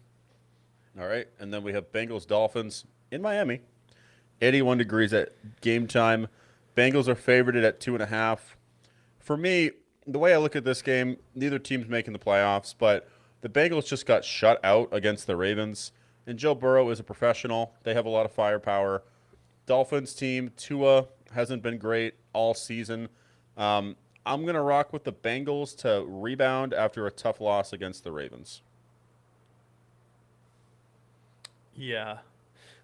All right. And then we have Bengals Dolphins in Miami. 81 degrees at game time. Bengals are favored at 2.5. For me, the way I look at this game, neither team's making the playoffs, but the Bengals just got shut out against the Ravens. And Joe Burrow is a professional. They have a lot of firepower. Dolphins team, Tua hasn't been great all season. I'm going to rock with the Bengals to rebound after a tough loss against the Ravens. Yeah.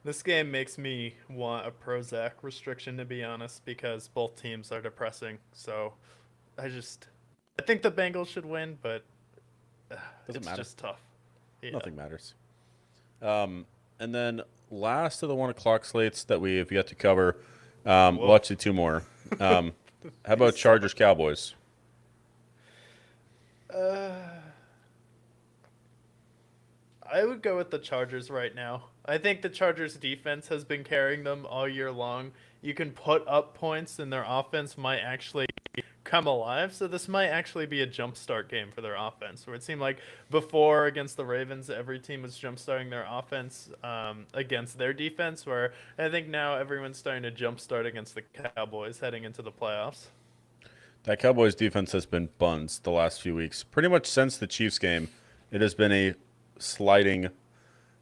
This game makes me want a Prozac restriction, to be honest, because both teams are depressing. So I think the Bengals should win, but Doesn't it's matter. just tough. Yeah. Nothing matters. And then last of the 1 o'clock slates that we have yet to cover, well, actually 2 more. How about Chargers Cowboys? I would go with the Chargers right now. I think the Chargers defense has been carrying them all year long. You can put up points and their offense might actually come alive. So this might actually be a jumpstart game for their offense. Where it seemed like before against the Ravens, every team was jumpstarting their offense against their defense. Where I think now everyone's starting to jumpstart against the Cowboys heading into the playoffs. That Cowboys defense has been buns the last few weeks. Pretty much since the Chiefs game, it has been a sliding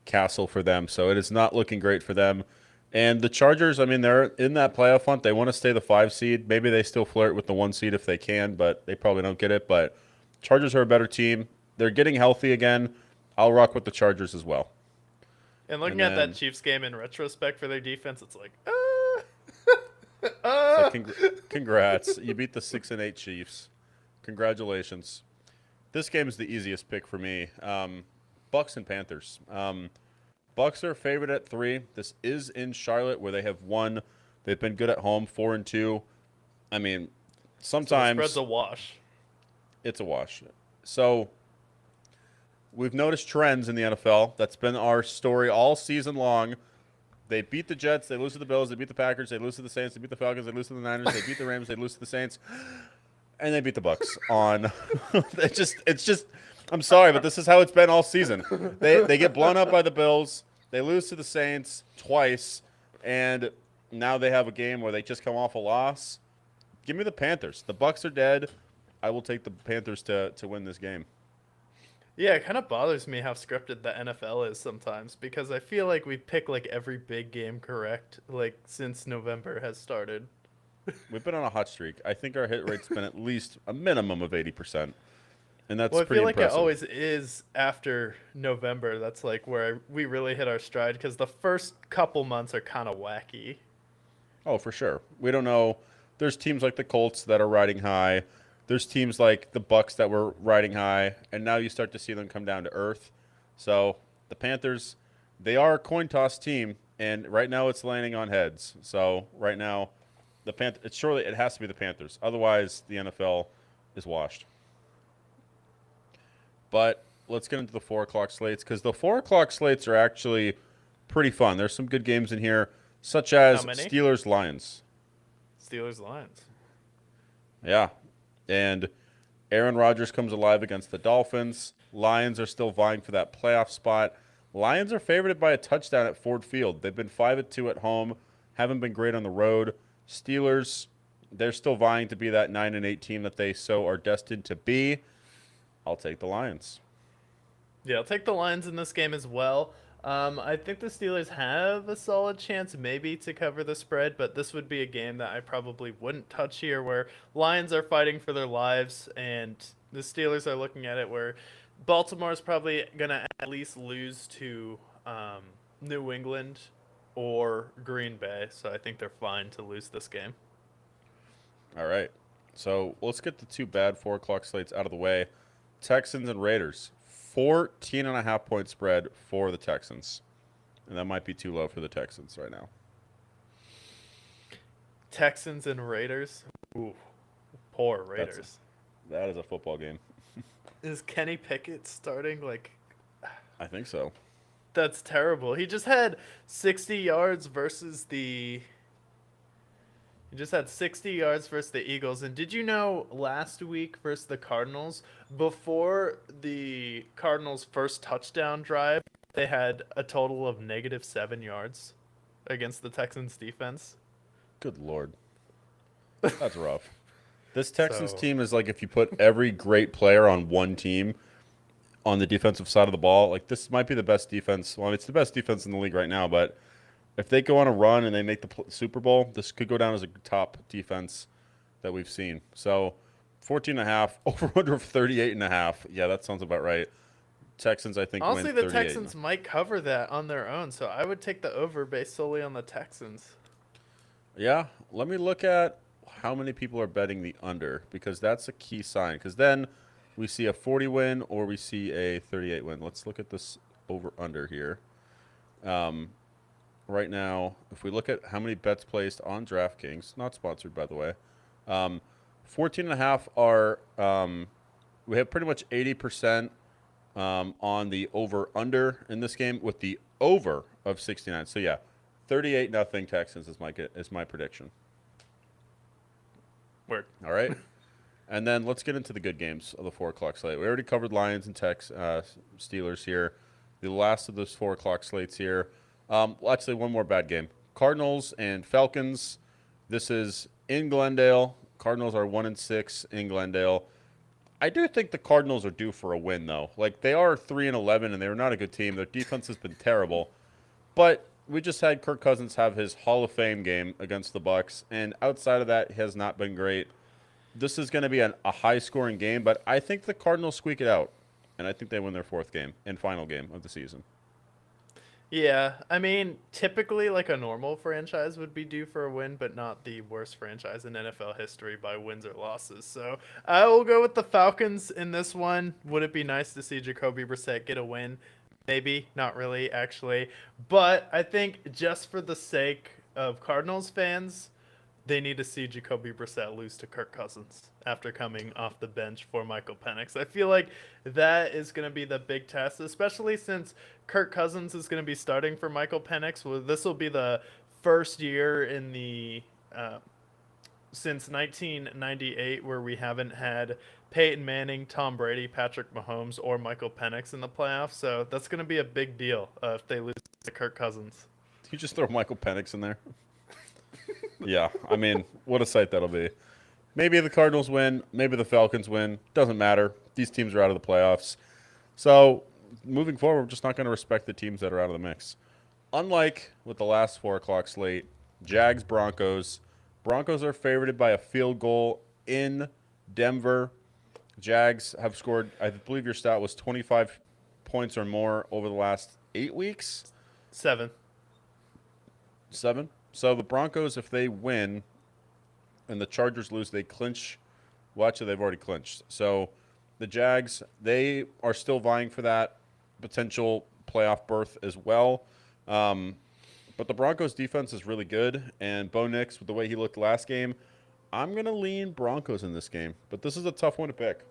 castle for them. So it is not looking great for them. And the Chargers, I mean, they're in that playoff hunt. They want to stay the 5 seed. Maybe they still flirt with the 1 seed if they can, but they probably don't get it. But Chargers are a better team. They're getting healthy again. I'll rock with the Chargers as well. And looking And at then, that Chiefs game in retrospect for their defense, it's like, so congrats. You beat the 6-8 Chiefs. Congratulations. This game is the easiest pick for me. Bucks and Panthers. Bucks are favored at 3. This is in Charlotte where they have won. They've been good at home, 4-2. I mean, sometimes so the spread's a wash. It's a wash. So we've noticed trends in the NFL. That's been our story all season long. They beat the Jets, they lose to the Bills, they beat the Packers, they lose to the Saints, they beat the Falcons, they lose to the Niners, they beat the Rams, they lose to the Saints, and they beat the Bucks on. It's just. I'm sorry, but this is how it's been all season. They get blown up by the Bills, they lose to the Saints twice, and now they have a game where they just come off a loss. Give me the Panthers. The Bucks are dead. I will take the Panthers to win this game. Yeah, it kind of bothers me how scripted the NFL is sometimes because I feel like we pick like every big game correct like since November has started. We've been on a hot streak. I think our hit rate's been at least a minimum of 80%, and that's Well, I pretty feel like it impressive. always is after November. That's like where we really hit our stride because the first couple months are kind of wacky. Oh, for sure. We don't know. There's teams like the Colts that are riding high. There's teams like the Bucks that were riding high, and now you start to see them come down to earth. So the Panthers, they are a coin toss team, and right now it's landing on heads. So right now, it's surely it has to be the Panthers. Otherwise, the NFL is washed. But let's get into the 4 o'clock slates because the 4 o'clock slates are actually pretty fun. There's some good games in here, such How as many? Steelers Lions. Steelers Lions. Yeah. And Aaron Rodgers comes alive against the Dolphins. Lions are still vying for that playoff spot. Lions are favored by a touchdown at Ford Field. They've been 5-2 at home, haven't been great on the road. Steelers, they're still vying to be that 9-8 team that they so are destined to be. I'll take the Lions. Yeah, I'll take the Lions in this game as well. I think the Steelers have a solid chance maybe to cover the spread, but this would be a game that I probably wouldn't touch here where Lions are fighting for their lives and the Steelers are looking at it where Baltimore is probably going to at least lose to New England or Green Bay, so I think they're fine to lose this game. All right. So let's get the two bad 4 o'clock slates out of the way. Texans and Raiders. 14.5 point spread for the Texans. And that might be too low for the Texans right now. Texans and Raiders. Ooh, poor Raiders. That is a football game. Is Kenny Pickett starting? Like, I think so. that's terrible. He just had 60 yards versus the. He just had 60 yards versus the Eagles. And did you know last week versus the Cardinals, before the Cardinals' first touchdown drive, they had a total of -7 yards against the Texans defense? Good Lord. That's rough. This Texans So, team is like if you put every great player on one team on the defensive side of the ball, like this might be the best defense. Well, it's the best defense in the league right now, but if they go on a run and they make the Super Bowl, this could go down as a top defense that we've seen. So 14.5, over under of 38.5. Yeah, that sounds about right. Texans, I think, win honestly, the 38. Texans might cover that on their own. So I would take the over based solely on the Texans. Yeah, let me look at how many people are betting the under because that's a key sign. Because then we see a 40 win or we see a 38 win. Let's look at this over under here. Right now, if we look at how many bets placed on DraftKings, not sponsored by the way, 14.5 are we have pretty much 80% on the over under in this game with the over of 69. So yeah, 38-0 Texans is my prediction. Word. All right. And then let's get into the good games of the 4 o'clock slate. We already covered Lions and Steelers here. The last of those 4 o'clock slates here. Well, actually, one more bad game. Cardinals and Falcons. This is in Glendale. Cardinals are 1-6 in Glendale. I do think the Cardinals are due for a win, though. Like, they are 3-11, and they're not a good team. Their defense has been terrible. But we just had Kirk Cousins have his Hall of Fame game against the Bucks, and outside of that, he has not been great. This is going to be a high-scoring game, but I think the Cardinals squeak it out, and I think they win their fourth game and final game of the season. Yeah, I mean, typically, like a normal franchise would be due for a win, but not the worst franchise in NFL history by wins or losses. So I will go with the Falcons in this one. Would it be nice to see Jacoby Brissett get a win? Maybe, not really, actually. But I think just for the sake of Cardinals fans, they need to see Jacoby Brissett lose to Kirk Cousins after coming off the bench for Michael Penix. I feel like that is going to be the big test, especially since Kirk Cousins is going to be starting for Michael Penix. Well, this will be the first year in the since 1998 where we haven't had Peyton Manning, Tom Brady, Patrick Mahomes, or Michael Penix in the playoffs. So that's going to be a big deal if they lose to Kirk Cousins. Did you just throw Michael Penix in there? Yeah, I mean, what a sight that'll be. Maybe the Cardinals win. Maybe the Falcons win. Doesn't matter. These teams are out of the playoffs. So moving forward, we're just not going to respect the teams that are out of the mix. Unlike with the last 4 o'clock slate, Jags Broncos. Broncos are favored by a field goal in Denver. Jags have scored, I believe your stat was 25 points or more over the last 8 weeks. 7. 7. So the Broncos, if they win and the Chargers lose, they clinch. Well, actually, they've already clinched. So the Jags, they are still vying for that potential playoff berth as well. But the Broncos defense is really good, and Bo Nix, with the way he looked last game, I'm going to lean Broncos in this game. But this is a tough one to pick.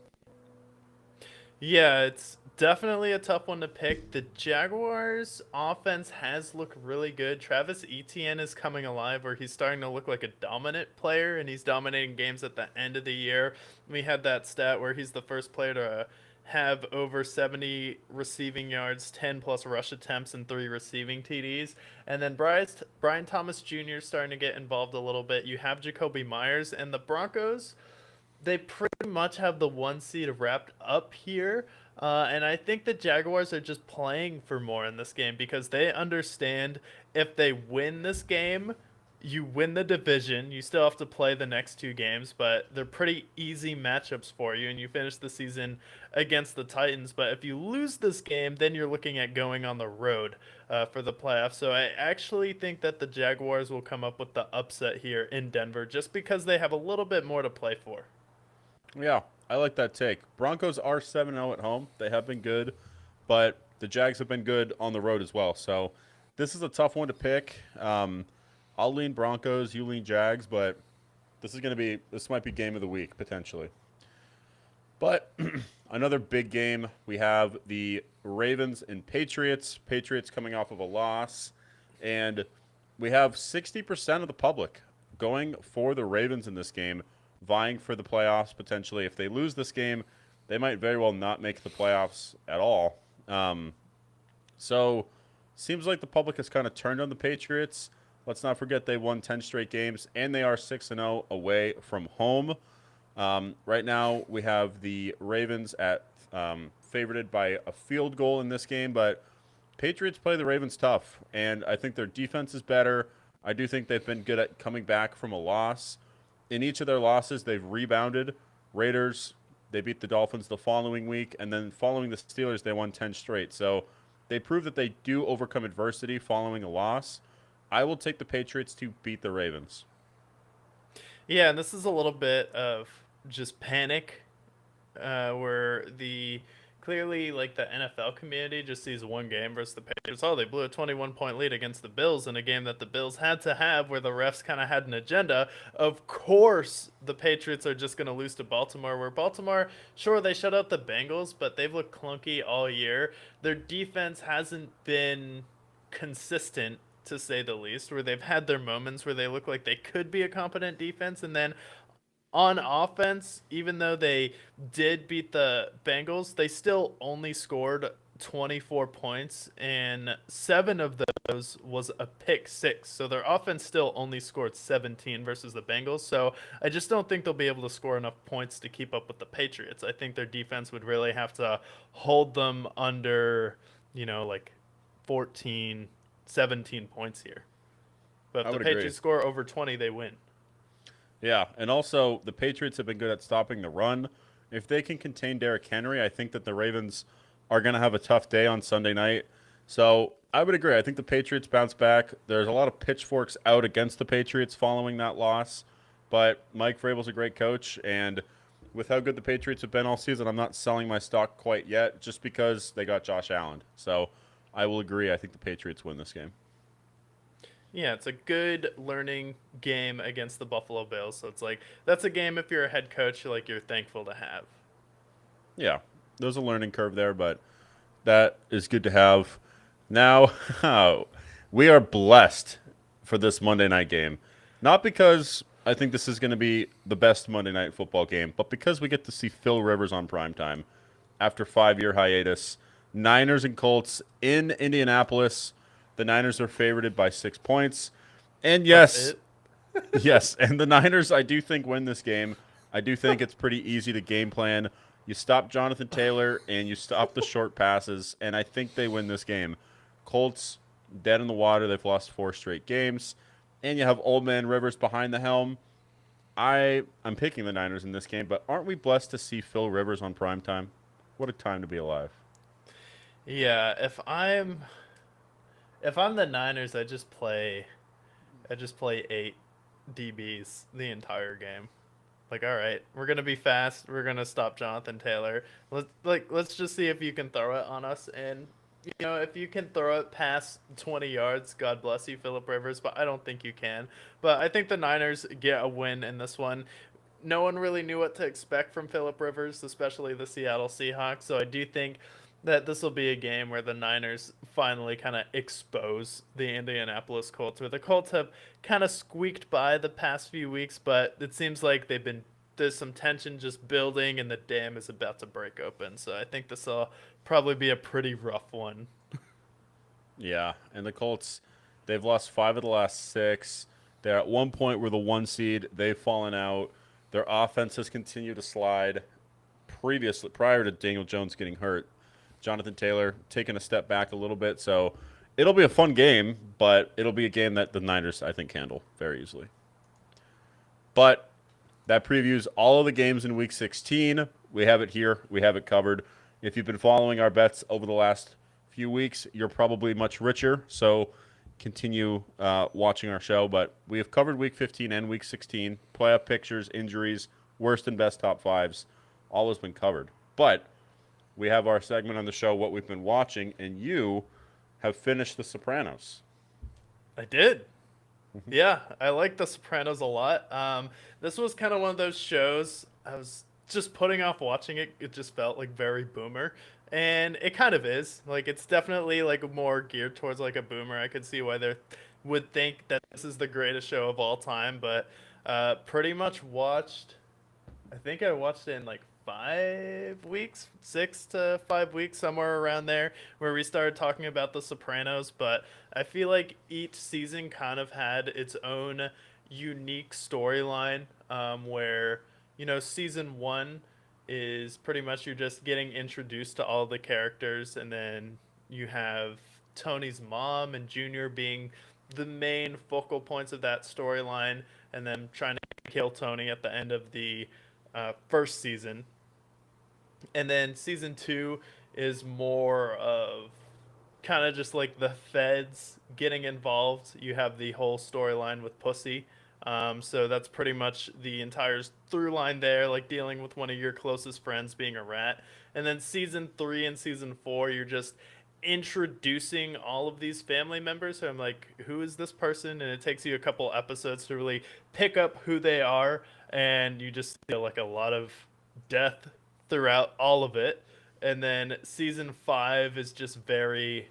Yeah, it's definitely a tough one to pick. The Jaguars offense has looked really good. Travis Etienne is coming alive where he's starting to look like a dominant player and he's dominating games at the end of the year. We had that stat where he's the first player to have over 70 receiving yards, 10 plus rush attempts, and 3 receiving TDs. And then Brian Thomas Jr. is starting to get involved a little bit. You have Jacoby Myers and the Broncos, they pretty much have the 1 seed wrapped up here. And I think the Jaguars are just playing for more in this game because they understand if they win this game, you win the division. You still have to play the next 2 games, but they're pretty easy matchups for you, and you finish the season against the Titans. But if you lose this game, then you're looking at going on the road for the playoffs. So I actually think that the Jaguars will come up with the upset here in Denver just because they have a little bit more to play for. Yeah, I like that take. Broncos are 7-0 at home. They have been good, but the Jags have been good on the road as well. So this is a tough one to pick. I'll lean Broncos, you lean Jags, but this might be game of the week potentially. But another big game, we have the Ravens and Patriots. Patriots coming off of a loss, and we have 60% of the public going for the Ravens in this game, vying for the playoffs potentially. If they lose this game, they might very well not make the playoffs at all. So seems like the public has kind of turned on the Patriots. Let's not forget they won 10 straight games, and they are 6-0 away from home. Right now, we have the Ravens at favored by a field goal in this game, but Patriots play the Ravens tough, and I think their defense is better. I do think they've been good at coming back from a loss. In each of their losses, they've rebounded. Raiders, they beat the Dolphins the following week, and then following the Steelers, they won 10 straight. So they prove that they do overcome adversity following a loss. I will take the Patriots to beat the Ravens. Yeah, and this is a little bit of just panic, where the clearly like the NFL community just sees 1 game versus the Patriots. Oh, they blew a 21-point lead against the Bills in a game that the Bills had to have, where the refs kind of had an agenda. Of course, the Patriots are just going to lose to Baltimore. Where Baltimore, sure, they shut out the Bengals, but they've looked clunky all year. Their defense hasn't been consistent, to say the least, where they've had their moments where they look like they could be a competent defense, and then on offense, even though they did beat the Bengals, they still only scored 24 points, and 7 of those was a pick six. So their offense still only scored 17 versus the Bengals. So I just don't think they'll be able to score enough points to keep up with the Patriots. I think their defense would really have to hold them under, like 14, 17 points here. But I if the would agree. Patriots score over 20, they win. Yeah, and also the Patriots have been good at stopping the run. If they can contain Derrick Henry, I think that the Ravens are going to have a tough day on Sunday night. So I would agree. I think the Patriots bounce back. There's a lot of pitchforks out against the Patriots following that loss, but Mike Vrabel's a great coach, and with how good the Patriots have been all season, I'm not selling my stock quite yet just because they got Josh Allen. So I will agree. I think the Patriots win this game. Yeah, it's a good learning game against the Buffalo Bills. So it's like that's a game if you're a head coach, you're thankful to have. Yeah, there's a learning curve there, but that is good to have. Now, we are blessed for this Monday night game. Not because I think this is going to be the best Monday night football game, but because we get to see Phil Rivers on primetime after 5-year hiatus. Niners and Colts in Indianapolis. The Niners are favored by 6 points. And That's yes, it. yes, and the Niners, I do think, win this game. I do think it's pretty easy to game plan. You stop Jonathan Taylor and you stop the short passes, and I think they win this game. Colts dead in the water. They've lost 4 straight games, and you have Old Man Rivers behind the helm. I'm picking the Niners in this game, but aren't we blessed to see Phil Rivers on primetime? What a time to be alive. Yeah, if I'm the Niners, I just play 8 DBs the entire game. Like, all right, we're gonna be fast. We're gonna stop Jonathan Taylor. Let's just see if you can throw it on us. And if you can throw it past 20 yards, God bless you, Philip Rivers. But I don't think you can. But I think the Niners get a win in this one. No one really knew what to expect from Philip Rivers, especially the Seattle Seahawks. So I do think that this will be a game where the Niners finally kind of expose the Indianapolis Colts, where the Colts have kind of squeaked by the past few weeks, but it seems like there's some tension just building and the dam is about to break open. So I think this will probably be a pretty rough one. Yeah, and the Colts, they've lost 5 of the last 6. They're at one point were the 1 seed. They've fallen out. Their offense has continued to slide. Prior to Daniel Jones getting hurt, Jonathan Taylor taking a step back a little bit. So it'll be a fun game, but it'll be a game that the Niners, I think, handle very easily. But that previews all of the games in Week 16. We have it here. We have it covered. If you've been following our bets over the last few weeks, you're probably much richer. So continue watching our show. But we have covered Week 15 and Week 16. Playoff pictures, injuries, worst and best top fives. All has been covered. But we have our segment on the show, What We've Been Watching, and you have finished The Sopranos. I did. Yeah, I like The Sopranos a lot. This was kind of one of those shows I was just putting off watching it. It just felt like very boomer, and it kind of is. Like it's definitely like more geared towards like a boomer. I could see why they would think that this is the greatest show of all time, but pretty much watched. I think I watched it in like 5 weeks, 6 to 5 weeks, somewhere around there, where we started talking about The Sopranos. But I feel like each season kind of had its own unique storyline, where, season one is pretty much you're just getting introduced to all the characters, and then you have Tony's mom and Junior being the main focal points of that storyline, and then trying to kill Tony at the end of the first season. And then season two is more of kind of just like the feds getting involved. You have the whole storyline with Pussy. So that's pretty much the entire through line there, like dealing with one of your closest friends being a rat. And then season three and season four, you're just introducing all of these family members. So I'm like, who is this person? And it takes you a couple episodes to really pick up who they are. And you just feel like a lot of death throughout all of it. And then season five is just very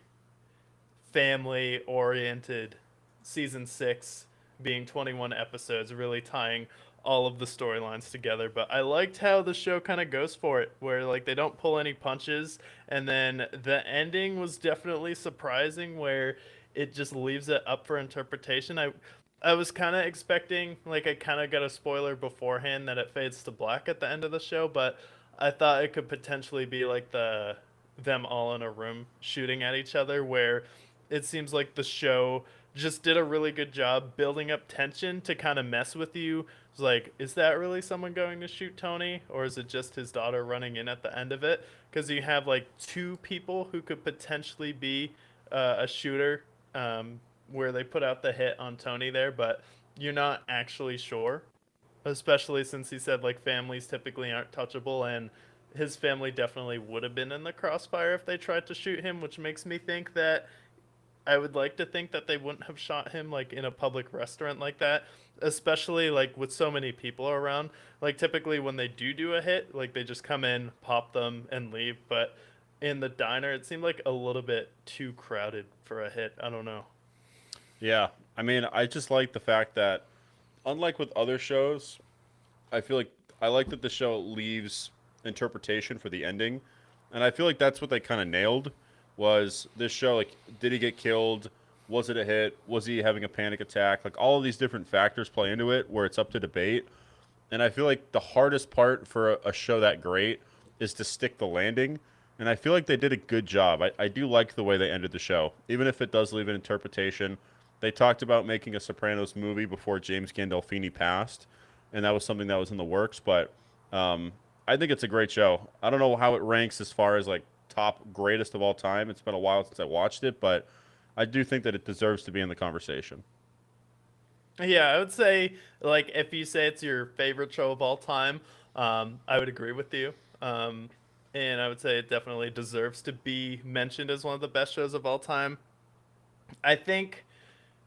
family oriented. Season six being 21 episodes, really tying all of the storylines together. But I liked how the show kind of goes for it, where like they don't pull any punches. And then the ending was definitely surprising, where it just leaves it up for interpretation. I was kind of expecting, like, I kind of got a spoiler beforehand that it fades to black at the end of the show, but I thought it could potentially be like them all in a room shooting at each other, where it seems like the show just did a really good job building up tension to kind of mess with you. It's like, is that really someone going to shoot Tony, or is it just his daughter running in at the end of it? Because you have like 2 people who could potentially be a shooter, where they put out the hit on Tony there, but you're not actually sure. Especially since he said like families typically aren't touchable, and his family definitely would have been in the crossfire if they tried to shoot him, which makes me think that I would like to think that they wouldn't have shot him like in a public restaurant like that, especially like with so many people around. Like typically when they do a hit, like they just come in, pop them, and leave. But in the diner, it seemed like a little bit too crowded for a hit. I don't know. Yeah, I mean, I just like the fact that, unlike with other shows, I feel like I like that the show leaves interpretation for the ending, and I feel like that's what they kind of nailed. Was this show like, did he get killed? Was it a hit? Was he having a panic attack? Like all of these different factors play into it, where it's up to debate. And I feel like the hardest part for a show that great is to stick the landing. And I feel like they did a good job. I do like the way they ended the show, even if it does leave an interpretation. They talked about making a Sopranos movie before James Gandolfini passed, and that was something that was in the works. But I think it's a great show. I don't know how it ranks as far as like top greatest of all time. It's been a while since I watched it, but I do think that it deserves to be in the conversation. Yeah, I would say like if you say it's your favorite show of all time, I would agree with you. Um, and I would say it definitely deserves to be mentioned as one of the best shows of all time. I think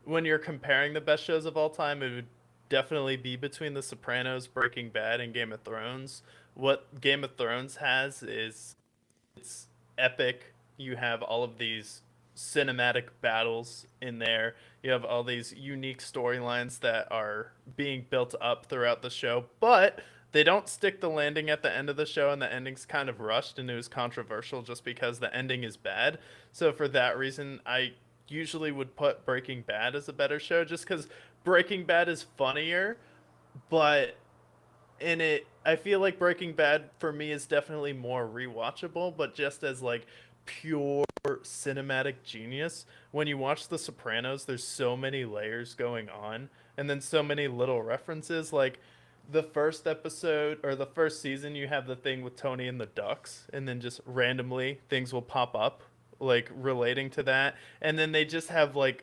when you're comparing the best shows of all time, it would definitely be between The Sopranos, Breaking Bad, and Game of Thrones. What Game of Thrones has is it's epic. You have all of these cinematic battles in there. You have all these unique storylines that are being built up throughout the show, but they don't stick the landing at the end of the show, and the ending's kind of rushed and it was controversial just because the ending is bad. So for that reason, I usually would put Breaking Bad as a better show just because Breaking Bad is funnier, but in it I feel like Breaking Bad for me is definitely more rewatchable, but just as like pure cinematic genius, when you watch The Sopranos, there's so many layers going on and then so many little references like the first episode or the first season you have the thing with Tony and the Ducks and then just randomly things will pop up like relating to that and then they just have like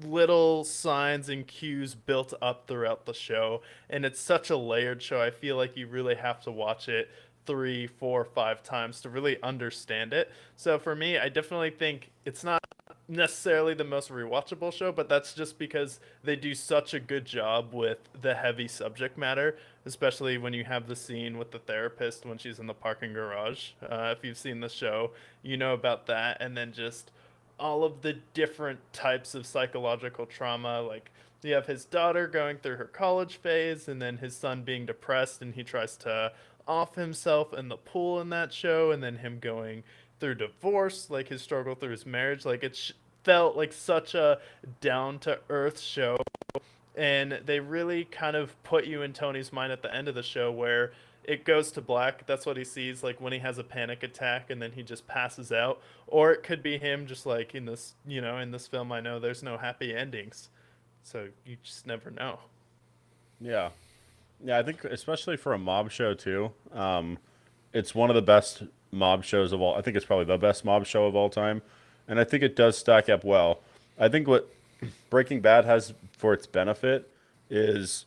little signs and cues built up throughout the show, and it's such a layered show. I feel like you really have to watch it three, four, 5 times to really understand it. So for me, I definitely think it's not necessarily the most rewatchable show, but that's just because they do such a good job with the heavy subject matter, especially when you have the scene with the therapist when she's in the parking garage. If you've seen the show, you know about that, and then just all of the different types of psychological trauma. Like you have his daughter going through her college phase, and then his son being depressed, and he tries to off himself in the pool in that show, and then him going through divorce, like his struggle through his marriage. Like felt like such a down to earth show, and they really kind of put you in Tony's mind at the end of the show where it goes to black. That's what he sees like when he has a panic attack and then he just passes out. Or it could be him just like in this, in this film I know there's no happy endings. So you just never know. Yeah. Yeah, I think especially for a mob show too. It's one of the best mob shows of all. I think it's probably the best mob show of all time, and I think it does stack up well. I think what Breaking Bad has for its benefit is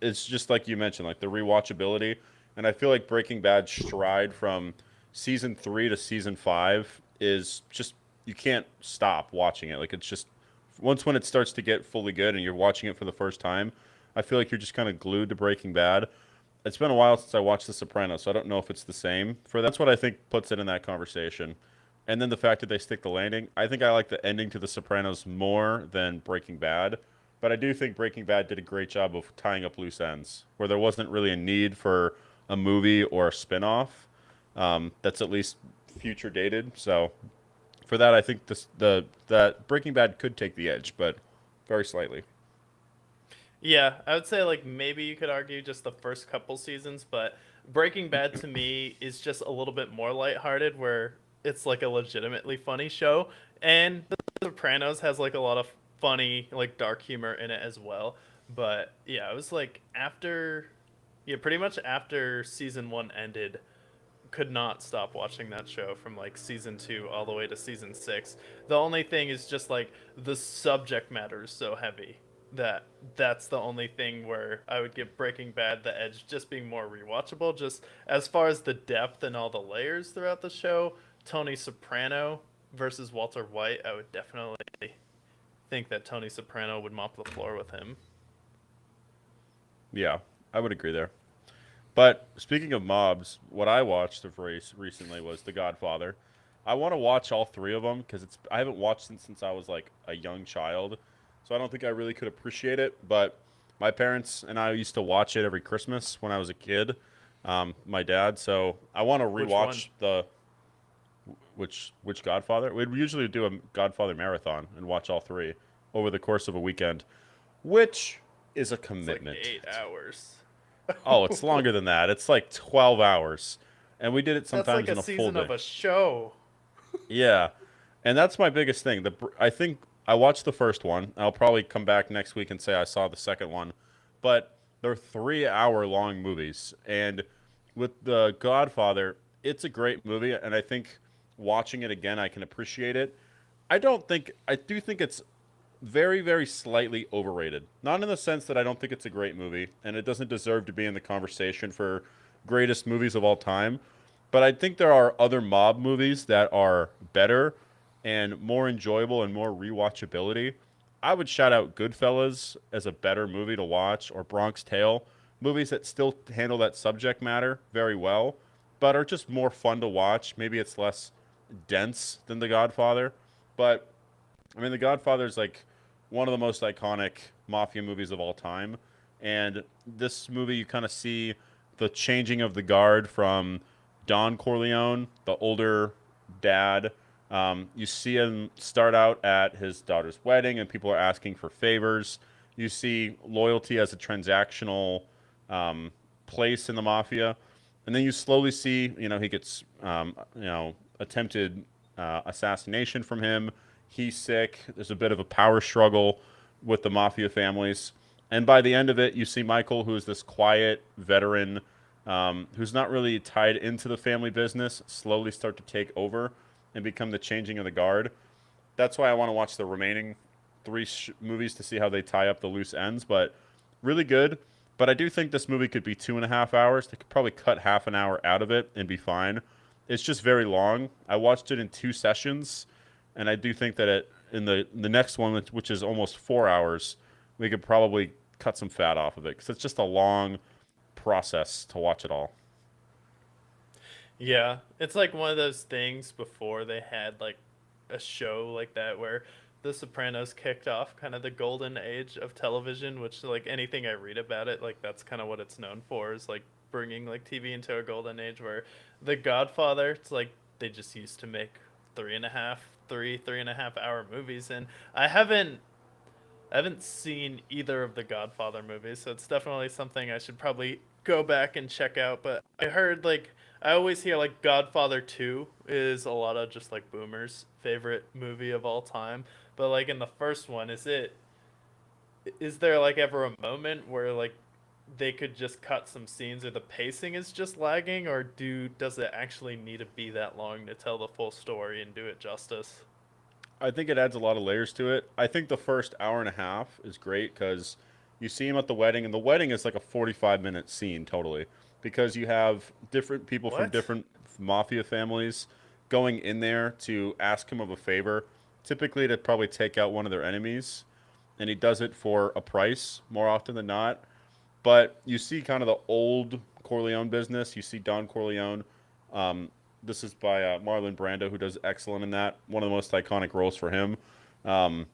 it's just like you mentioned, like the rewatchability, and I feel like Breaking Bad's stride from season 3 to season 5 is just you can't stop watching it. Like it's just once when it starts to get fully good and you're watching it for the first time, I feel like you're just kind of glued to Breaking Bad. It's been a while since I watched The Sopranos, so I don't know if it's the same. For that's what I think puts it in that conversation. And then the fact that they stick the landing. I think I like the ending to The Sopranos more than Breaking Bad. But I do think Breaking Bad did a great job of tying up loose ends, where there wasn't really a need for a movie or a spin-off that's at least future dated. So for that, I think that Breaking Bad could take the edge, but very slightly. Yeah, I would say like maybe you could argue just the first couple seasons, but Breaking Bad to me is just a little bit more lighthearted where it's like a legitimately funny show. And The Sopranos has like a lot of funny, like dark humor in it as well. But yeah, it was like after, yeah, pretty much after season one ended, could not stop watching that show from like season two all the way to season six. The only thing is just like the subject matter is so heavy that that's the only thing where I would give Breaking Bad the edge, just being more rewatchable. Just as far as the depth and all the layers throughout the show, Tony Soprano versus Walter White, I would definitely think that Tony Soprano would mop the floor with him. Yeah, I would agree there. But speaking of mobs, what I watched of race recently was The Godfather. I want to watch all three of them because it's I haven't watched since I was like a young child, so I don't think I really could appreciate it. But my parents and I used to watch it every Christmas when I was a kid. My dad, so I want to Which one? rewatch the which Godfather. We'd usually do a Godfather marathon and watch all three over the course of a weekend, which is a It's like commitment. 8 hours. Oh, it's longer than that. It's like 12 hours. And we did it That's like sometimes a in a full season of day. a show. Yeah. And that's my biggest thing. I think I watched the first one. I'll probably come back next week and say I saw the second one. But they're 3 hour long movies. And with The Godfather, it's a great movie. And I think watching it again, I can appreciate it. I do think it's very, very slightly overrated. Not in the sense that I don't think it's a great movie and it doesn't deserve to be in the conversation for greatest movies of all time. But I think there are other mob movies that are better and more enjoyable and more rewatchability. I would shout out Goodfellas as a better movie to watch, or Bronx Tale, movies that still handle that subject matter very well, but are just more fun to watch. Maybe it's less dense than The Godfather, but I mean, The Godfather is like one of the most iconic mafia movies of all time. And this movie, you kind of see the changing of the guard from Don Corleone, the older dad. You see him start out at his daughter's wedding, and people are asking for favors. You see loyalty as a transactional um, place in the mafia, and then you slowly see, he gets, attempted assassination from him. He's sick. There's a bit of a power struggle with the mafia families. And by the end of it, you see Michael, who's this quiet veteran who's not really tied into the family business, slowly start to take over and become the changing of the guard. That's why I want to watch the remaining three movies to see how they tie up the loose ends. But really good. But I do think this movie could be 2.5 hours. They could probably cut half an hour out of it and be fine. It's just very long. I watched it in 2 sessions, and I do think that in the next one, which is almost 4 hours, we could probably cut some fat off of it because it's just a long process to watch it all. Yeah, it's like one of those things before they had like a show like that where The Sopranos kicked off kind of the golden age of television, which like anything I read about it, like that's kind of what it's known for is like bringing like TV into a golden age where The Godfather, it's like they just used to make 3.5 hour movies and I haven't seen either of the Godfather movies, so it's definitely something I should probably go back and check out. But I heard like I always hear like Godfather 2 is a lot of just like boomers' favorite movie of all time. But like in the first one, is there like ever a moment where like they could just cut some scenes or the pacing is just lagging or does it actually need to be that long to tell the full story and do it justice? I think it adds a lot of layers to it. I think the first hour and a half is great because you see him at the wedding, and the wedding is like a 45-minute scene totally because you have different people from What? different mafia families going in there to ask him of a favor, typically to probably take out one of their enemies, and he does it for a price more often than not. But you see kind of the old Corleone business. You see Don Corleone. Um, this is by Marlon Brando, who does excellent in that. One of the most iconic roles for him. Um,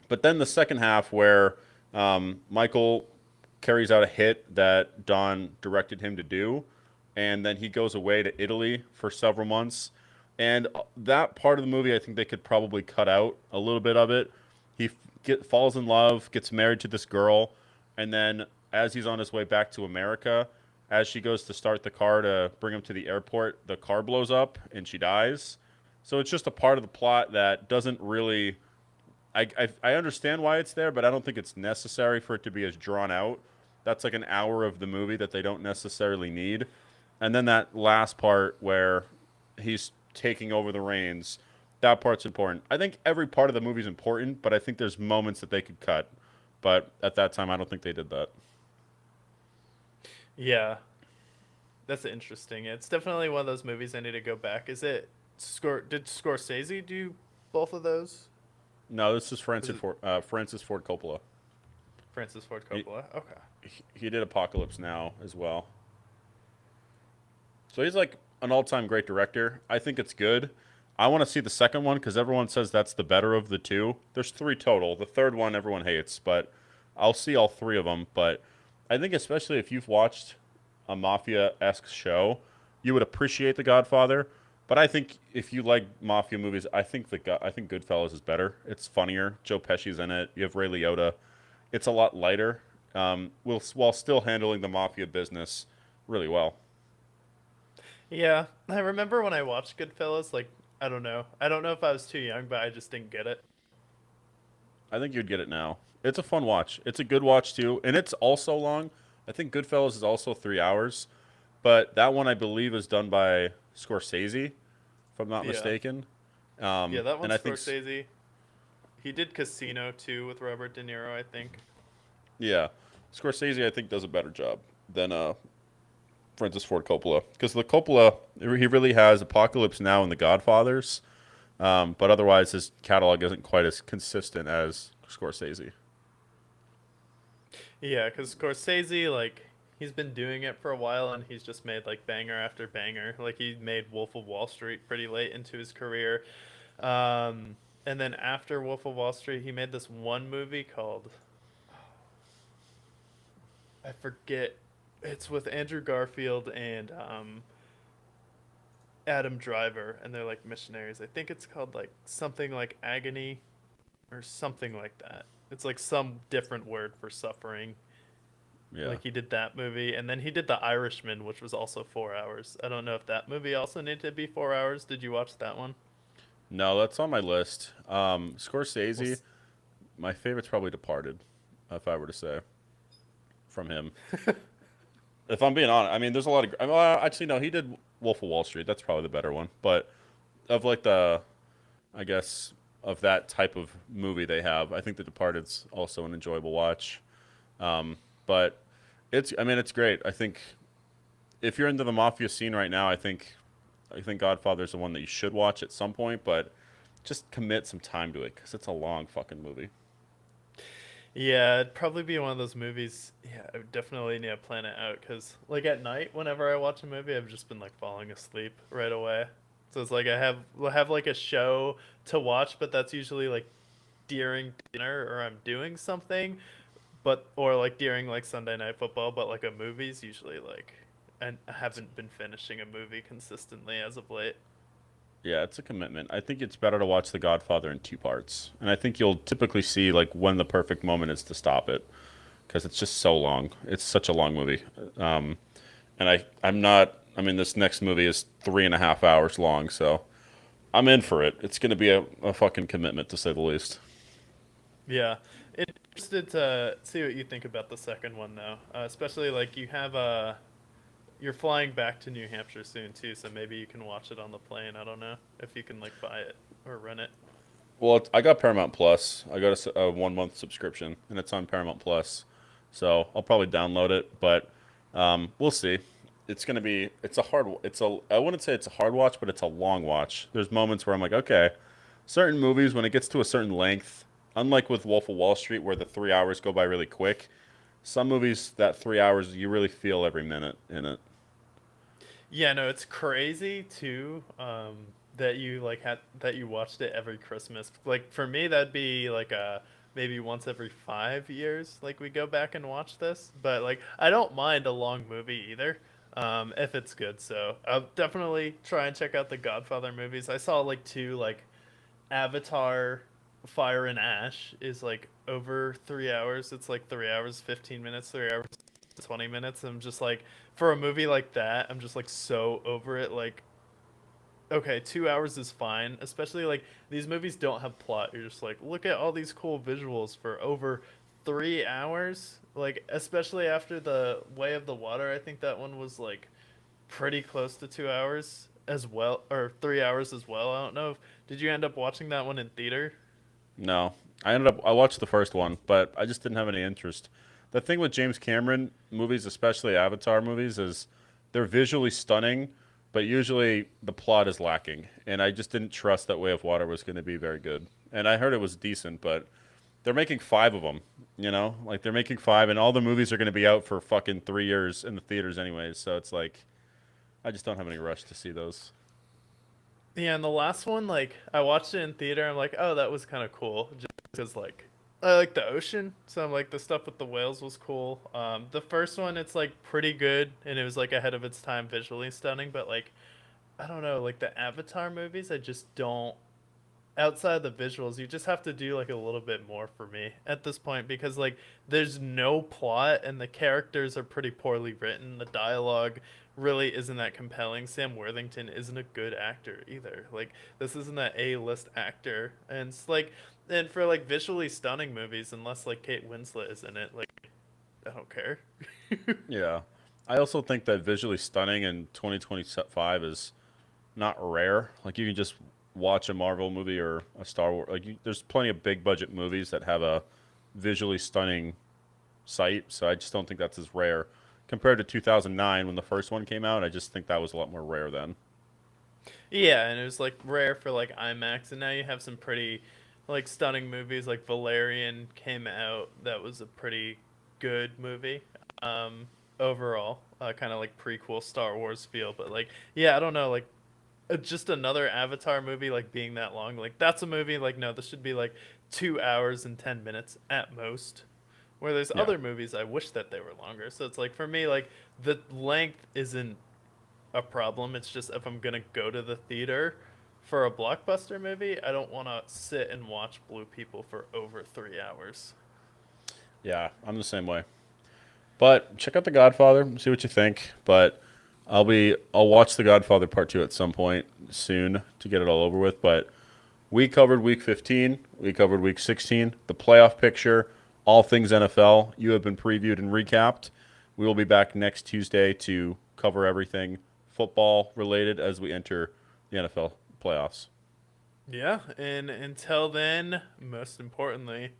but then the second half, where Michael carries out a hit that Don directed him to do, and then he goes away to Italy for several months. And that part of the movie, I think they could probably cut out a little bit of it. He falls in love, gets married to this girl, and then as he's on his way back to America, as she goes to start the car to bring him to the airport, the car blows up and she dies. So it's just a part of the plot that doesn't really. I understand why it's there, but I don't think it's necessary for it to be as drawn out. That's like an hour of the movie that they don't necessarily need. And then that last part where he's taking over the reins, that part's important. I think every part of the movie is important, but I think there's moments that they could cut. But at that time, I don't think they did that. Yeah, that's interesting. It's definitely one of those movies I need to go back. Is it did Scorsese do both of those? No, this is Was it Francis Ford Coppola. Francis Ford He, Coppola? Okay. he did Apocalypse Now as well. So he's like an all-time great director. I think it's good. I want to see the second one because everyone says that's the better of the two. There's three total. The third one everyone hates, but I'll see all three of them. But I think especially if you've watched a mafia-esque show, you would appreciate The Godfather. But I think if you like mafia movies, I think Goodfellas is better. It's funnier. Joe Pesci's in it. You have Ray Liotta. It's a lot lighter, while still handling the mafia business really well. Yeah, I remember when I watched Goodfellas, like, I don't know. I don't know if I was too young, but I just didn't get it. I think you'd get it now. It's a fun watch. It's a good watch too, and it's also long. I think Goodfellas is also 3 hours, but that one I believe is done by Scorsese, if I'm not Yeah. mistaken. Yeah, that And one's I think, Scorsese. He did Casino too with Robert De Niro, I think. yeah, Scorsese I think does a better job than Francis Ford Coppola because the Coppola he really has Apocalypse Now and The Godfathers, but otherwise his catalog isn't quite as consistent as Scorsese. Yeah, because Scorsese, like, he's been doing it for a while and he's just made, like, banger after banger. Like, he made Wolf of Wall Street pretty late into his career. Um, and then after Wolf of Wall Street, he made this one movie called, I forget, it's with Andrew Garfield and Adam Driver, and they're like missionaries. I think it's called, like, something like Agony or something like that. It's like some different word for suffering. Yeah. Like he did that movie, and then he did The Irishman, which was also 4 hours. I don't know if that movie also needed to be 4 hours. Did you watch that one? No, that's on my list. Well, Scorsese, my favorite's probably Departed, if I were to say from him. If I'm being honest, I mean, there's a lot of. Actually, no, he did Wolf of Wall Street. That's probably the better one. But of like I guess, of that type of movie they have, I think The Departed's also an enjoyable watch. But I mean, it's great. I think if you're into the mafia scene right now, I think Godfather's the one that you should watch at some point. But just commit some time to it because it's a long fucking movie. yeah, it'd probably be one of those movies. Yeah, I would definitely need to plan it out because, like, at night, whenever I watch a movie, I've just been like falling asleep right away. So it's like we'll have like a show to watch, but that's usually like during dinner or I'm doing something, but or like during like Sunday night football. But like a movie's usually like, and I haven't been finishing a movie consistently as of late. Yeah, it's a commitment. I think it's better to watch The Godfather in two parts, and I think you'll typically see like when the perfect moment is to stop it because it's just so long. It's such a long movie, um, and I'm not. I mean, this next movie is 3.5 hours long, so I'm in for it. It's gonna be a fucking commitment to say the least. Yeah, interested to see what you think about the second one though, especially like you have you're flying back to New Hampshire soon too, so maybe you can watch it on the plane. I don't know if you can like buy it or rent it. Well, I got Paramount Plus. I got a 1 month subscription, and it's on Paramount Plus, so I'll probably download it. But we'll see. It's gonna be. It's a hard. It's a. I wouldn't say it's a hard watch, but it's a long watch. There's moments where I'm like, okay, certain movies when it gets to a certain length, unlike with Wolf of Wall Street, where the 3 hours go by really quick. Some movies that 3 hours you really feel every minute in it. Yeah, no, it's crazy too. That you like had that you watched it every Christmas. Like for me, that'd be like a maybe once every 5 years. Like we go back and watch this, but like I don't mind a long movie either. If it's good, so I'll definitely try and check out the Godfather movies. I saw like two, like Avatar, Fire and Ash is like over 3 hours. It's like 3 hours, 15 minutes, 3 hours, 20 minutes. I'm just like, for a movie like that, I'm just like so over it. Like, okay, 2 hours is fine. Especially like these movies don't have plot. You're just like, look at all these cool visuals for over 3 hours. Like, especially after the Way of the Water, I think that one was like pretty close to 2 hours as well, or 3 hours as well. I don't know. Did you end up watching that one in theater? No, I watched the first one, but I just didn't have any interest. The thing with James Cameron movies, especially Avatar movies, is they're visually stunning, but usually the plot is lacking. And I just didn't trust that Way of Water was going to be very good. And I heard it was decent, but they're making five of them. Like they're making five, and all the movies are going to be out for fucking 3 years in the theaters anyways. So it's like I just don't have any rush to see those. Yeah, and the last one, like I watched it in theater. I'm like, oh, that was kind of cool, just because like I like the ocean, so I'm like the stuff with the whales was cool. The first one, it's like pretty good, and it was like ahead of its time, visually stunning. But like I don't know, like the Avatar movies, I just don't. outside the visuals, you just have to do like a little bit more for me at this point because like there's no plot and the characters are pretty poorly written. The dialogue really isn't that compelling. Sam Worthington isn't a good actor either. Like this isn't an A-list actor, and it's like, and for like visually stunning movies, unless like Kate Winslet is in it, like I don't care. Yeah. I also think that visually stunning in 2025 is not rare. Like you can just watch a Marvel movie or a Star Wars. There's plenty of big budget movies that have a visually stunning sight. So I just don't think that's as rare compared to 2009 when the first one came out. I just think that was a lot more rare then. Yeah, and it was like rare for like IMAX, and now you have some pretty like stunning movies. Like Valerian came out, that was a pretty good movie. Um, Overall, kind of like prequel Star Wars feel, but like yeah, I don't know, like just another Avatar movie like being that long, like that's a movie like no, this should be like 2 hours and 10 minutes at most. Where there's Yeah. other movies I wish that they were longer. So it's like for me, like the length isn't a problem. It's just if I'm gonna go to the theater for a blockbuster movie, I don't want to sit and watch Blue People for over 3 hours. Yeah, I'm the same way. But check out The Godfather, see what you think. But I'll watch The Godfather Part 2 at some point soon to get it all over with. But we covered week 15, we covered week 16, the playoff picture, all things NFL. You have been previewed and recapped. We will be back next Tuesday to cover everything football related as we enter the NFL playoffs. Yeah, and until then, most importantly,